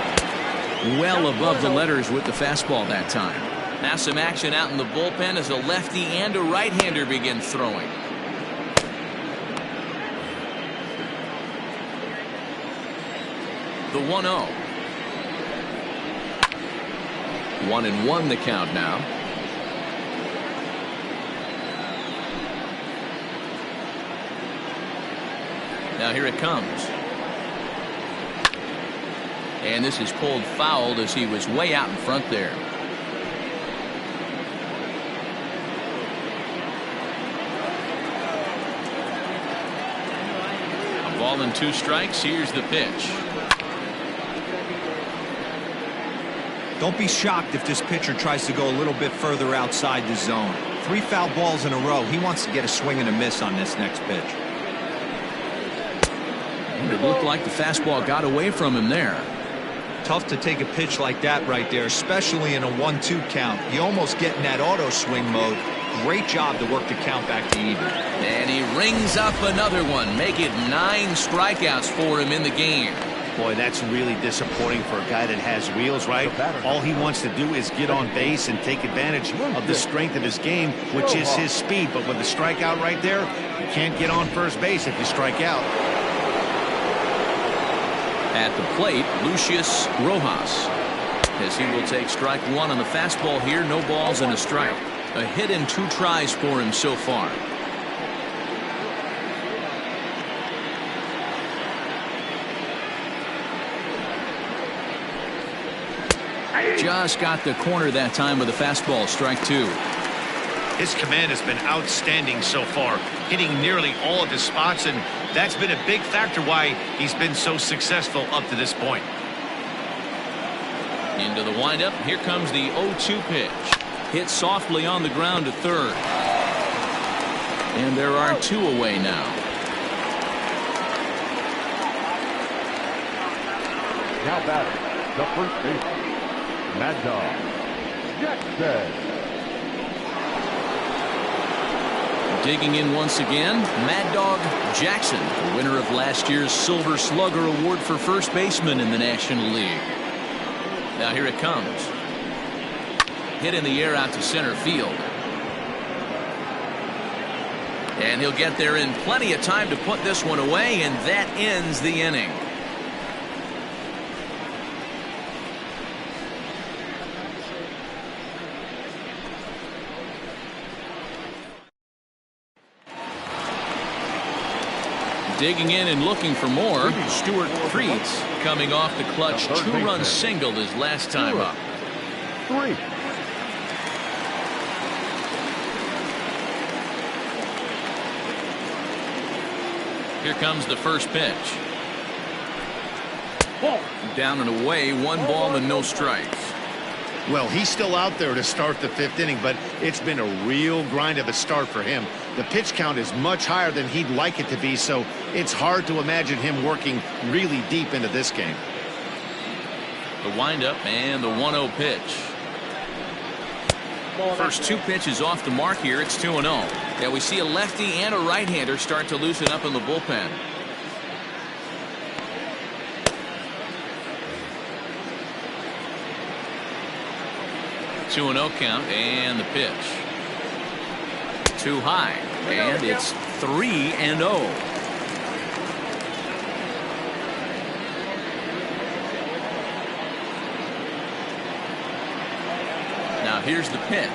Well above the letters with the fastball that time. Now some action out in the bullpen as a lefty and a right-hander begin throwing. The 1-0. 1-1 the count now. Now here it comes. And this is pulled foul as he was way out in front there. A ball and 2 strikes. Here's the pitch. Don't be shocked if this pitcher tries to go a little bit further outside the zone. 3 foul balls in a row. He wants to get a swing and a miss on this next pitch. And it looked like the fastball got away from him there. Tough to take a pitch like that right there, especially in a 1-2 count. You almost get in that auto swing mode. Great job to work the count back to even. And he rings up another one. Make it 9 strikeouts for him in the game. Boy, that's really disappointing for a guy that has wheels, right? All he wants to do is get on base and take advantage of the strength of his game, which is his speed. But with the strikeout right there, you can't get on first base if you strike out. At the plate, Lucius Rojas, as he will take strike 1 on the fastball here. No balls and a strike. A hit and 2 tries for him so far. Just got the corner that time with a fastball. Strike 2. His command has been outstanding so far, hitting nearly all of his spots, and that's been a big factor why he's been so successful up to this point. Into the windup. Here comes the 0-2 pitch. Hit softly on the ground to third. And there are 2 away now. Now batting, the first baseman, Mad Dog Jackson. Digging in once again, Mad Dog Jackson, the winner of last year's Silver Slugger Award for first baseman in the National League. Now here it comes. Hit in the air out to center field. And he'll get there in plenty of time to put this one away, and that ends the inning. Digging in and looking for more, Stuart Preetz coming off the clutch two-run single his last time up. 3. Here comes the first pitch. Down and away, 1 ball and no strikes. Well, he's still out there to start the 5th inning, but it's been a real grind of a start for him. The pitch count is much higher than he'd like it to be, so it's hard to imagine him working really deep into this game. The windup and the 1-0 pitch. First 2 pitches off the mark here. It's 2-0. Yeah, we see a lefty and a right-hander start to loosen up in the bullpen. Two and 0 count, and the pitch. Too high, and it's 3-0. Now here's the pitch.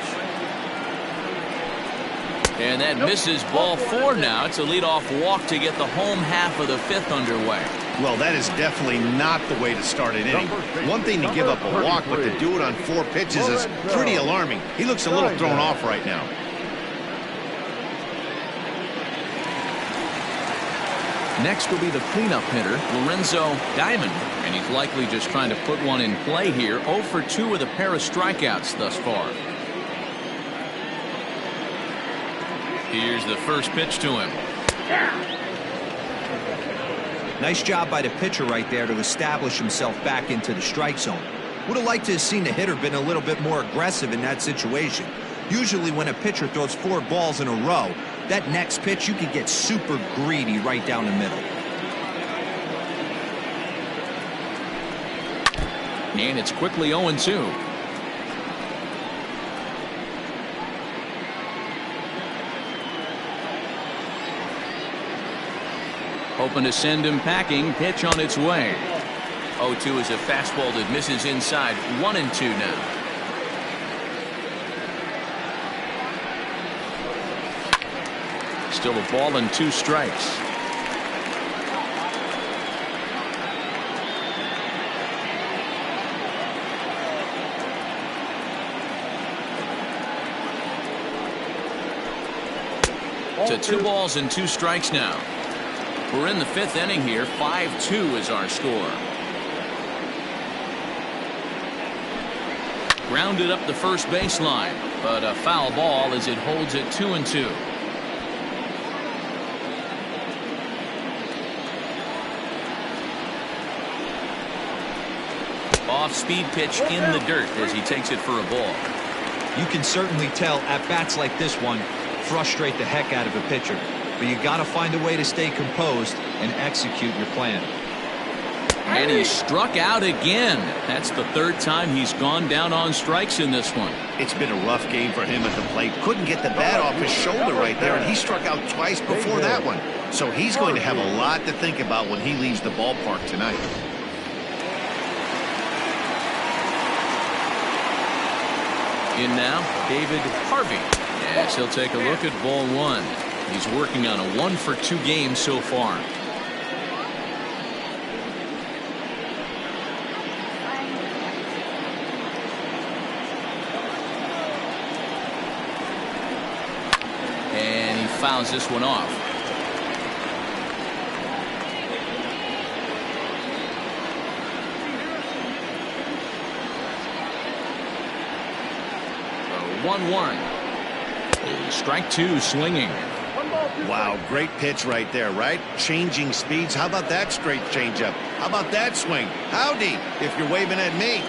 And that misses, ball 4 now. It's a leadoff walk to get the home half of the 5th underway. Well, that is definitely not the way to start an inning. One thing to give up a walk, but to do it on 4 pitches is pretty alarming. He looks a little thrown off right now. Next will be the cleanup hitter, Lorenzo Diamond, and he's likely just trying to put one in play here. 0 for 2 with a pair of strikeouts thus far. Here's the first pitch to him. Nice job by the pitcher right there to establish himself back into the strike zone. Would have liked to have seen the hitter been a little bit more aggressive in that situation. Usually when a pitcher throws 4 balls in a row, that next pitch you could get super greedy right down the middle. And it's quickly 0-2. Hoping to send him packing. Pitch on its way. 0-2 is a fastball that misses inside. 1-2 now. Still a ball and 2 strikes. To 2 balls and 2 strikes now. We're in the 5th inning here. 5-2 is our score. Grounded up the first baseline, but a foul ball as it holds it 2-2. Off-speed pitch in the dirt as he takes it for a ball. You can certainly tell at bats like this one frustrate the heck out of a pitcher. But you got to find a way to stay composed and execute your plan. And he struck out again. That's the 3rd time he's gone down on strikes in this one. It's been a rough game for him at the plate. Couldn't get the bat off his shoulder right there, and he struck out twice before that one. So he's going to have a lot to think about when he leaves the ballpark tonight. In now, David Harvey. Yes, he'll take a look at ball 1. He's working on a 1 for 2 game so far. And he fouls this one off. So 1-1. Strike 2 swinging. Wow, great pitch right there, right? Changing speeds. How about that straight changeup? How about that swing? Howdy, if you're waving at me.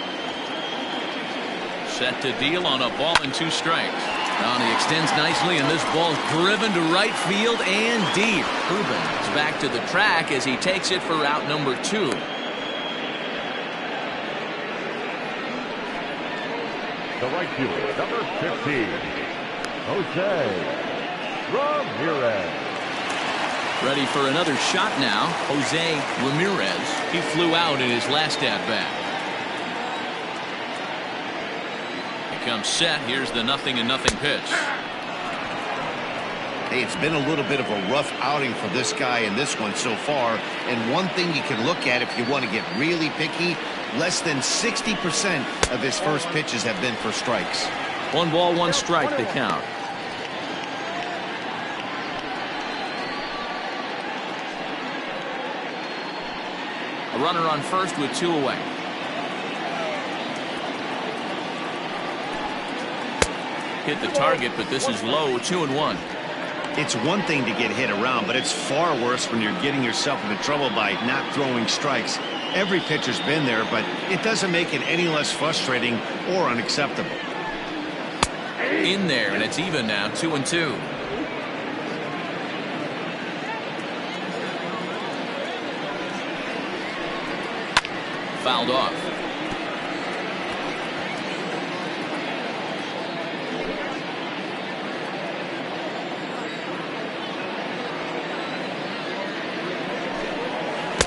Set to deal on a ball and 2 strikes. And he extends nicely, and this ball's driven to right field and deep. Ruben is back to the track as he takes it for route number 2. The right fielder, number 15, Jose Ramirez. Ready for another shot now. Jose Ramirez. He flew out in his last at-bat. He comes set. Here's the 0-0 pitch. Hey, it's been a little bit of a rough outing for this guy in this one so far. And one thing you can look at if you want to get really picky, less than 60% of his first pitches have been for strikes. 1 ball, 1 strike, the count. A runner on first with 2 away. Hit the target, but this is low. 2-1. It's one thing to get hit around, but it's far worse when you're getting yourself into trouble by not throwing strikes. Every pitcher's been there, but it doesn't make it any less frustrating or unacceptable. In there, and it's even now. 2-2. Fouled off.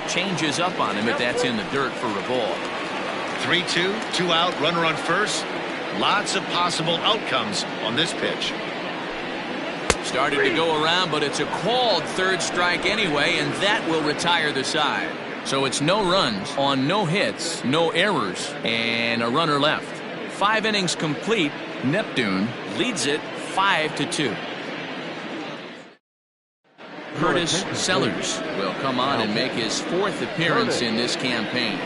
Changes up on him if that's in the dirt for a ball. 3-2, 2 out, runner on first. Lots of possible outcomes on this pitch. Started to go around, but it's a called 3rd strike anyway, and that will retire the side. So it's no runs on no hits, no errors, and a runner left. 5 innings complete. Neptune leads it 5-2. Curtis Sellers will come on and make his 4th appearance in this campaign.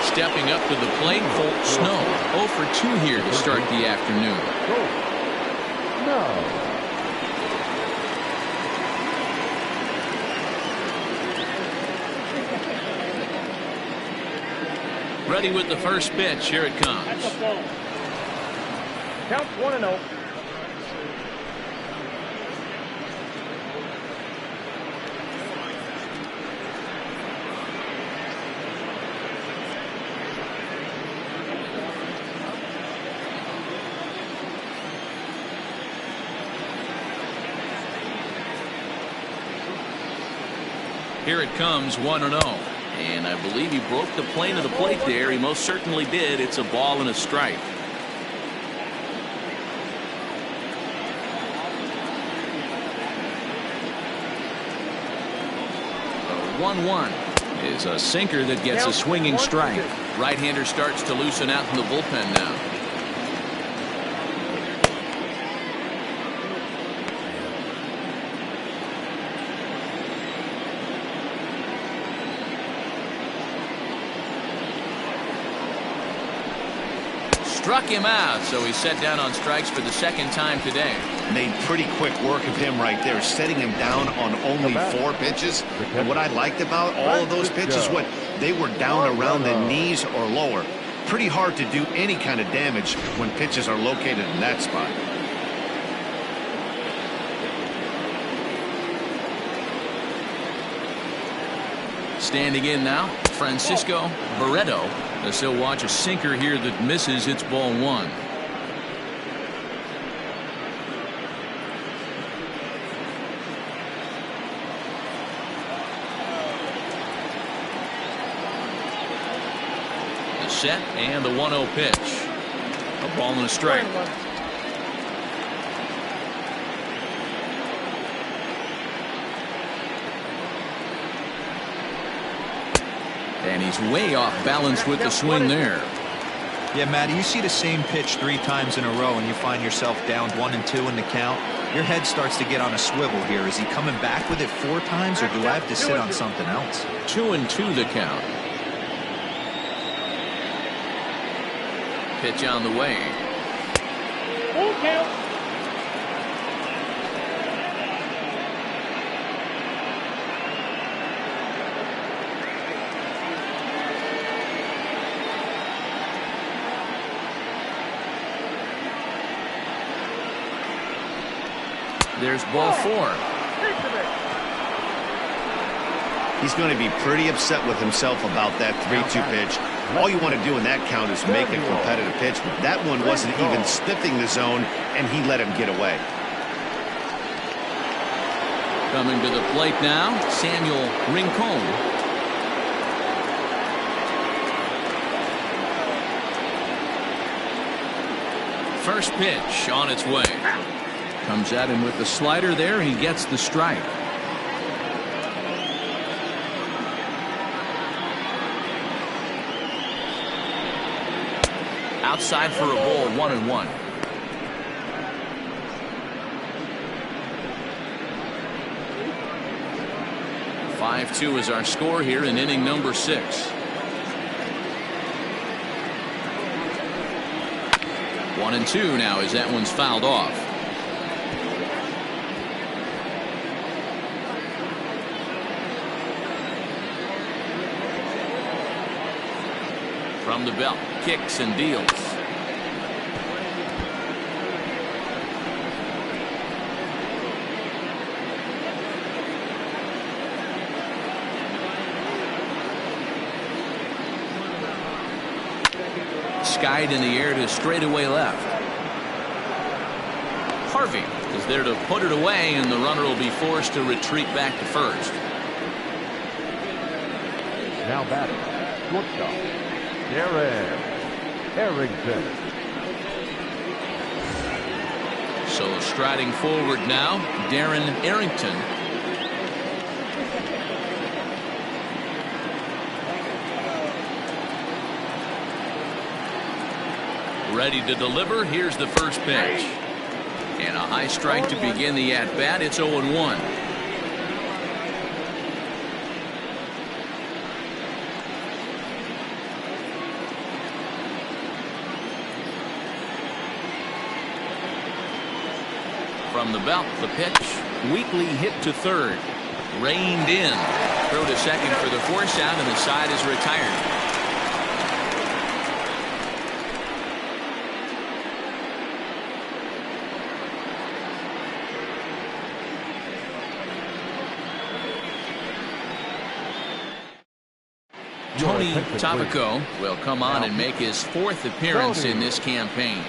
Stepping up to the plate, Colt Snow. 0 for 2 here to start the afternoon. Ready with the first pitch. Here it comes. Count 1-0. Here it comes, 1-0. And I believe he broke the plane of the plate there. He most certainly did. It's a ball and a strike. 1-1 is a sinker that gets a swinging strike. Right-hander starts to loosen out in the bullpen now. Struck him out, so he's set down on strikes for the 2nd time today. Made pretty quick work of him right there, setting him down on only 4 pitches. And what I liked about all of those pitches, they were down around the knees or lower. Pretty hard to do any kind of damage when pitches are located in that spot. Standing in now, Francisco Barreto, as he'll watch a sinker here that misses. It's ball 1. The set and the 1-0 pitch. A ball and a strike. And he's way off balance with the swing there. Yeah, Matty, you see the same pitch 3 times in a row and you find yourself down 1-2 in the count. Your head starts to get on a swivel here. Is he coming back with it 4 times, or do I have to sit on something else? 2-2 the count. Pitch on the way. Full count. There's ball 4. He's going to be pretty upset with himself about that 3-2 pitch. All you want to do in that count is make a competitive pitch, but that one wasn't even sniffing the zone, and he let him get away. Coming to the plate now, Samuel Rincon. First pitch on its way. Comes at him with the slider there. He gets the strike. Outside for a ball, 1-1. (5-2) is our score here in inning number 6. 1-2 now as that one's fouled off. From the belt, kicks and deals. Skied in the air to straightaway left. Harvey is there to put it away, and the runner will be forced to retreat back to first. Now batting, shortstop, Darren Arrington. So striding forward now, Darren Arrington. Ready to deliver. Here's the first pitch. And a high strike to begin the at-bat. It's 0-1. From the belt, the pitch. Weakly hit to third. Reined in. Throw to second for the force out, and the side is retired. Tony Tabaco will come on and make his 4th appearance in this campaign.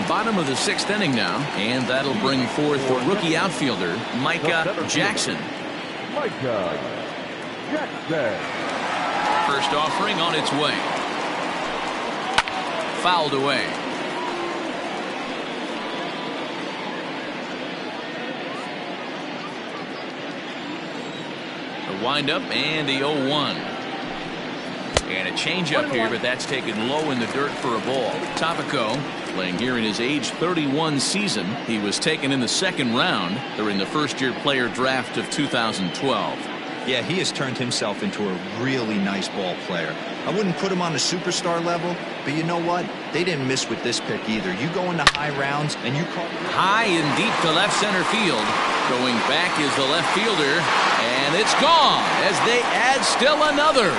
Bottom of the 6th inning now, and that'll bring forth the rookie outfielder Micah Jackson. Micah Jackson. First offering on its way. Fouled away. A windup and the 0-1. And a changeup here, but that's taken low in the dirt for a ball. Tabaco playing here in his age 31 season. He was taken in the 2nd round during the first-year player draft of 2012. Yeah, he has turned himself into a really nice ball player. I wouldn't put him on a superstar level, but you know what? They didn't miss with this pick either. You go into high rounds and you call high and deep to left center field. Going back is the left fielder, and it's gone as they add still another.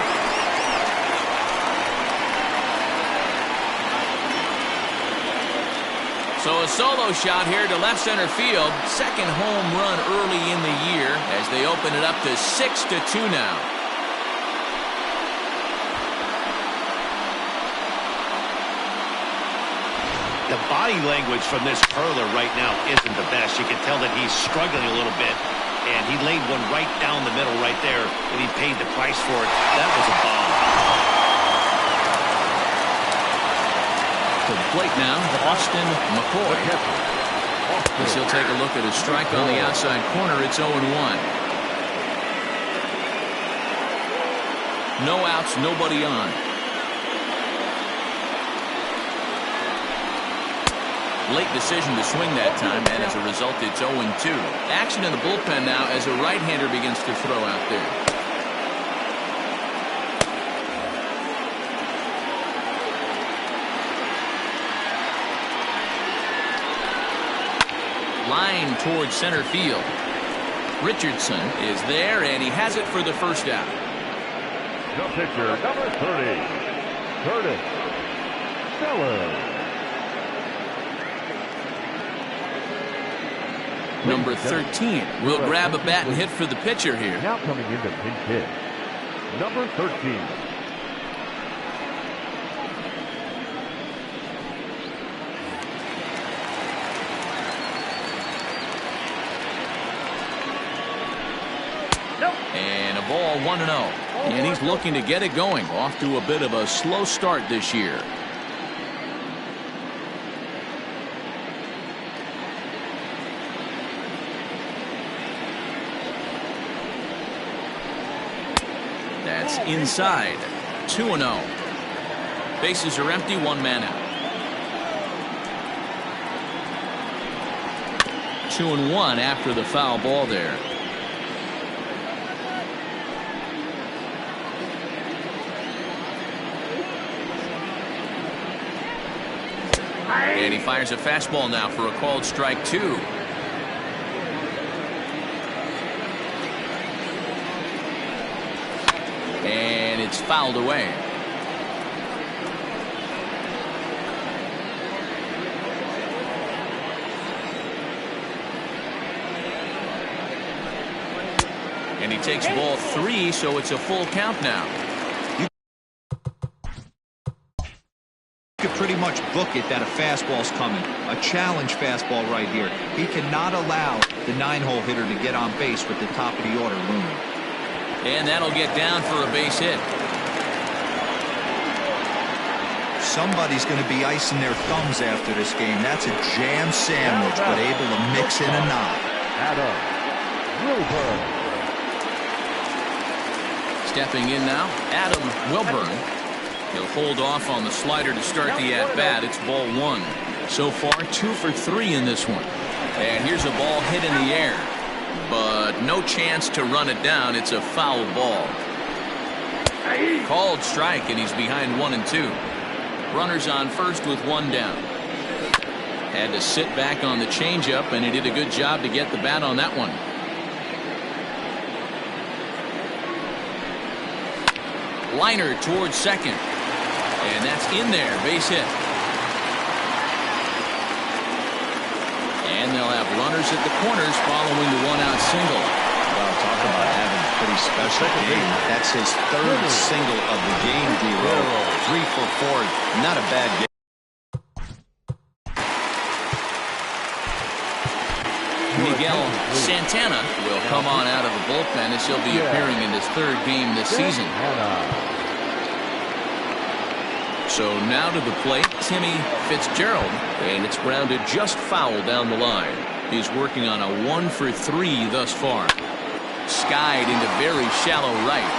So a solo shot here to left center field. 2nd home run early in the year as they open it up to 6-2 now. The body language from this curler right now isn't the best. You can tell that he's struggling a little bit, and he laid one right down the middle right there, and he paid the price for it. That was a bomb. To the plate now, Austin McCoy. As he'll take a look at a strike on the outside corner. It's 0-1. No outs, nobody on. Late decision to swing that time, and as a result, it's 0-2. Action in the bullpen now as a right-hander begins to throw out there. Line towards center field. Richardson is there, and he has it for the first out. The pitcher, number 30, Curtis Sellers. Number 13 will grab a bat and hit for the pitcher here. Now coming in to pinch hit, number 13. And a ball 1-0. And he's looking to get it going. Off to a bit of a slow start this year. That's inside. 2-0. Bases are empty, one man out. 2-1 after the foul ball there. And he fires a fastball now for a called strike 2. And it's fouled away. And he takes ball 3, so it's a full count now. You could pretty much book it that a fastball's coming. A challenge fastball right here. He cannot allow the 9-hole hitter to get on base with the top of the order looming. And that'll get down for a base hit. Somebody's going to be icing their thumbs after this game. That's a jam sandwich, but able to mix in a knot. Adam Wilburn. Stepping in now, Adam Wilburn. He'll hold off on the slider to start the at-bat. It's ball 1. So far, 2 for 3 in this one. And here's a ball hit in the air. But no chance to run it down. It's a foul ball. Called strike, and he's behind 1-2. Runners on first with 1 down. Had to sit back on the changeup, and he did a good job to get the bat on that one. Liner towards second. And that's in there. Base hit. And they'll have runners at the corners following the 1-out single. Well, talk about having a pretty special game. That's his 3rd single of the game, D-Row. 3 for 4. Not a bad game. Miguel Santana will come on out of the bullpen as he'll be appearing in his 3rd game this season. So now to the plate, Timmy Fitzgerald, and it's grounded just foul down the line. He's working on a 1 for 3 thus far. Skied into very shallow right.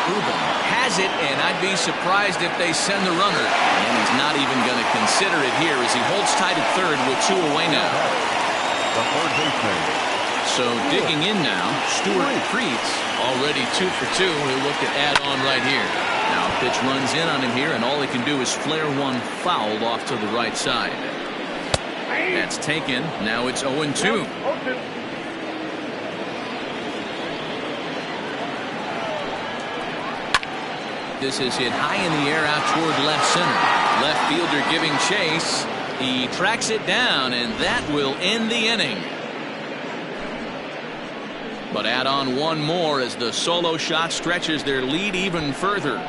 Ruben has it, and I'd be surprised if they send the runner. And he's not even going to consider it here as he holds tight at 3rd with 2 away now. The 3rd baseman. So digging in now, Stuart Preetz, already 2 for 2. He'll look to add on right here. Now pitch runs in on him here, and all he can do is flare one foul off to the right side. That's taken. Now it's 0-2. This is hit high in the air out toward left center. Left fielder giving chase. He tracks it down, and that will end the inning. But add on 1 more as the solo shot stretches their lead even further.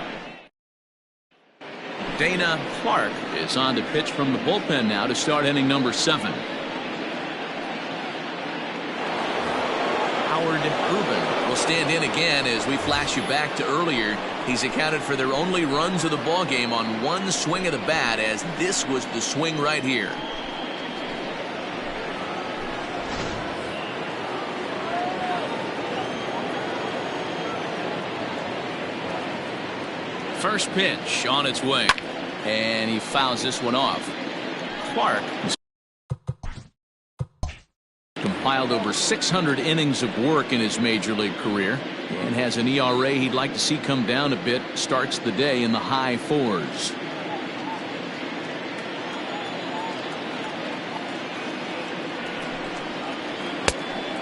Dana Clark is on to pitch from the bullpen now to start inning number 7. Howard Ruben will stand in again as we flash you back to earlier. He's accounted for their only runs of the ball game on 1 swing of the bat, as this was the swing right here. First pitch on its way, and he fouls this one off. Clark compiled over 600 innings of work in his major league career and has an ERA he'd like to see come down a bit. Starts the day in the high 4s.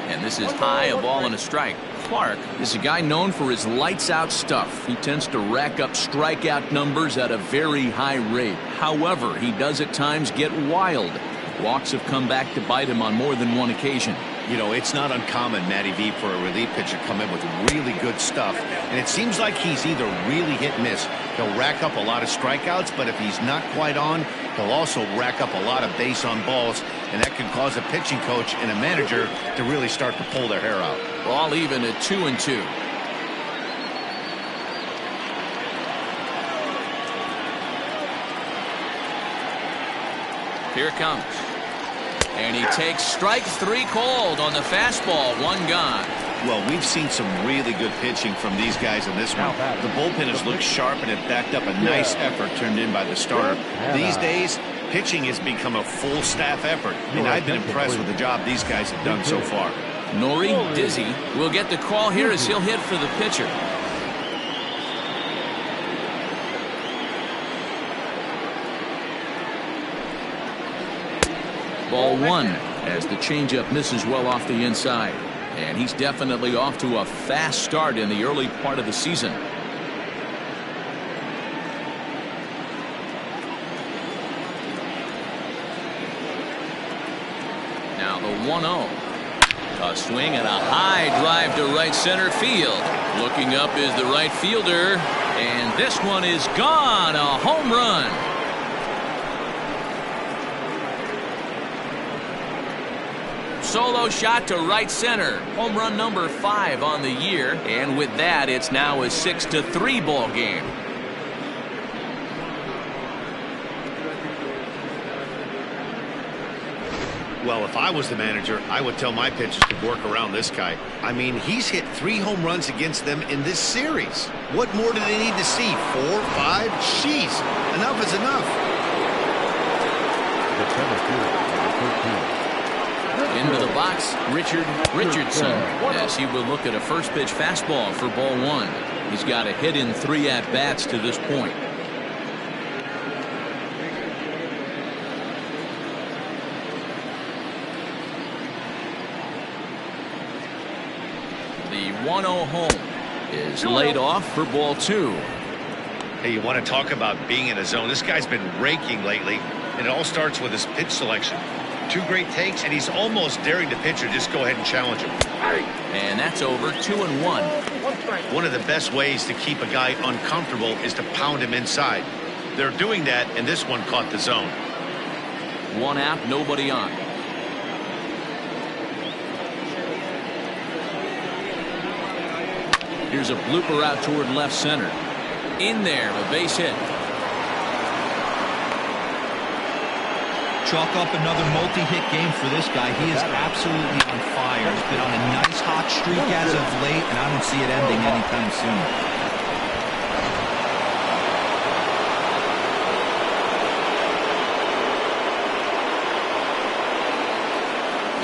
And This is high, a ball and a strike. Clark is a guy known for his lights-out stuff. He tends to rack up strikeout numbers at a very high rate. However, he does at times get wild. Walks have come back to bite him on more than one occasion. You know, it's not uncommon, Matty V, for a relief pitcher to come in with really good stuff. And it seems like he's either really hit and miss. He'll rack up a lot of strikeouts, but if he's not quite on, he'll also rack up a lot of base on balls. And that can cause a pitching coach and a manager to really start to pull their hair out. Ball even at 2-2. Here it comes. And he takes strike 3 called on the fastball. 1 gone. Well, we've seen some really good pitching from these guys in this one. The bullpen has looked sharp and it backed up a nice effort turned in by the starter. These days, pitching has become a full staff effort, and I've been impressed with the job these guys have done so far. Nori Dizzy will get the call here as he'll hit for the pitcher. Ball 1 as the changeup misses well off the inside. And he's definitely off to a fast start in the early part of the season. Now the 1-0. A swing and a high drive to right center field. Looking up is the right fielder. And this one is gone. A home run. Solo shot to right center. Home run number 5 on the year. And with that, it's now a 6-3 ball game. Well, if I was the manager, I would tell my pitchers to work around this guy. I mean, he's hit 3 home runs against them in this series. What more do they need to see? 4, 5? Jeez, enough is enough. Into the box, Richardson, as he will look at a first pitch fastball for ball 1. He's got a hit in 3 at-bats to this point. The 1-0 home is laid off for ball 2. Hey, you want to talk about being in a zone? This guy's been raking lately, and it all starts with his pitch selection. 2 great takes, and he's almost daring the pitcher just go ahead and challenge him. And that's over. 2-1. One of the best ways to keep a guy uncomfortable is to pound him inside. They're doing that, and this one caught the zone. 1 out, nobody on. Here's a blooper out toward left center. In there, a base hit. Chalk up another multi-hit game for this guy. He is absolutely on fire. He's been on a nice hot streak as of late, and I don't see it ending anytime soon.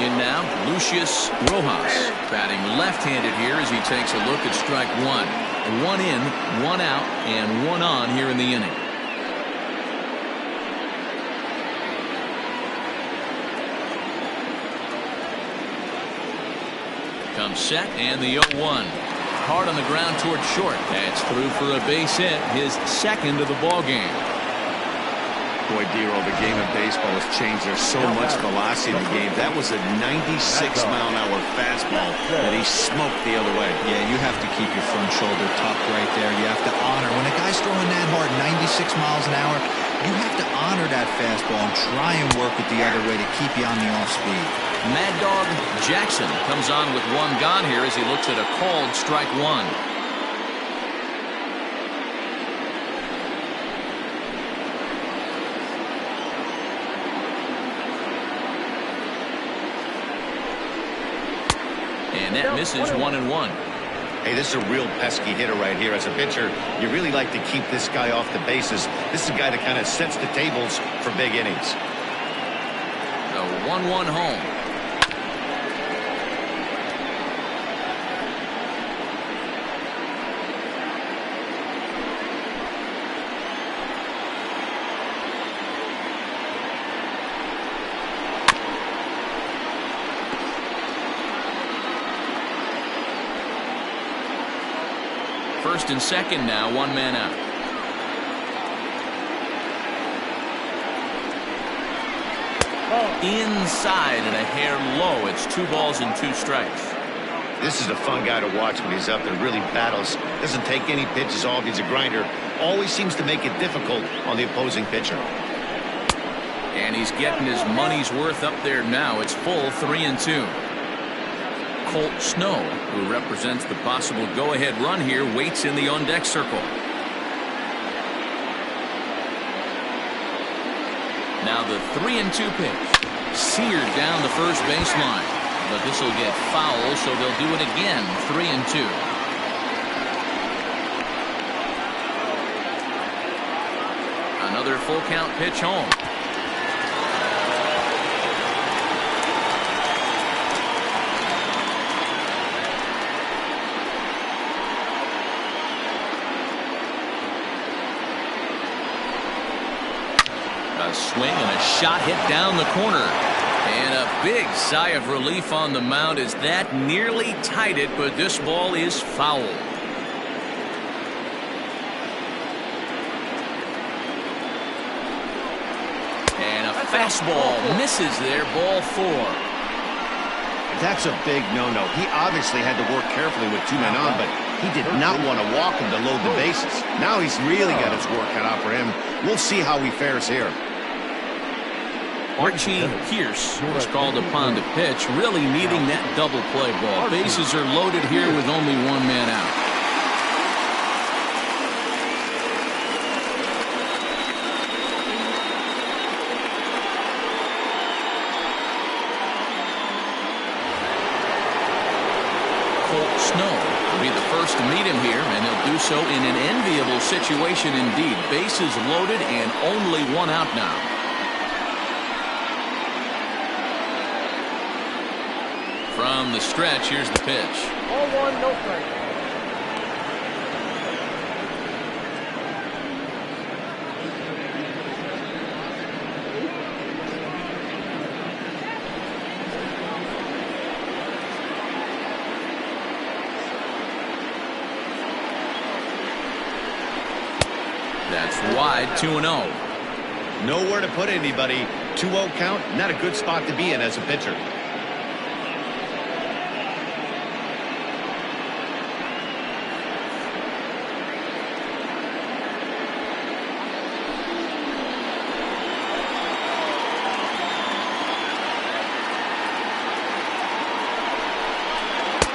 In now, Lucius Rojas, batting left-handed here as he takes a look at strike 1. 1 in, 1 out, and 1 on here in the inning. Comes set, and the 0-1. Hard on the ground toward short. That's through for a base hit, his 2nd of the ball game. Boy, Dero, the game of baseball has changed. There's so much velocity in the game. That was a 96-mile-an-hour fastball that he smoked the other way. Yeah, you have to keep your front shoulder tucked right there. You have to honor. When a guy's throwing that hard, 96 miles an hour, you have to honor that fastball and try and work it the other way to keep you on the off-speed. Mad Dog Jackson comes on with 1 gone here as he looks at a called strike 1. And that misses 1-1. Hey, this is a real pesky hitter right here. As a pitcher, you really like to keep this guy off the bases. This is a guy that kind of sets the tables for big innings. The 1-1 home. first and second now, one man out. Inside and a hair low. It's 2 balls and 2 strikes. This is a fun guy to watch when he's up there. Really battles. Doesn't take any pitches off. He's a grinder. Always seems to make it difficult on the opposing pitcher. And he's getting his money's worth up there now. It's full 3-2. Colt Snow, who represents the possible go-ahead run here, waits in the on-deck circle. Now the 3-2 pitch. Seared down the first baseline. But this will get foul, so they'll do it again. 3-2. Another full count pitch home. A swing and a shot hit down the corner. And a big sigh of relief on the mound as that nearly tied it, but this ball is foul. And a fastball misses there, ball 4. That's a big no-no. He obviously had to work carefully with 2 men on, but he did not want to walk him to load the bases. Now he's really got his work cut out for him. We'll see how he fares here. Archie Pierce was called upon to pitch, really needing that double play ball. Bases are loaded here with only 1 man out. Colt Snow will be the first to meet him here, and he'll do so in an enviable situation indeed. Bases loaded and only 1 out now. From the stretch, here's the pitch. 0-1, no strike. That's wide, 2-0. Nowhere to put anybody. 2-0 count, not a good spot to be in as a pitcher.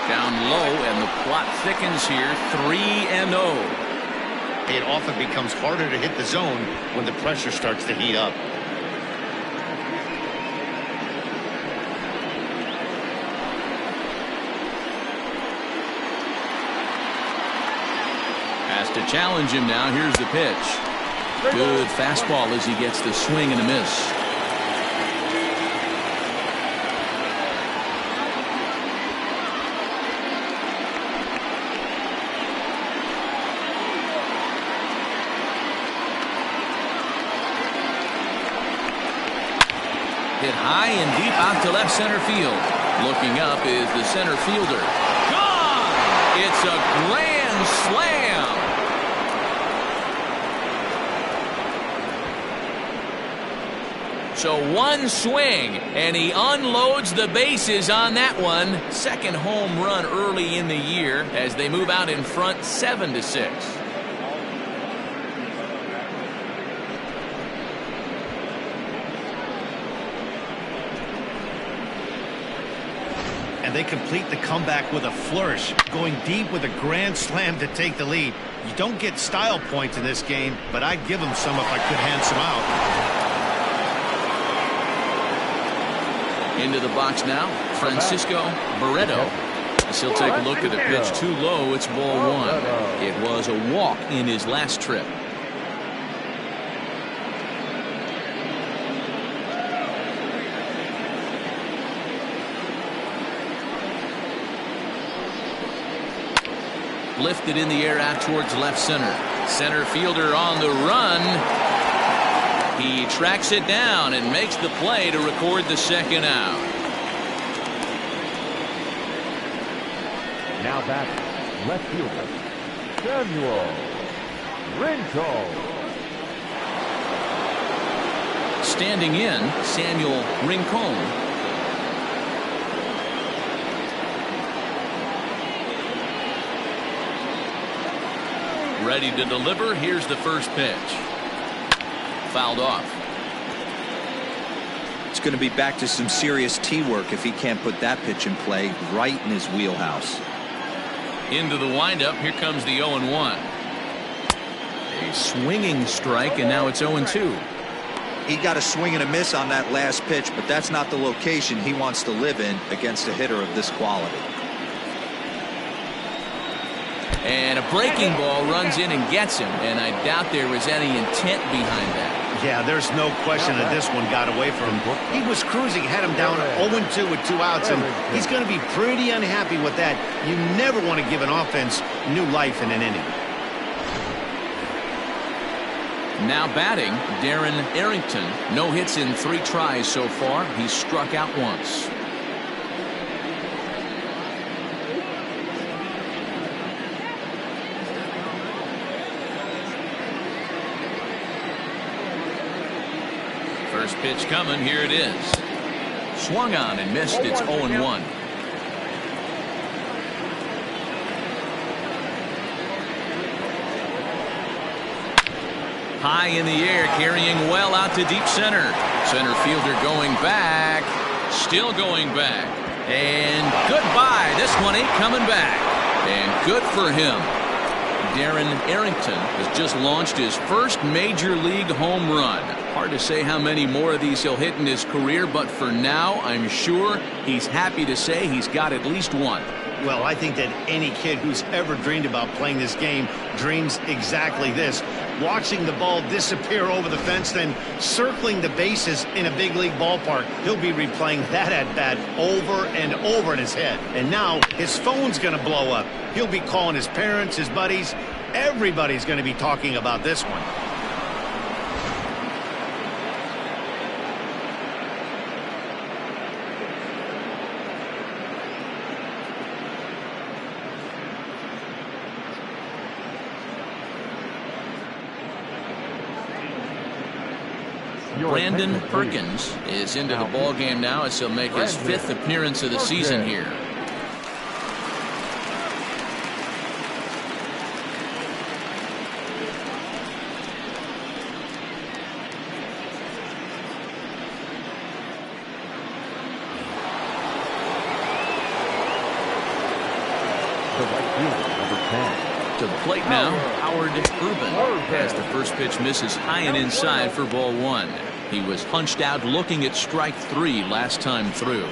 Down low, and the plot thickens here. 3-0. It often becomes harder to hit the zone when the pressure starts to heat up. Has to challenge him now. Here's the pitch. Good fastball as he gets the swing and a miss. Hit high and deep out to left center field. Looking up is the center fielder. Gone! It's a grand slam. So 1 swing, and he unloads the bases on that one. Second home run early in the year as they move out in front 7-6. And they complete the comeback with a flourish, going deep with a grand slam to take the lead. You don't get style points in this game, but I'd give them some if I could hand some out. Into the box now, Francisco Barreto. As he'll take a look at the pitch too low, it's ball 1. It was a walk in his last trip. Lifted in the air out towards left center. Center fielder on the run. He tracks it down and makes the play to record the second out. Now back, left fielder, Samuel Rincon. Standing in, Samuel Rincon. Ready to deliver. Here's the first pitch. Fouled off. It's going to be back to some serious tee work if he can't put that pitch in play right in his wheelhouse. Into the windup. Here comes the 0-1. A swinging strike, and now it's 0-2. He got a swing and a miss on that last pitch, but that's not the location he wants to live in against a hitter of this quality. And a breaking ball runs in and gets him, and I doubt there was any intent behind that. Yeah, there's no question that this one got away from him. He was cruising, had him down 0-2 with 2 outs, and he's going to be pretty unhappy with that. You never want to give an offense new life in an inning. Now batting, Darren Arrington. No hits in 3 tries so far. He's struck out once. First pitch coming. Here it is. Swung on and missed. It's 0-1. High in the air, carrying well out to deep center. Center fielder going back. Still going back. And goodbye. This one ain't coming back. And good for him. Darren Arrington has just launched his first major league home run. Hard to say how many more of these he'll hit in his career, but for now, I'm sure he's happy to say he's got at least one. Well, I think that any kid who's ever dreamed about playing this game dreams exactly this. Watching the ball disappear over the fence, then circling the bases in a big league ballpark. He'll be replaying that at bat over and over in his head. And now his phone's going to blow up. He'll be calling his parents, his buddies. Everybody's going to be talking about this one. Brandon Perkins is into the ball game now as he'll make his 5th appearance of the season here. To the plate now, Howard Urban, as the first pitch misses high and inside for ball 1. He was punched out looking at strike 3 last time through.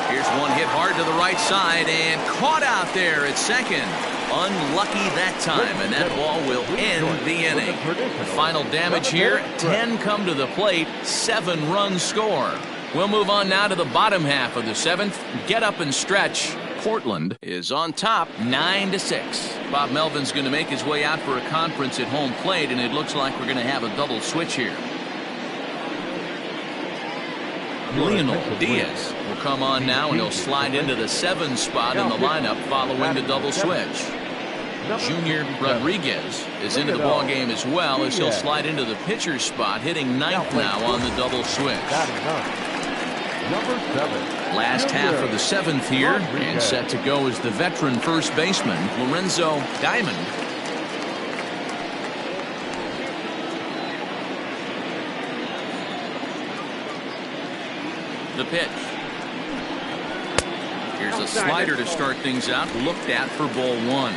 Here's one hit hard to the right side and caught out there at second. Unlucky that time, and that ball will end the inning. The final damage here, 10 come to the plate, 7 runs score. We'll move on now to the bottom half of the 7th. Get up and stretch. Portland is on top 9-6. Bob Melvin's going to make his way out for a conference at home plate, and it looks like we're going to have a double switch here. Leonel Diaz will come on now, and he'll slide into the 7 spot in the lineup following the double switch. Junior Rodriguez is into the ball game as well, as he'll slide into the pitcher's spot, hitting 9th now on the double switch. Last half of the 7th here, and set to go is the veteran first baseman Lorenzo Diamond. The pitch. Here's a slider to start things out, looked at for ball 1.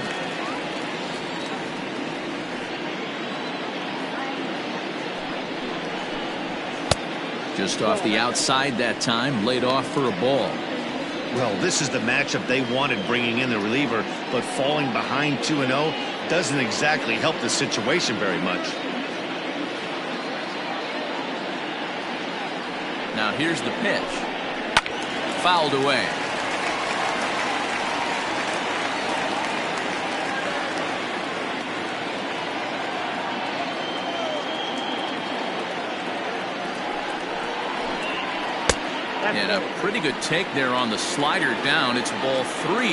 Just off the outside that time, laid off for a ball. Well, this is the matchup they wanted, bringing in the reliever, but falling behind 2-0 doesn't exactly help the situation very much. Now here's the pitch. Fouled away. And a pretty good take there on the slider down. It's ball 3.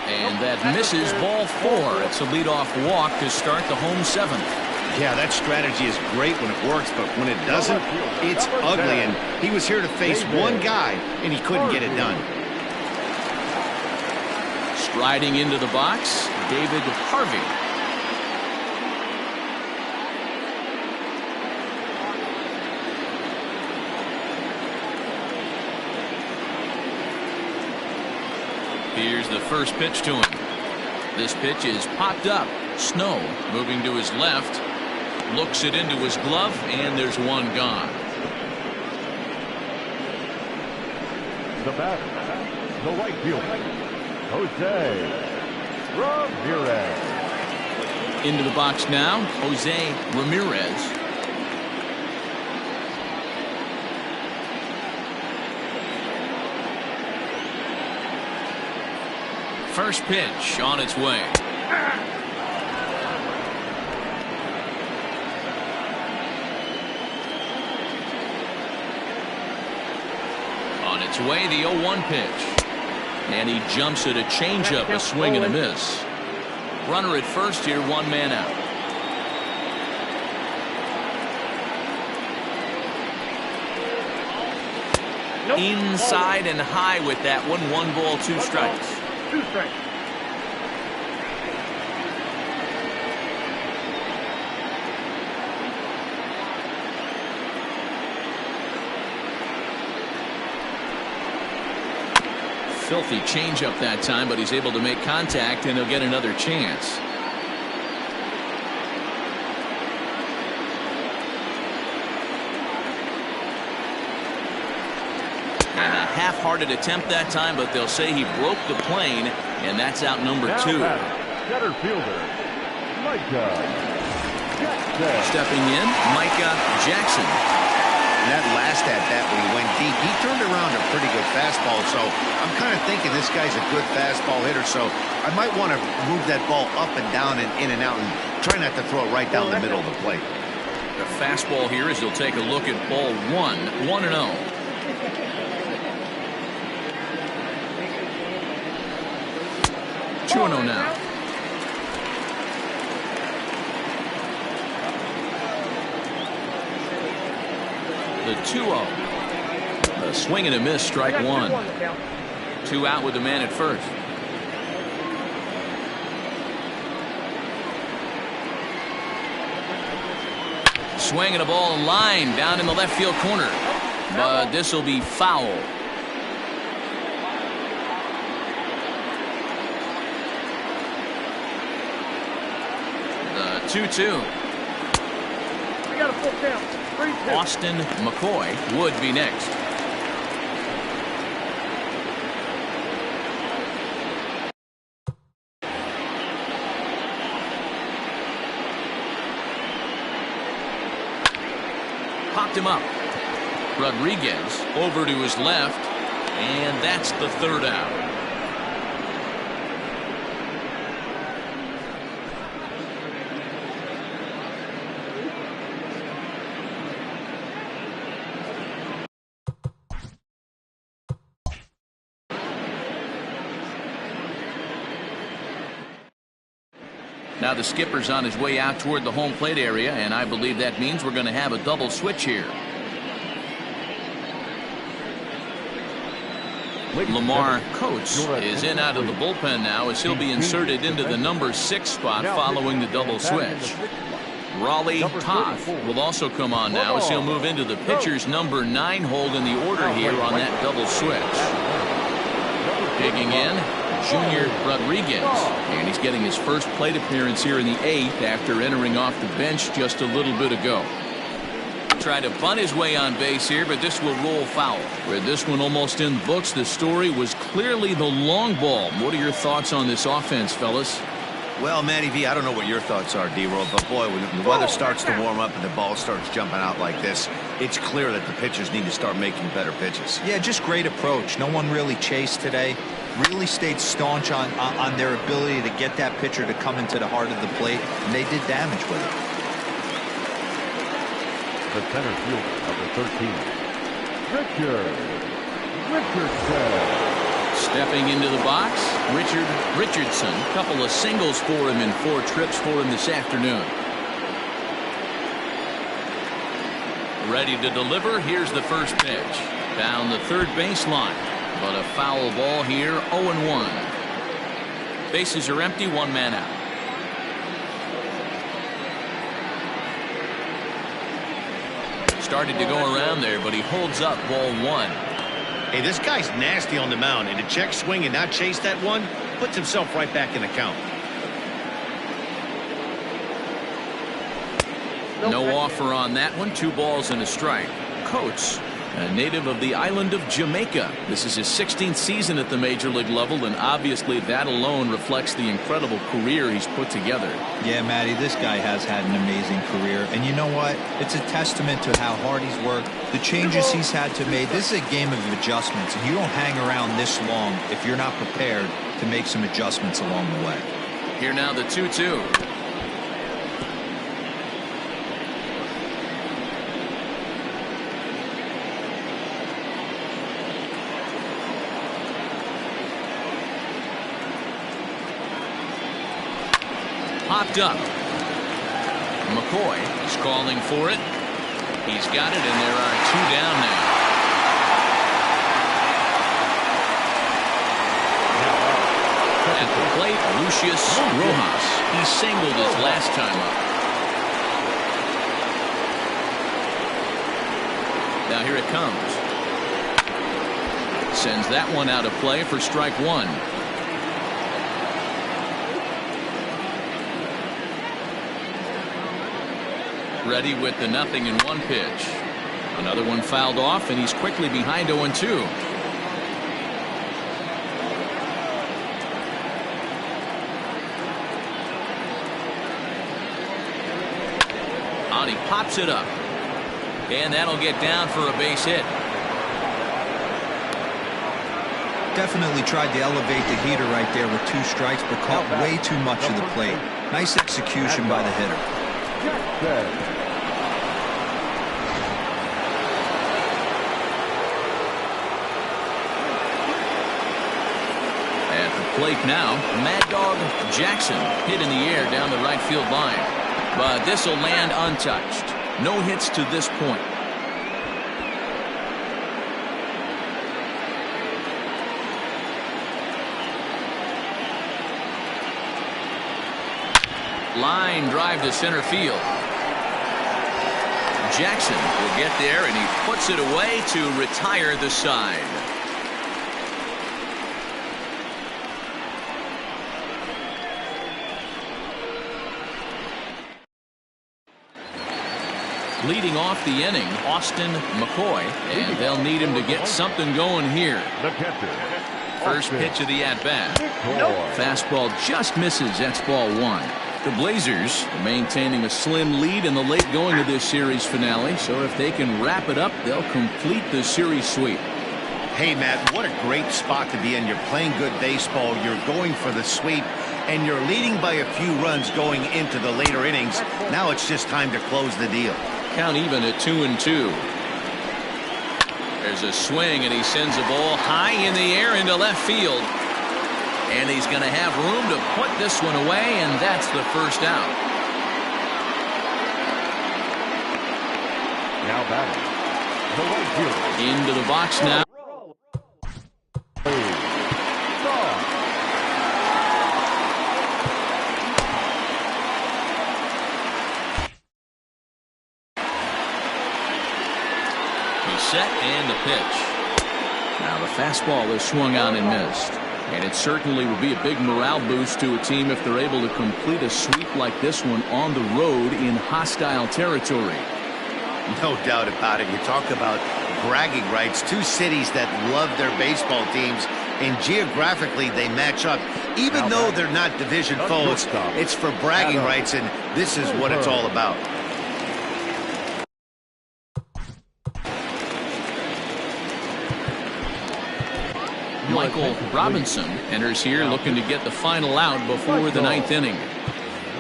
And that misses, ball 4. It's a leadoff walk to start the home 7th. Yeah, that strategy is great when it works, but when it doesn't, it's ugly. And he was here to face one guy, and he couldn't get it done. Striding into the box, David Harvey. Here's the first pitch to him. This pitch is popped up. Snow moving to his left. Looks it into his glove, and there's one gone. The batter, the right fielder, Jose Ramirez. Into the box now, Jose Ramirez. First pitch on its way. On its way, the 0-1 pitch. And he jumps at a changeup, a swing and a miss. Runner at first here, 1 man out. Inside and high with that one. 1 ball, 2 strikes. 2 strikes. Filthy changeup that time, but he's able to make contact, and he'll get another chance. And a half-hearted attempt that time, but they'll say he broke the plane, and that's out number 2. Center fielder, Micah Jackson. Stepping in, Micah Jackson. And that last at-bat when he went deep, he turned around a pretty good fastball. So I'm kind of thinking this guy's a good fastball hitter. So I might want to move that ball up and down and in and out and try not to throw it right down the middle of the plate. The fastball here is he'll take a look at ball 1, 1-0. Two-0 now. The 2-0. A swing and a miss, strike 1. 2 out with the man at first. Swinging a ball line down in the left field corner. But this will be foul. The 2-2. We got a full count. 3-2. Austin McCoy would be next. Popped him up. Rodriguez over to his left, and that's the 3rd out. Now the skipper's on his way out toward the home plate area, and I believe that means we're going to have a double switch here. Lamar Coates is in out of the bullpen now as he'll be inserted into the number 6 spot following the double switch. Raleigh Toth will also come on now as he'll move into the pitcher's number 9 hold in the order here on that double switch. Digging in, Junior Rodriguez, and he's getting his first plate appearance here in the 8th after entering off the bench just a little bit ago. Tried to bunt his way on base here, but this will roll foul. With this one almost in the books, the story was clearly the long ball. What are your thoughts on this offense, fellas? Well, Matty V, I don't know what your thoughts are, D-Roll, but boy, when the weather starts to warm up and the ball starts jumping out like this, it's clear that the pitchers need to start making better pitches. Yeah, just great approach. No one really chased today. really stayed staunch on their ability to get that pitcher to come into the heart of the plate, and they did damage with it. The center fielder, number 13, Richardson. Stepping into the box, Richardson. A couple of singles for him and 4 trips for him this afternoon. Ready to deliver. Here's the first pitch. Down the third baseline. But a foul ball here, 0-1. Bases are empty, 1 man out. Started to go around there, but he holds up, ball 1. Hey, this guy's nasty on the mound, and to check swing and not chase that one puts himself right back in the count. No offer on that one. 2 balls and a strike. Coates, a native of the island of Jamaica. This is his 16th season at the major league level, and obviously that alone reflects the incredible career he's put together. Yeah, Matty, this guy has had an amazing career, and you know what? It's a testament to how hard he's worked, the changes he's had to make. This is a game of adjustments, and you don't hang around this long if you're not prepared to make some adjustments along the way. Here now the 2-2. Popped up. McCoy is calling for it. He's got it, and there are 2 down now. At the plate, Lucius Rojas. He singled his last time up. Now here it comes. Sends that one out of play for strike 1. Ready with the 0-1 pitch. Another one fouled off, and he's quickly behind 0-2. On, he pops it up. And that'll get down for a base hit. Definitely tried to elevate the heater right there with 2 strikes, but caught way too much of the plate. Nice execution by the hitter. At the plate now, Mad Dog Jackson hit in the air down the right field line. But this will land untouched. No hits to this point. Line drive to center field. Jackson will get there, and he puts it away to retire the side. Leading off the inning, Austin McCoy, and they'll need him to get something going here. First pitch of the at-bat. Fastball just misses. That's ball 1. The Blazers are maintaining a slim lead in the late going of this series finale, so if they can wrap it up, they'll complete the series sweep. Hey, Matt, what a great spot to be in. You're playing good baseball. You're going for the sweep, and you're leading by a few runs going into the later innings. Now it's just time to close the deal. Count even at 2-2. There's a swing, and he sends the ball high in the air into left field. And he's going to have room to put this one away, and that's the first out. Now batting, the right fielder. Into the box now. He's set, and the pitch. Now the fastball is swung on and missed. And it certainly would be a big morale boost to a team if they're able to complete a sweep like this one on the road in hostile territory. No doubt about it. You talk about bragging rights. 2 cities that love their baseball teams, and geographically they match up. Even though they're not division foes, it's for bragging rights, and this is what it's all about. Michael Robinson enters here looking to get the final out before the 9th inning.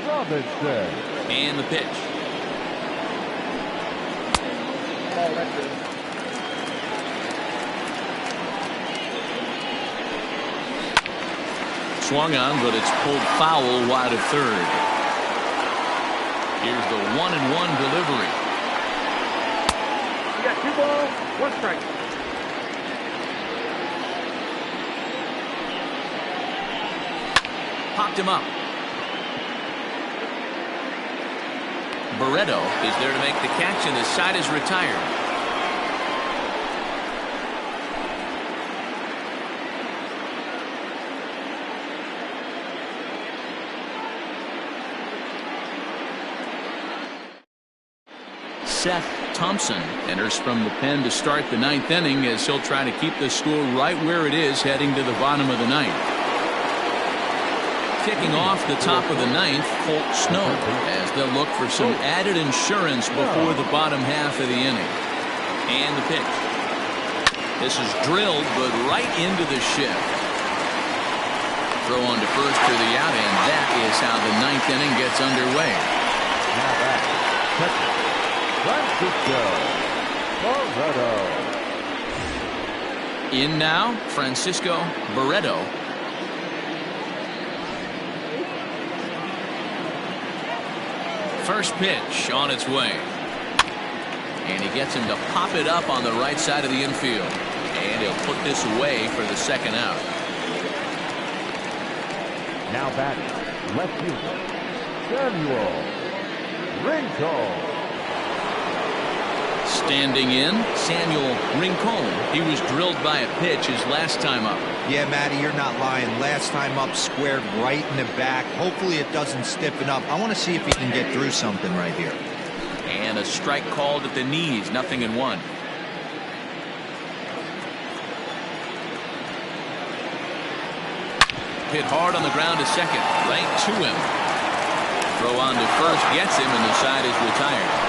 Robinson. And the pitch. Swung on, but it's pulled foul wide of third. Here's the 1-1 delivery. You got 2 balls, 1 strike. Popped him up. Barreto is there to make the catch, and the side is retired. Seth Thompson enters from the pen to start the 9th inning, as he'll try to keep the score right where it is heading to the bottom of the 9th. Kicking off the top of the 9th, Colt Snow, as they'll look for some added insurance before the bottom half of the inning. And the pitch. This is drilled, but right into the shift. Throw on to first for the out, and that is how the 9th inning gets underway. Now back. Catcher. Francisco Barreto. In now, Francisco Barreto. First pitch on its way. And he gets him to pop it up on the right side of the infield. And he'll put this away for the second out. Now batting, left fielder, Samuel Rincon. Standing in, Samuel Rincon. He was drilled by a pitch his last time up. Yeah, Matty, you're not lying. Last time up, squared right in the back. Hopefully it doesn't stiffen up. I want to see if he can get through something right here. And a strike called at the knees, 0-1. Hit hard on the ground to second, right to him. Throw on to first, gets him, and the side is retired.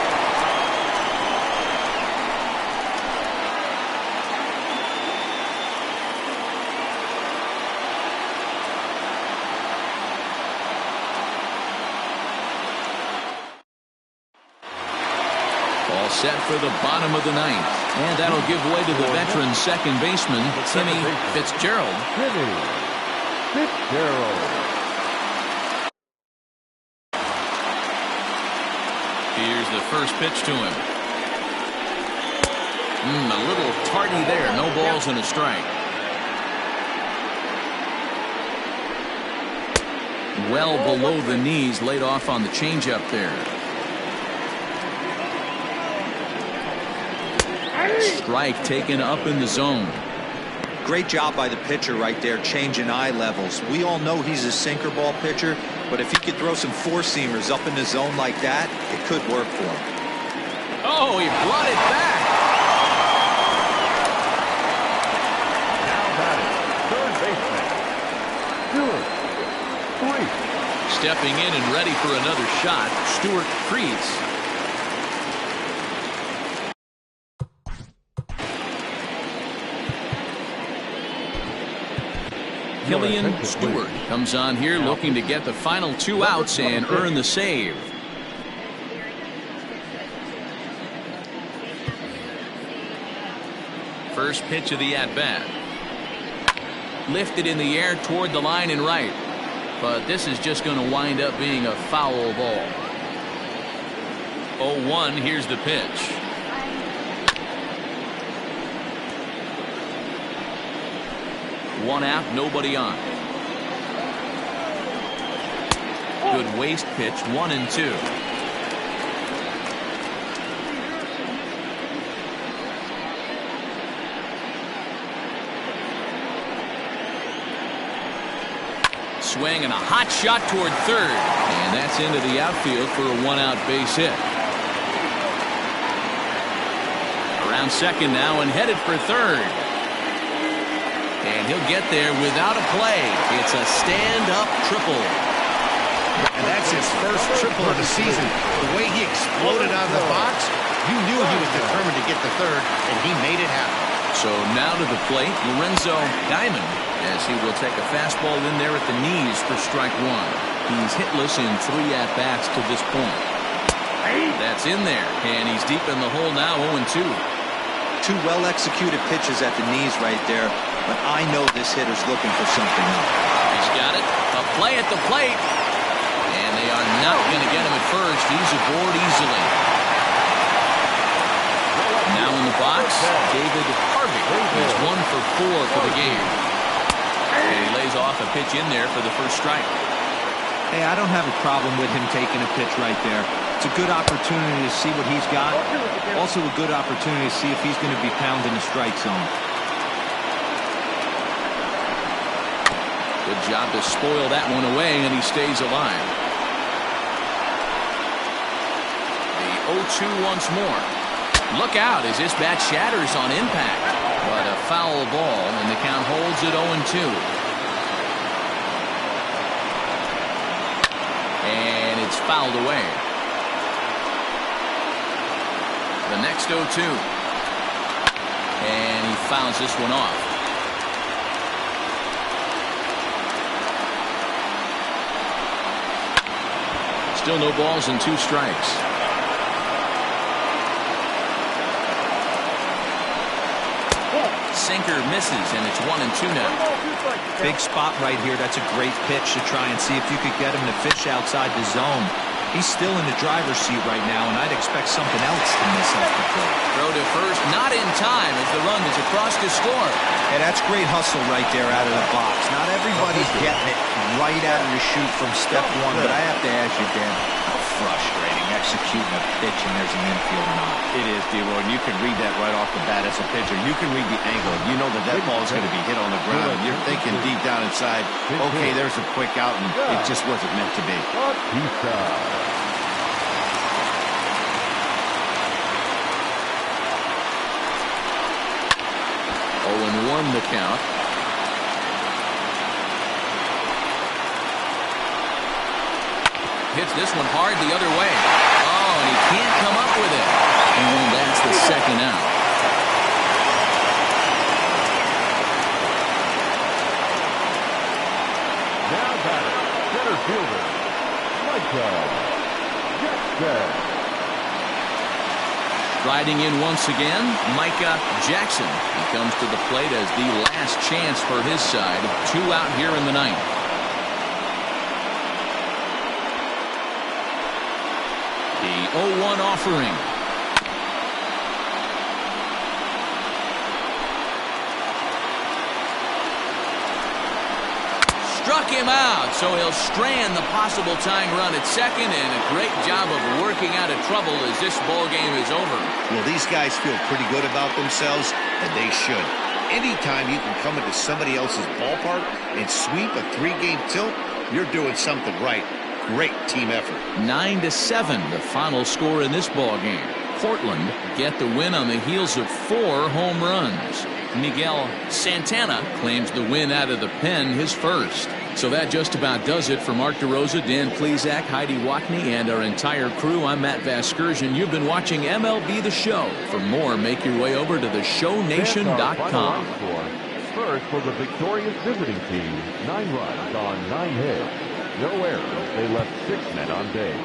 Set for the bottom of the 9th. And that'll give way to the veteran second baseman, Timmy Fitzgerald. Timmy Fitzgerald. Here's the first pitch to him. A little tardy there. No balls and a strike. Well below the knees, laid off on the changeup there. Strike taken up in the zone. Great job by the pitcher right there, changing eye levels. We all know he's a sinker ball pitcher, but if he could throw some four-seamers up in the zone like that, it could work for him. Oh, he brought it back. Now batting, third baseman, Stuart Freese. Stepping in and ready for another shot, Stuart Freese. Killian Stewart comes on here looking to get the final 2 outs and earn the save. First pitch of the at-bat. Lifted in the air toward the line and right. But this is just going to wind up being a foul ball. 0-1, here's the pitch. One out, nobody on. Good waste pitch, 1-2. Swing and a hot shot toward third. And that's into the outfield for a 1-out base hit. Around second now and headed for third. And he'll get there without a play. It's a stand-up triple. And that's his first triple of the season. The way he exploded out of the box, you knew he was determined to get the third, and he made it happen. So now to the plate, Lorenzo Gaiman, as he will take a fastball in there at the knees for strike one. He's hitless in 3 at-bats to this point. That's in there, and he's deep in the hole now, 0-2. 2 well-executed pitches at the knees right there, but I know this hitter's looking for something else. He's got it. A play at the plate, and they are not going to get him at first. He's aboard easily. Now in the box, David Harvey. He's 1 for 4 for the game. And he lays off a pitch in there for the first strike. Hey, I don't have a problem with him taking a pitch right there. It's a good opportunity to see what he's got. Also a good opportunity to see if he's going to be pounding the strike zone. Good job to spoil that one away, and he stays alive. The 0-2 once more. Look out as this bat shatters on impact. But a foul ball, and the count holds at 0-2. And it's fouled away. The next 0-2. And he fouls this one off. Still no balls and 2 strikes. Sinker misses, and it's 1-2 now. Big spot right here. That's a great pitch to try and see if you could get him to fish outside the zone. He's still in the driver's seat right now, and I'd expect something else to miss off the plate. Throw to first, not in time as the run is across to score. Hey, that's great hustle right there out of the box. Not everybody's getting it right out of the chute from step 1, but I have to ask you, Dan, how frustrating executing a pitch and there's an infield knock. It is, D-Roy, and you can read that right off the bat as a pitcher. You can read the angle. You know that that ball is going to be hit on the ground. You're thinking deep down inside, okay, there's a quick out, and it just wasn't meant to be. 0-1 the count. Hits this one hard the other way. Oh, and he can't come up with it. And that's the second out. Now batter, center fielder, Michael Jackson. Riding in once again, Micah Jackson. He comes to the plate as the last chance for his side. 2 out here in the 9th. The 0-1 offering. Struck him out, so he'll strand the possible tying run at second, and a great job of working out of trouble as this ball game is over. Well, these guys feel pretty good about themselves, and they should. Anytime you can come into somebody else's ballpark and sweep a 3-game tilt, you're doing something right. Great team effort. 9-7, the final score in this ball game. Portland get the win on the heels of 4 home runs. Miguel Santana claims the win out of the pen, his first. So that just about does it for Mark DeRosa, Dan Plesac, Heidi Watney, and our entire crew. I'm Matt Vasgersian. You've been watching MLB The Show. For more, make your way over to theshownation.com. First for the victorious visiting team, 9 runs on 9 hits. No errors. They left 6 men on base.